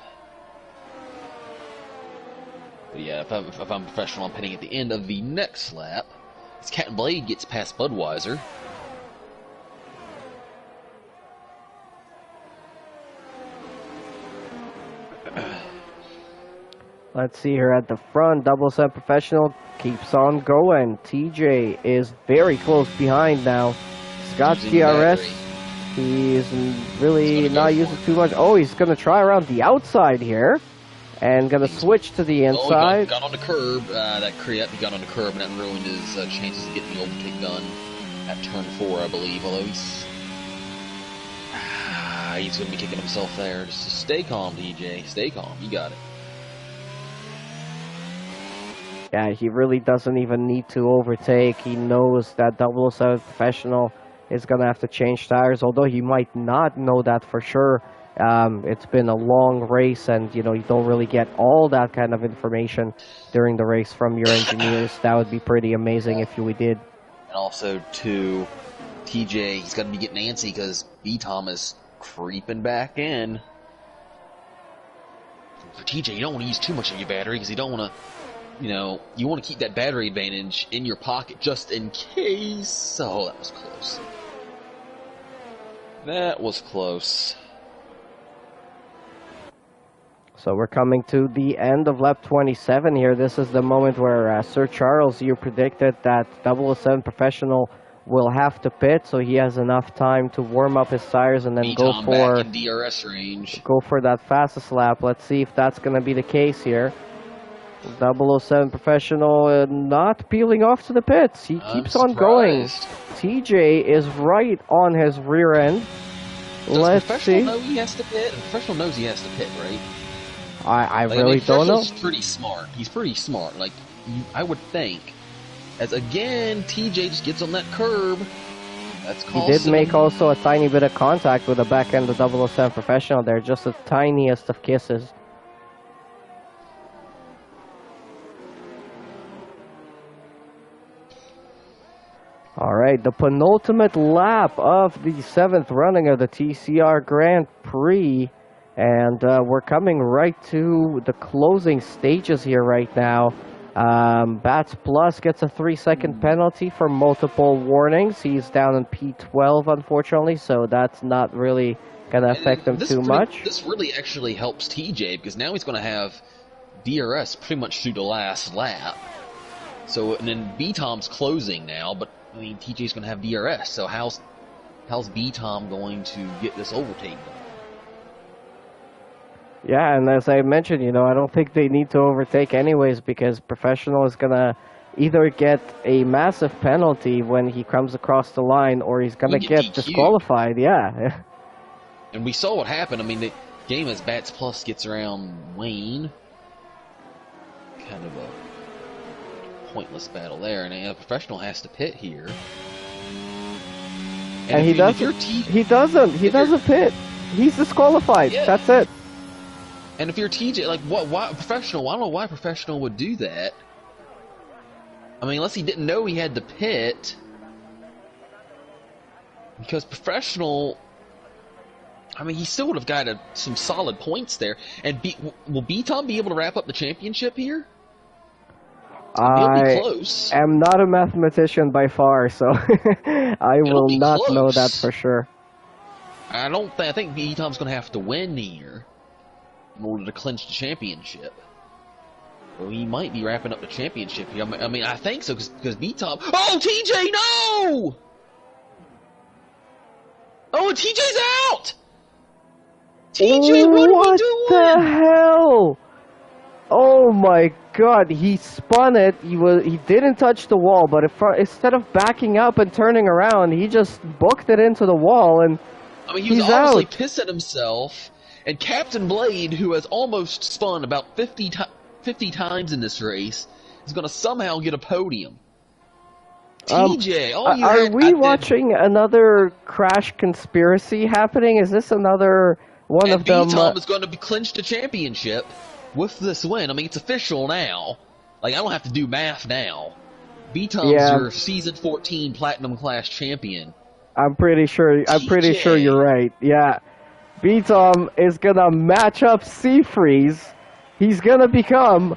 But yeah, if I'm professional, I'm pitting at the end of the next lap. As Captain Blade gets past Budweiser. Let's see here at the front. 7 Professional keeps on going. TJ is very close behind now. Scott TRS, he's really not using too much. Oh, he's going to try around the outside here. And going to switch to the inside. He got on the curb. He got on the curb, and that ruined his chances of getting the overtake done at turn 4, I believe. Although he's going to be kicking himself there. Just stay calm, DJ. Stay calm. You got it. Yeah, he really doesn't even need to overtake. He knows that 7 Professional is going to have to change tires, although he might not know that for sure. It's been a long race, and you don't really get all that kind of information during the race from your engineers. That would be pretty amazing if we did. And also, too, TJ, he's got to be getting antsy because B-Tom is creeping back in. For TJ, you don't want to use too much of your battery because you don't want to, you want to keep that battery advantage in your pocket just in case. Oh, that was close. That was close. So we're coming to the end of lap 27 here. This is the moment where Sir Charles, you predicted that 7 Professional will have to pit, so he has enough time to warm up his tires and then go for back in DRS range. Go for that fastest lap. Let's see if that's going to be the case here. 7 Professional not peeling off to the pits. He keeps on going. TJ is right on his rear end. Let's see. Know he has to pit? Professional knows he has to pit, right? I really don't know. He's pretty smart. He's pretty smart. I would think. As again, TJ just gets on that curb. That's he did make also a tiny bit of contact with the back end of 7 Professional there, just the tiniest of kisses. Alright, the penultimate lap of the 7th running of the TCR Grand Prix. And we're coming right to the closing stages here right now. Bats Plus gets a 3-second penalty for multiple warnings. He's down in P12, unfortunately, so that's not really going to affect him too much. This really actually helps TJ, because now he's going to have DRS pretty much through the last lap. So, and then B-Tom's closing now, but I mean, TJ's going to have DRS, so how's B-Tom going to get this overtake done? Yeah, and as I mentioned, I don't think they need to overtake anyways, because Professional is going to either get a massive penalty when he comes across the line, or he's going to get disqualified, yeah. And we saw what happened. I mean, the game as Bats Plus gets around Wayne. Kind of a pointless battle there, and a Professional has to pit here. And he doesn't. He doesn't pit. He's disqualified. Yeah. That's it. And if you're TJ, why Professional? I don't know why Professional would do that. I mean, unless he didn't know he had to pit. Because Professional, I mean, he still would have got some solid points there. And will B-Tom be able to wrap up the championship here? I am not a mathematician by far, so I will not know that for sure. I think B-Tom's going to have to win here in order to clinch the championship. Well, he might be wrapping up the championship here. I mean, I think so, because B-Tom... Oh, TJ, no! Oh, and TJ's out! TJ, what are we doing? What the hell? Oh my god, he spun it. He didn't touch the wall, but instead of backing up and turning around, he just booked it into the wall, and I mean, he was obviously pissed at himself. And Captain Blade, who has almost spun about 50 times in this race, is going to somehow get a podium. TJ, are we watching another crash conspiracy happening? Is this another one And of B them. Tom is going to be clinched a championship with this win. I mean, it's official now. Like, I don't have to do math now. B Tom's Yeah, your season 14 platinum class champion. I'm pretty sure. I'm pretty sure you're TJ. right. Yeah, Beatom is gonna match up Seafreeze. He's gonna become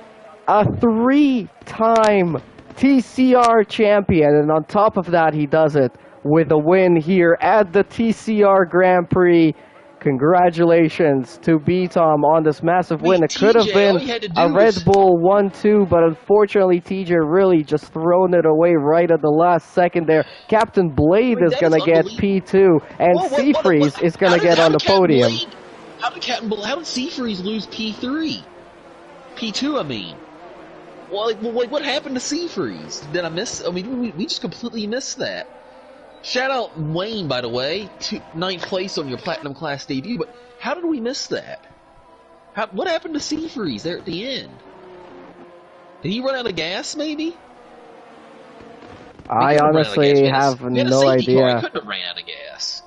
a three-time TCR champion, and on top of that, he does it with a win here at the TCR Grand Prix. Congratulations to Beatom on this massive I win. mean, It could have TJ, all been you had to a do Red was. Bull 1-2, but unfortunately, TJ really just thrown it away right at the last second there. Captain I Blade mean, is that going is to get unbelievable. P2, and Whoa, Seafreeze is going how to get on the did Captain podium. Blade? How did Seafreeze lose P3? P2, I mean. Well, what happened to Seafreeze? Did I miss? I mean, we just completely missed that. Shout out Wayne, by the way, ninth place on your platinum class debut. But how did we miss that? What happened to Seafreeze there at the end? Did he run out of gas? Maybe. He I couldn't have run out of gas. honestly have We had a no safety car. He idea. couldn't have ran out of gas.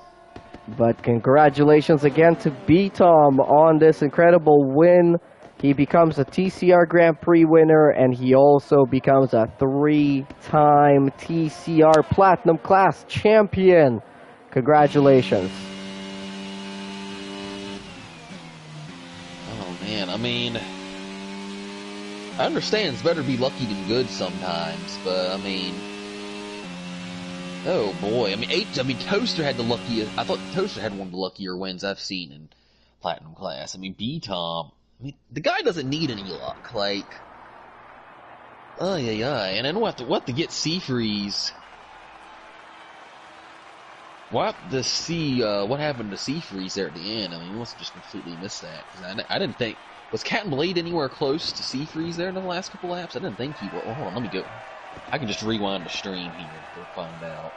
But congratulations again to Beatom on this incredible win. He becomes a TCR Grand Prix winner, and he also becomes a three-time TCR Platinum Class champion. Congratulations. Oh man, I mean, I understand it's better to be lucky than good sometimes, but I mean, oh boy, I mean, Toaster had the luckiest. I thought Toaster had one of the luckier wins I've seen in Platinum Class. I mean, B Tom. I mean, the guy doesn't need any luck. Like, oh yeah, and I don't have to get Seafreeze. We'll have to see what happened to Seafreeze there at the end. I mean, we must have just completely missed that. 'Cause I didn't think. Was Captain Blade anywhere close to Seafreeze there in the last couple laps? I didn't think he was. Well, hold on, let me go. I can just rewind the stream here to find out.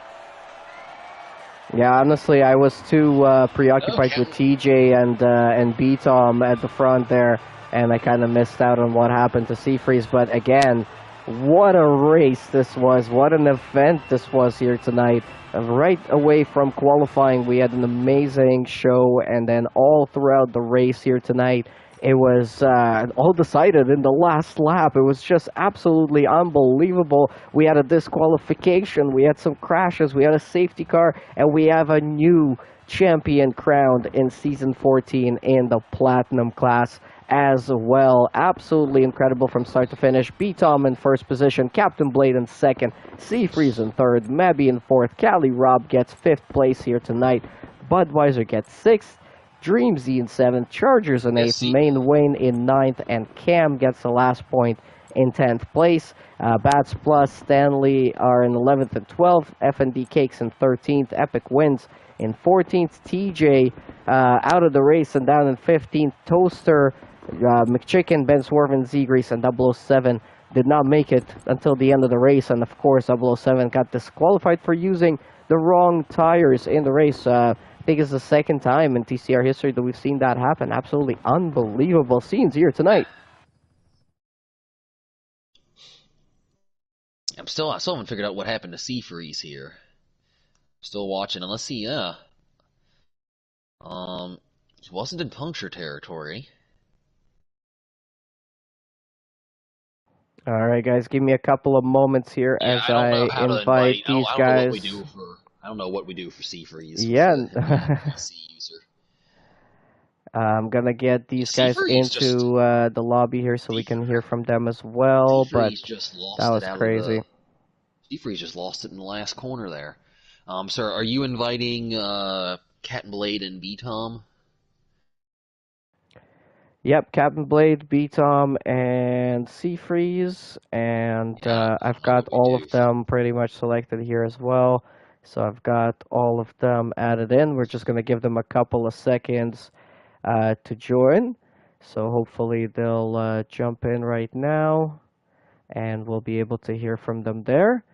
Yeah, honestly, I was too Oh, preoccupied with Captain. TJ and B-Tom at the front there, and I kind of missed out on what happened to Seafreeze. But again, what a race this was. What an event this was here tonight. Right away from qualifying, we had an amazing show, and then all throughout the race here tonight, it was all decided in the last lap. It was just absolutely unbelievable. We had a disqualification, we had some crashes, we had a safety car, and we have a new champion crowned in Season 14 in the Platinum class as well. Absolutely incredible from start to finish. B-Tom in first position, Captain Blade in second, Seafreeze in third, Mabby in fourth, Cali Rob gets fifth place here tonight, Budweiser gets sixth, Dreamzy in 7th, Chargers in Yeah, 8th, see, Main Wayne in ninth, and Cam gets the last point in 10th place. Bats Plus, Stanley are in 11th and 12th, F&D Cakes in 13th, Epic Wins in 14th, TJ out of the race and down in 15th, Toaster, McChicken, Ben Swerve, and Z-Grease, and 007 did not make it until the end of the race, and of course 007 got disqualified for using the wrong tires in the race. I think it's the second time in TCR history that we've seen that happen. Absolutely unbelievable scenes here tonight. I still haven't figured out what happened to Seafreeze here. Still watching, and let's see, he wasn't in puncture territory. All right, guys, give me a couple of moments here Yeah, as I don't know I how to invite invite. these I don't know what we guys. do for. I don't know what we do for Seafreeze with Yeah, him being a PC user. I'm gonna get these guys Seafreeze into just the lobby here so we can hear from them as well. But Seafreeze just that lost it was out of crazy. the. Seafreeze just lost it in the last corner there. Sir, are you inviting Cat and Blade and B Tom? Yep, Captain Blade, B-Tom, and Seafreeze, and Yeah, I I've don't know got what we all do of for. them pretty much selected here as well. So I've got all of them added in. We're just going to give them a couple of seconds to join. So hopefully they'll jump in right now, and we'll be able to hear from them there.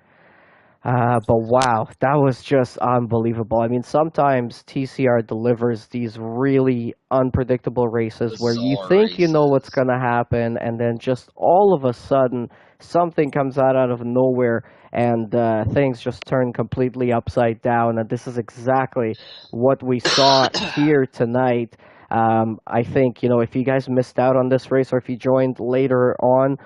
But wow, that was just unbelievable. I mean, sometimes TCR delivers these really unpredictable races where you Bizarre think you know what's races. going to happen, and then just all of a sudden something comes out of nowhere, and things just turn completely upside down. And this is exactly what we saw here tonight. I think, if you guys missed out on this race or if you joined later on,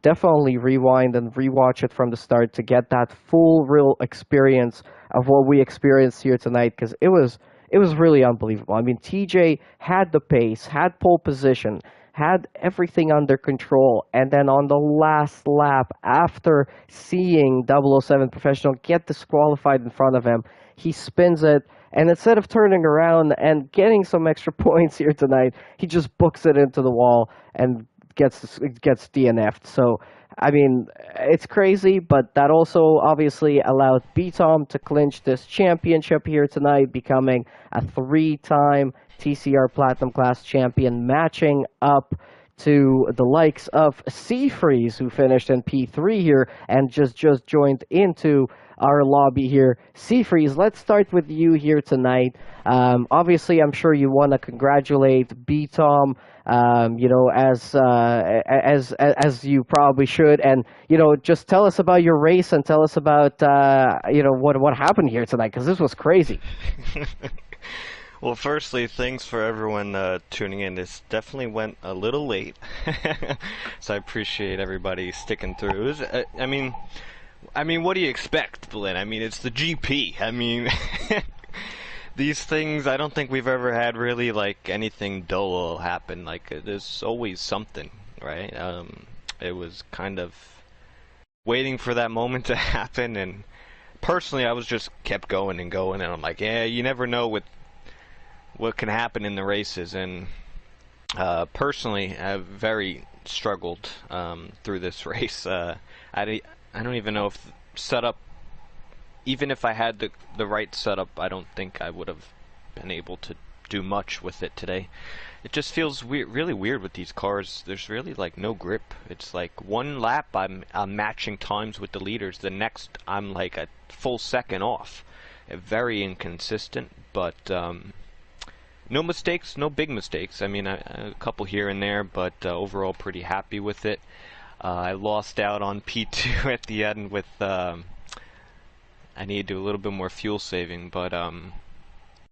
definitely rewind and rewatch it from the start to get that full, real experience of what we experienced here tonight because it was really unbelievable. I mean, TJ had the pace, had pole position, had everything under control, and then on the last lap, after seeing 007 Professional get disqualified in front of him, he spins it, and instead of turning around and getting some extra points here tonight, he just books it into the wall and gets DNF'd. So, I mean, it's crazy, but that also obviously allowed BTOM to clinch this championship here tonight, becoming a three-time TCR Platinum Class champion, matching up to the likes of Seafreeze, who finished in P3 here and just joined into our lobby here. Seafreeze, let's start with you here tonight. Obviously, I'm sure you want to congratulate BTOM, as you probably should, and just tell us about your race and tell us about what happened here tonight because this was crazy. Well, firstly, thanks for everyone tuning in. This definitely went a little late, so I appreciate everybody sticking through. It was, I mean, what do you expect, Blinn? I mean, it's the GP. I mean, these things, I don't think we've ever had really like anything dull happen. Like, there's always something, right? It was kind of waiting for that moment to happen, and personally, I was just kept going and going, and I'm like, yeah, you never know with what can happen in the races, and personally, I've very struggled through this race. I don't even know if setup, even if I had the right setup, I don't think I would have been able to do much with it today. It just feels really weird with these cars. There's really like no grip. It's like one lap I'm matching times with the leaders, the next I'm like a full second off. Very inconsistent, but no mistakes, no big mistakes. I mean, a couple here and there, but overall pretty happy with it. I lost out on P2 at the end with, I need to do a little bit more fuel saving, but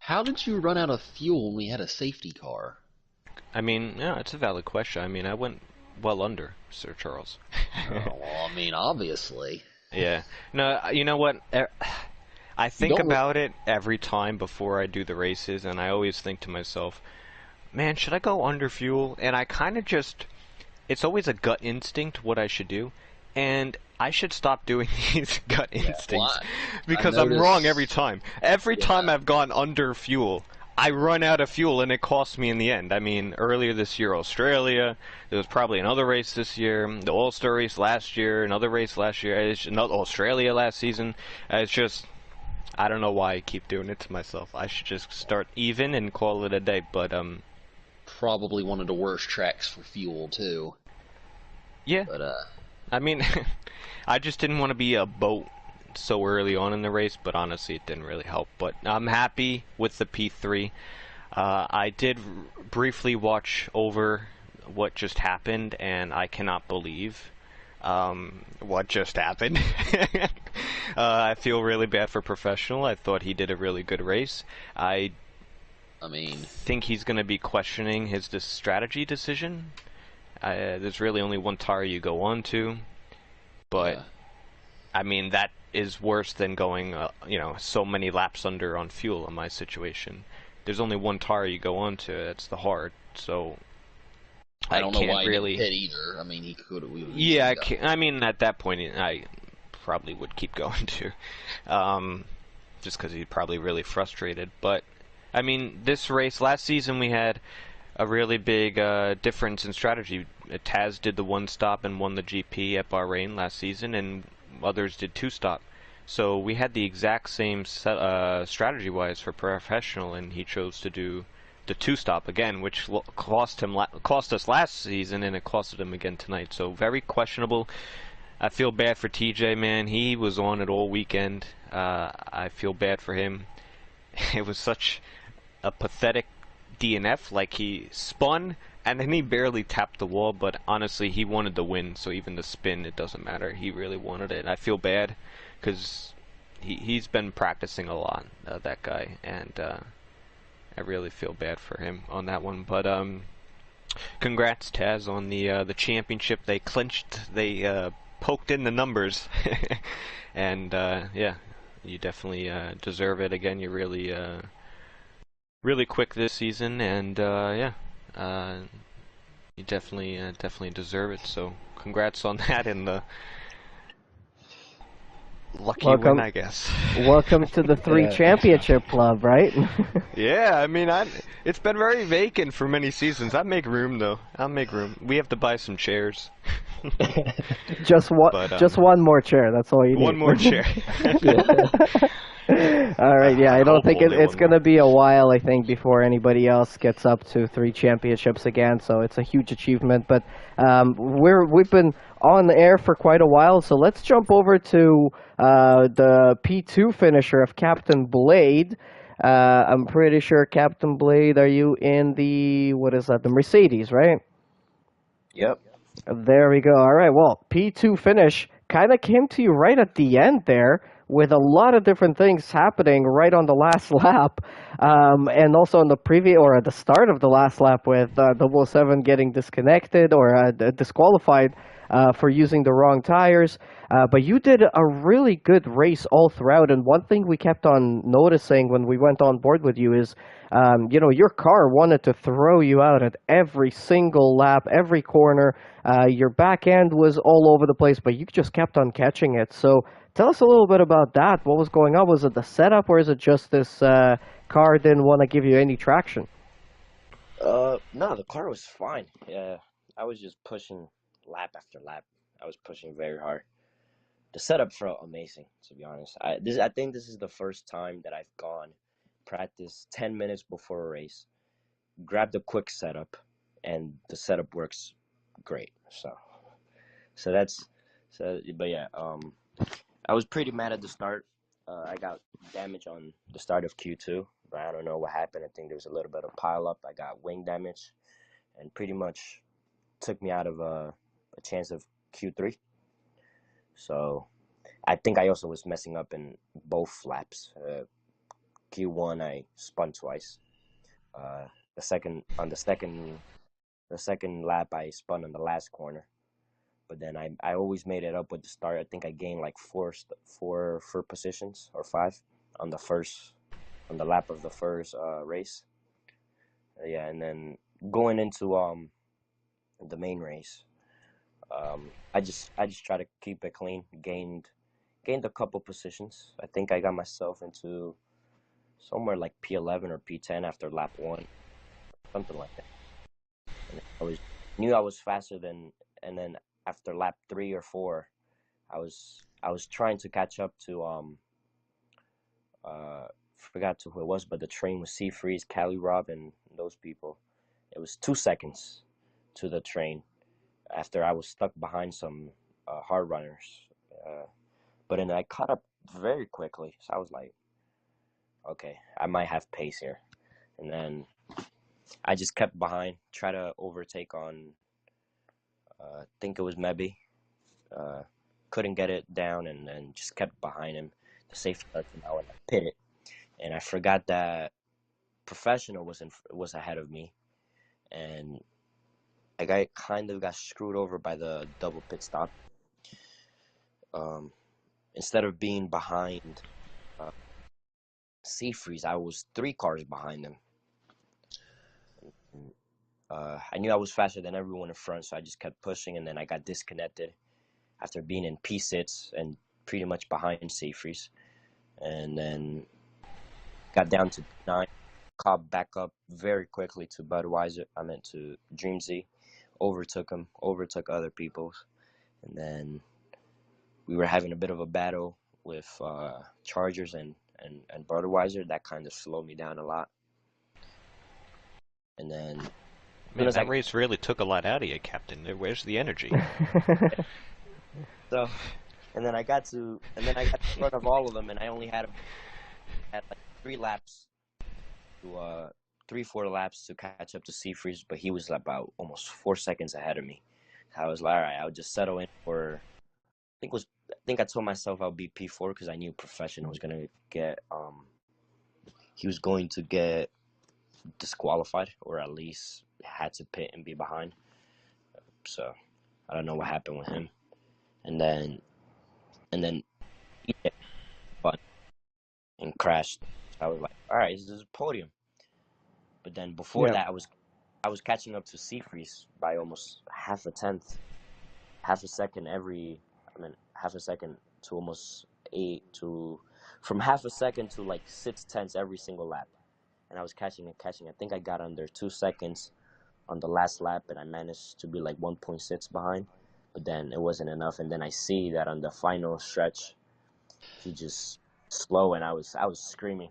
How did you run out of fuel when we had a safety car? I mean, yeah, it's a valid question. I mean, I went well under, Sir Charles. Oh, well, I mean, obviously. Yeah. No, you know what? I think about it every time before I do the races, and I always think to myself, man, should I go under fuel? And I kind of just, it's always a gut instinct what I should do, and I should stop doing these gut instincts because I'm wrong every time. Every time I've gone under fuel, I run out of fuel, and it costs me in the end. I mean, earlier this year, Australia, there was probably another race this year, the All-Star race last year, another race last year, another Australia last season. It's just, I don't know why I keep doing it to myself. I should just start even and call it a day, but Probably one of the worst tracks for fuel, too. yeah. But, I mean, I just didn't want to be a boat so early on in the race, but honestly, it didn't really help. But I'm happy with the P3. I did briefly watch over what just happened, and I cannot believe what just happened. I feel really bad for Professional. I thought he did a really good race. I mean, think he's going to be questioning his strategy decision. There's really only one tire you go on to, but I mean that is worse than going, so many laps under on fuel in my situation. There's only one tire you go on to. That's the hard. So I don't know why really he didn't hit either. I mean, he could have. Yeah, I mean at that point I probably would keep going to, just because he's probably really frustrated. But I mean, this race last season we had a really big difference in strategy. Taz did the one stop and won the GP at Bahrain last season, and others did two stop. So we had the exact same strategy-wise for Professional, and he chose to do the two stop again, which cost us last season, and it costed him again tonight. So very questionable. I feel bad for TJ, man. He was on it all weekend. I feel bad for him. It was such a pathetic DNF. Like, he spun and then he barely tapped the wall, but honestly he wanted the win, so even the spin, it doesn't matter. He really wanted it. I feel bad because he's been practicing a lot, that guy, and I really feel bad for him on that one. But congrats, Taz, on the championship. They clinched. They poked in the numbers, and yeah, you definitely deserve it. Again, you're really quick this season, and yeah, you definitely deserve it. So congrats on that and the lucky win, Welcome, I guess. welcome to the three Yeah, thanks, Josh. championship club, right? Yeah, I mean, it's been very vacant for many seasons. I'll make room though. I'll make room. We have to buy some chairs. But Just one more chair. That's all you one need. more chair. All right, yeah, I don't think Hopefully it's one going more. to be a while, I think, before anybody else gets up to three championships again. So it's a huge achievement. But we've been on the air for quite a while, so let's jump over to the P2 finisher of Captain Blade. I'm pretty sure, Captain Blade, are you in the, what is that, the Mercedes, right? Yep. There we go. All right. Well, P2 finish kind of came to you right at the end there with a lot of different things happening right on the last lap. And also on the preview or at the start of the last lap with 007 getting disconnected or disqualified for using the wrong tires. But you did a really good race all throughout. And one thing we kept on noticing when we went on board with you is your car wanted to throw you out at every single lap, every corner. Your back end was all over the place, but you just kept on catching it. So tell us a little bit about that. What was going on? Was it the setup, or is it just this car didn't want to give you any traction? No, the car was fine. Yeah, I was just pushing lap after lap. I was pushing very hard. The setup felt amazing, to be honest. I think this is the first time that I've gone practice 10 minutes before a race, grabbed a quick setup, and the setup works great. So that's but yeah, I was pretty mad at the start. I got damage on the start of Q2, but I don't know what happened. I think there was a little bit of pile up. I got wing damage, and pretty much took me out of a chance of Q3. So I think I also was messing up in both laps. Q1 I spun twice. The second lap I spun on the last corner. But then I always made it up with the start. I think I gained like four positions or five on the lap of the first race. Yeah, and then going into the main race, I just try to keep it clean. Gained a couple positions. I think I got myself into somewhere like P11 or P10 after lap one, something like that. And knew I was faster and then after lap 3 or 4, I was trying to catch up to forgot who it was, but the train was Seafreeze, Cali Rob, and those people. It was 2 seconds to the train after I was stuck behind some hard runners. But then I caught up very quickly, so I was like, okay, I might have pace here. And then I just kept behind, try to overtake on, I think it was Mebby. Couldn't get it down, and then just kept behind him. The safety car came out and I pit it. And I forgot that Professional was ahead of me, and I kind of got screwed over by the double pit stop. Instead of being behind Seafreeze, I was 3 cars behind him. I knew I was faster than everyone in front, so I just kept pushing, and then I got disconnected after being in P6 and pretty much behind Seafreeze. And then got down to 9, caught back up very quickly to Budweiser. I meant to Dream Z. Overtook him, overtook other people. And then we were having a bit of a battle with Chargers and Budweiser. That kind of slowed me down a lot. And then Man, that race really took a lot out of you, Captain. Where's the energy? So, and then I got in front of all of them, and I only had like 4 laps to catch up to Seafreeze, but he was about almost 4 seconds ahead of me. I was like, all right, I'll just settle in for. I think I told myself I'll be P4 because I knew Professional was gonna get. He was going to get disqualified, or at least had to pit and be behind. So I don't know what happened with him. And then he hit the button and crashed. So I was like, all right, this is a podium. But then before Yeah. that, I was catching up to Seafreeze by almost half a tenth, half a second every. I mean, half a second to almost from half a second to like 6 tenths every single lap. And I was catching and catching. I think I got under 2 seconds on the last lap, and I managed to be like 1.6 behind. But then it wasn't enough, and then I see that on the final stretch, he just slow, and I was screaming.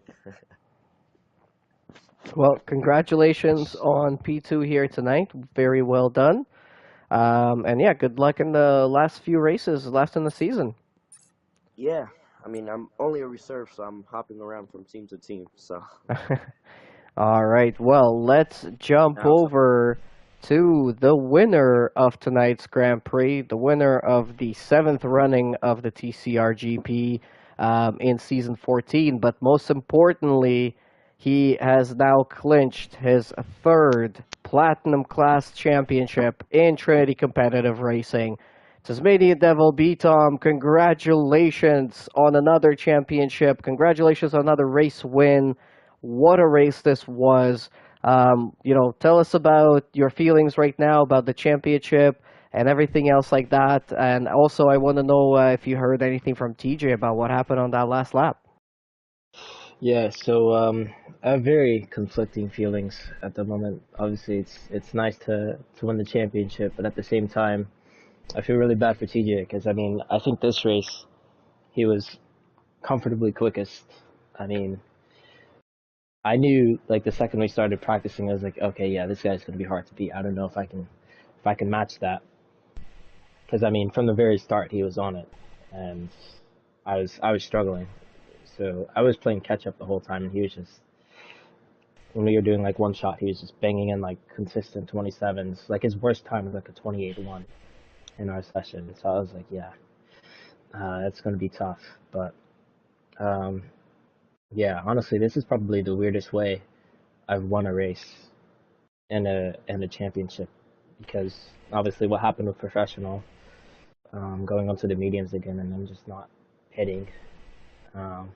Well, congratulations on P2 here tonight. Very well done. And yeah, good luck in the last few races left in the season. Yeah, I mean, I'm only a reserve, so I'm hopping around from team to team. So All right, well, let's jump now, over to the winner of tonight's Grand Prix, the winner of the seventh running of the TCR GP in season 14. But most importantly, he has now clinched his third Platinum Class Championship in Trinity Competitive Racing. Tasmanian Devil B Tom, congratulations on another championship. Congratulations on another race win. What a race this was. Tell us about your feelings right now about the championship and everything else like that. And also, I want to know if you heard anything from TJ about what happened on that last lap. Yeah, so I have very conflicting feelings at the moment. Obviously, it's nice to win the championship, but at the same time, I feel really bad for TJ because I mean I think this race he was comfortably quickest. I mean, I knew like the second we started practicing, I was like, okay, yeah, this guy's gonna be hard to beat. I don't know if I can match that because I mean from the very start he was on it, and I was struggling. So I was playing catch up the whole time, and he was just when we were doing like one shot, he was just banging in like consistent 27s. Like his worst time was like a 28-1 in our session. So I was like, yeah, it's gonna be tough. But um, yeah, honestly, this is probably the weirdest way I've won a race in a championship because obviously what happened with professional, going onto the mediums again and then just not hitting. Um,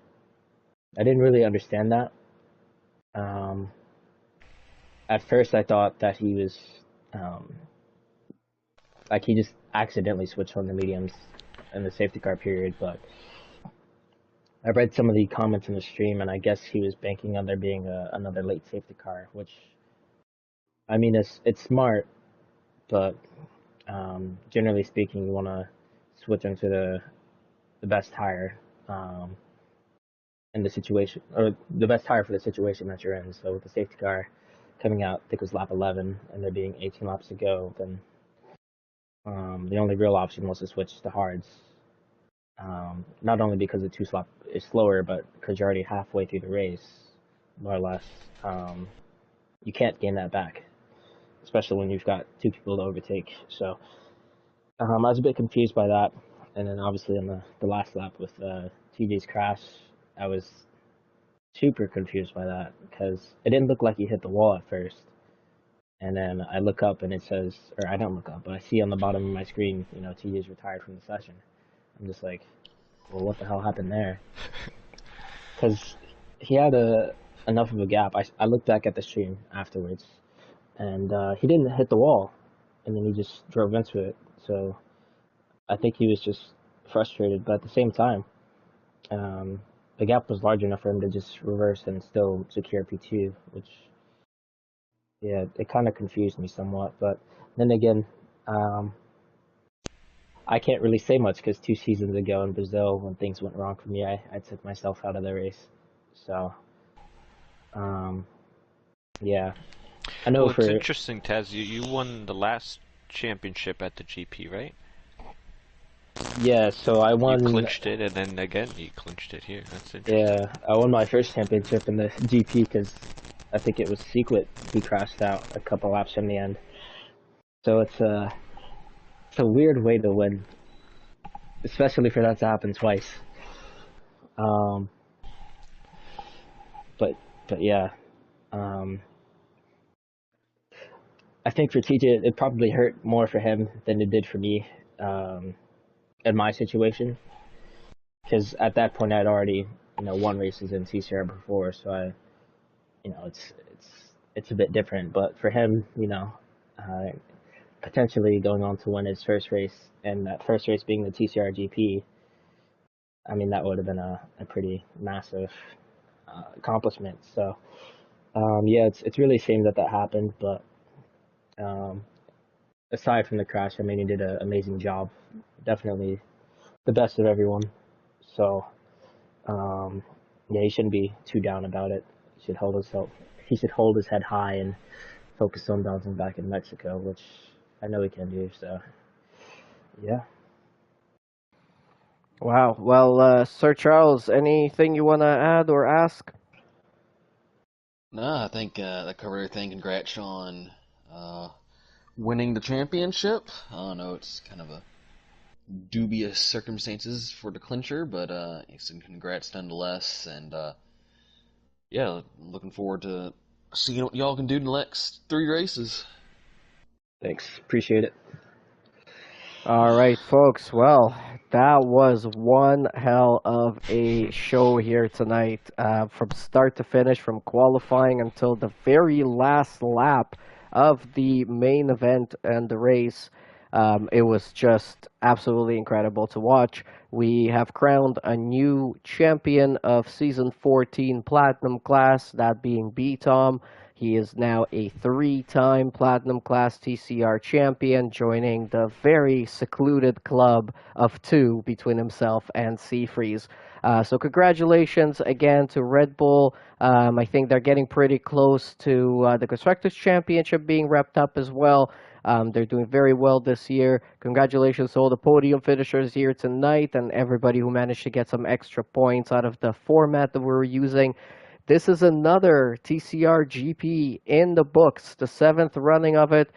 I didn't really understand that. Um, at first, I thought that he was um, like he just accidentally switched on the mediums in the safety car period, but I read some of the comments in the stream, and I guess he was banking on there being another late safety car, which I mean it's smart, but generally speaking, you want to switch into the best tire in the situation, or the best tire for the situation that you're in. So with the safety car coming out, I think it was lap 11, and there being 18 laps to go, then the only real option was to switch to hards. Not only because the two slot is slower, but because you're already halfway through the race, more or less. You can't gain that back, especially when you've got two people to overtake. So I was a bit confused by that. And then obviously in the last lap with TJ's crash, I was super confused by that because it didn't look like he hit the wall at first. And then I look up and it says, or I don't look up, but I see on the bottom of my screen, TJ's retired from the session. I'm just like, well, what the hell happened there? Because he had enough of a gap. I looked back at the stream afterwards, and he didn't hit the wall, and then he just drove into it. So I think he was just frustrated, but at the same time, the gap was large enough for him to just reverse and still secure P2, which, yeah, it kind of confused me somewhat. But then again, um, I can't really say much because 2 seasons ago in Brazil, when things went wrong for me, I took myself out of the race. So, um, yeah, I know Well, it's for interesting, Taz. You won the last championship at the GP, right? yeah. So I You won. clinched it, and then again you clinched it here. That's interesting. Yeah, I won my first championship in the GP because I think it was Secret who crashed out a couple laps from the end. So it's a weird way to win, especially for that to happen twice. Um, but but yeah, um, I think for TJ, it probably hurt more for him than it did for me in my situation. Because at that point, I'd already, won races in TCR before, so it's a bit different. But for him, uh, potentially going on to win his first race, and that first race being the TCR GP, I mean, that would have been a pretty massive accomplishment. So, yeah, it's really a shame that that happened. But um, aside from the crash, I mean, he did an amazing job. Definitely the best of everyone. So, um, yeah, he shouldn't be too down about it. He should hold his head high and focus on bouncing back in Mexico, which I know he can do. So, yeah. Wow. Well, Sir Charles, anything you want to add or ask? No, I think that covered everything. Congrats on winning the championship. I know it's kind of a dubious circumstances for the clincher, but some congrats nonetheless. And yeah, looking forward to seeing what y'all can do in the next 3 races. Thanks. Appreciate it. All right, folks. Well, that was one hell of a show here tonight. From start to finish, from qualifying until the very last lap of the main event and the race. It was just absolutely incredible to watch. We have crowned a new champion of Season 14 Platinum class, that being B-Tom. He is now a 3-time Platinum Class TCR champion, joining the very secluded club of 2 between himself and Seafreeze. So congratulations again to Red Bull. I think they're getting pretty close to the Constructors' Championship being wrapped up as well. They're doing very well this year. Congratulations to all the podium finishers here tonight and everybody who managed to get some extra points out of the format that we were using. This is another TCR GP in the books, the 7th running of it.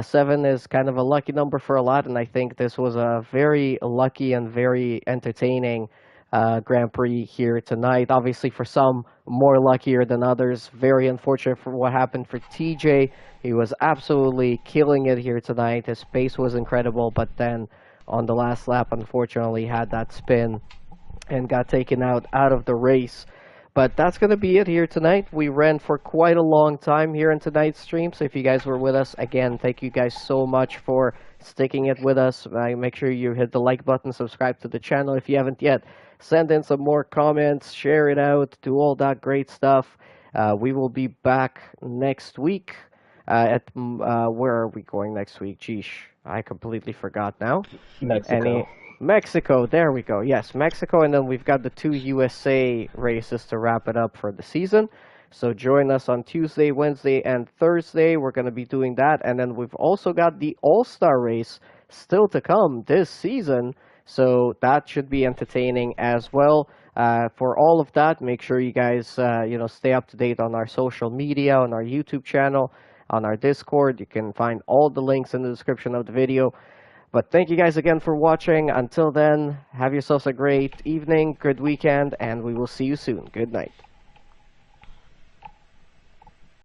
7 is kind of a lucky number for a lot, and I think this was a very lucky and very entertaining Grand Prix here tonight. Obviously, for some, more luckier than others. Very unfortunate for what happened for TJ. He was absolutely killing it here tonight. His pace was incredible, but then on the last lap, unfortunately, had that spin and got taken out of the race. But that's going to be it here tonight. We ran for quite a long time here in tonight's stream. So if you guys were with us, again, thank you guys so much for sticking it with us. Make sure you hit the like button, subscribe to the channel if you haven't yet. Send in some more comments, share it out, do all that great stuff. We will be back next week. Where are we going next week? Geesh, I completely forgot now. Mexico. Mexico, there we go. Yes, Mexico, and then we've got the 2 USA races to wrap it up for the season. So join us on Tuesday, Wednesday, and Thursday. We're going to be doing that, and then we've also got the All-Star race still to come this season. So that should be entertaining as well. For all of that, make sure you guys, stay up to date on our social media, on our YouTube channel, on our Discord. You can find all the links in the description of the video. But thank you guys again for watching. Until then, have yourselves a great evening, good weekend, and we will see you soon. Good night.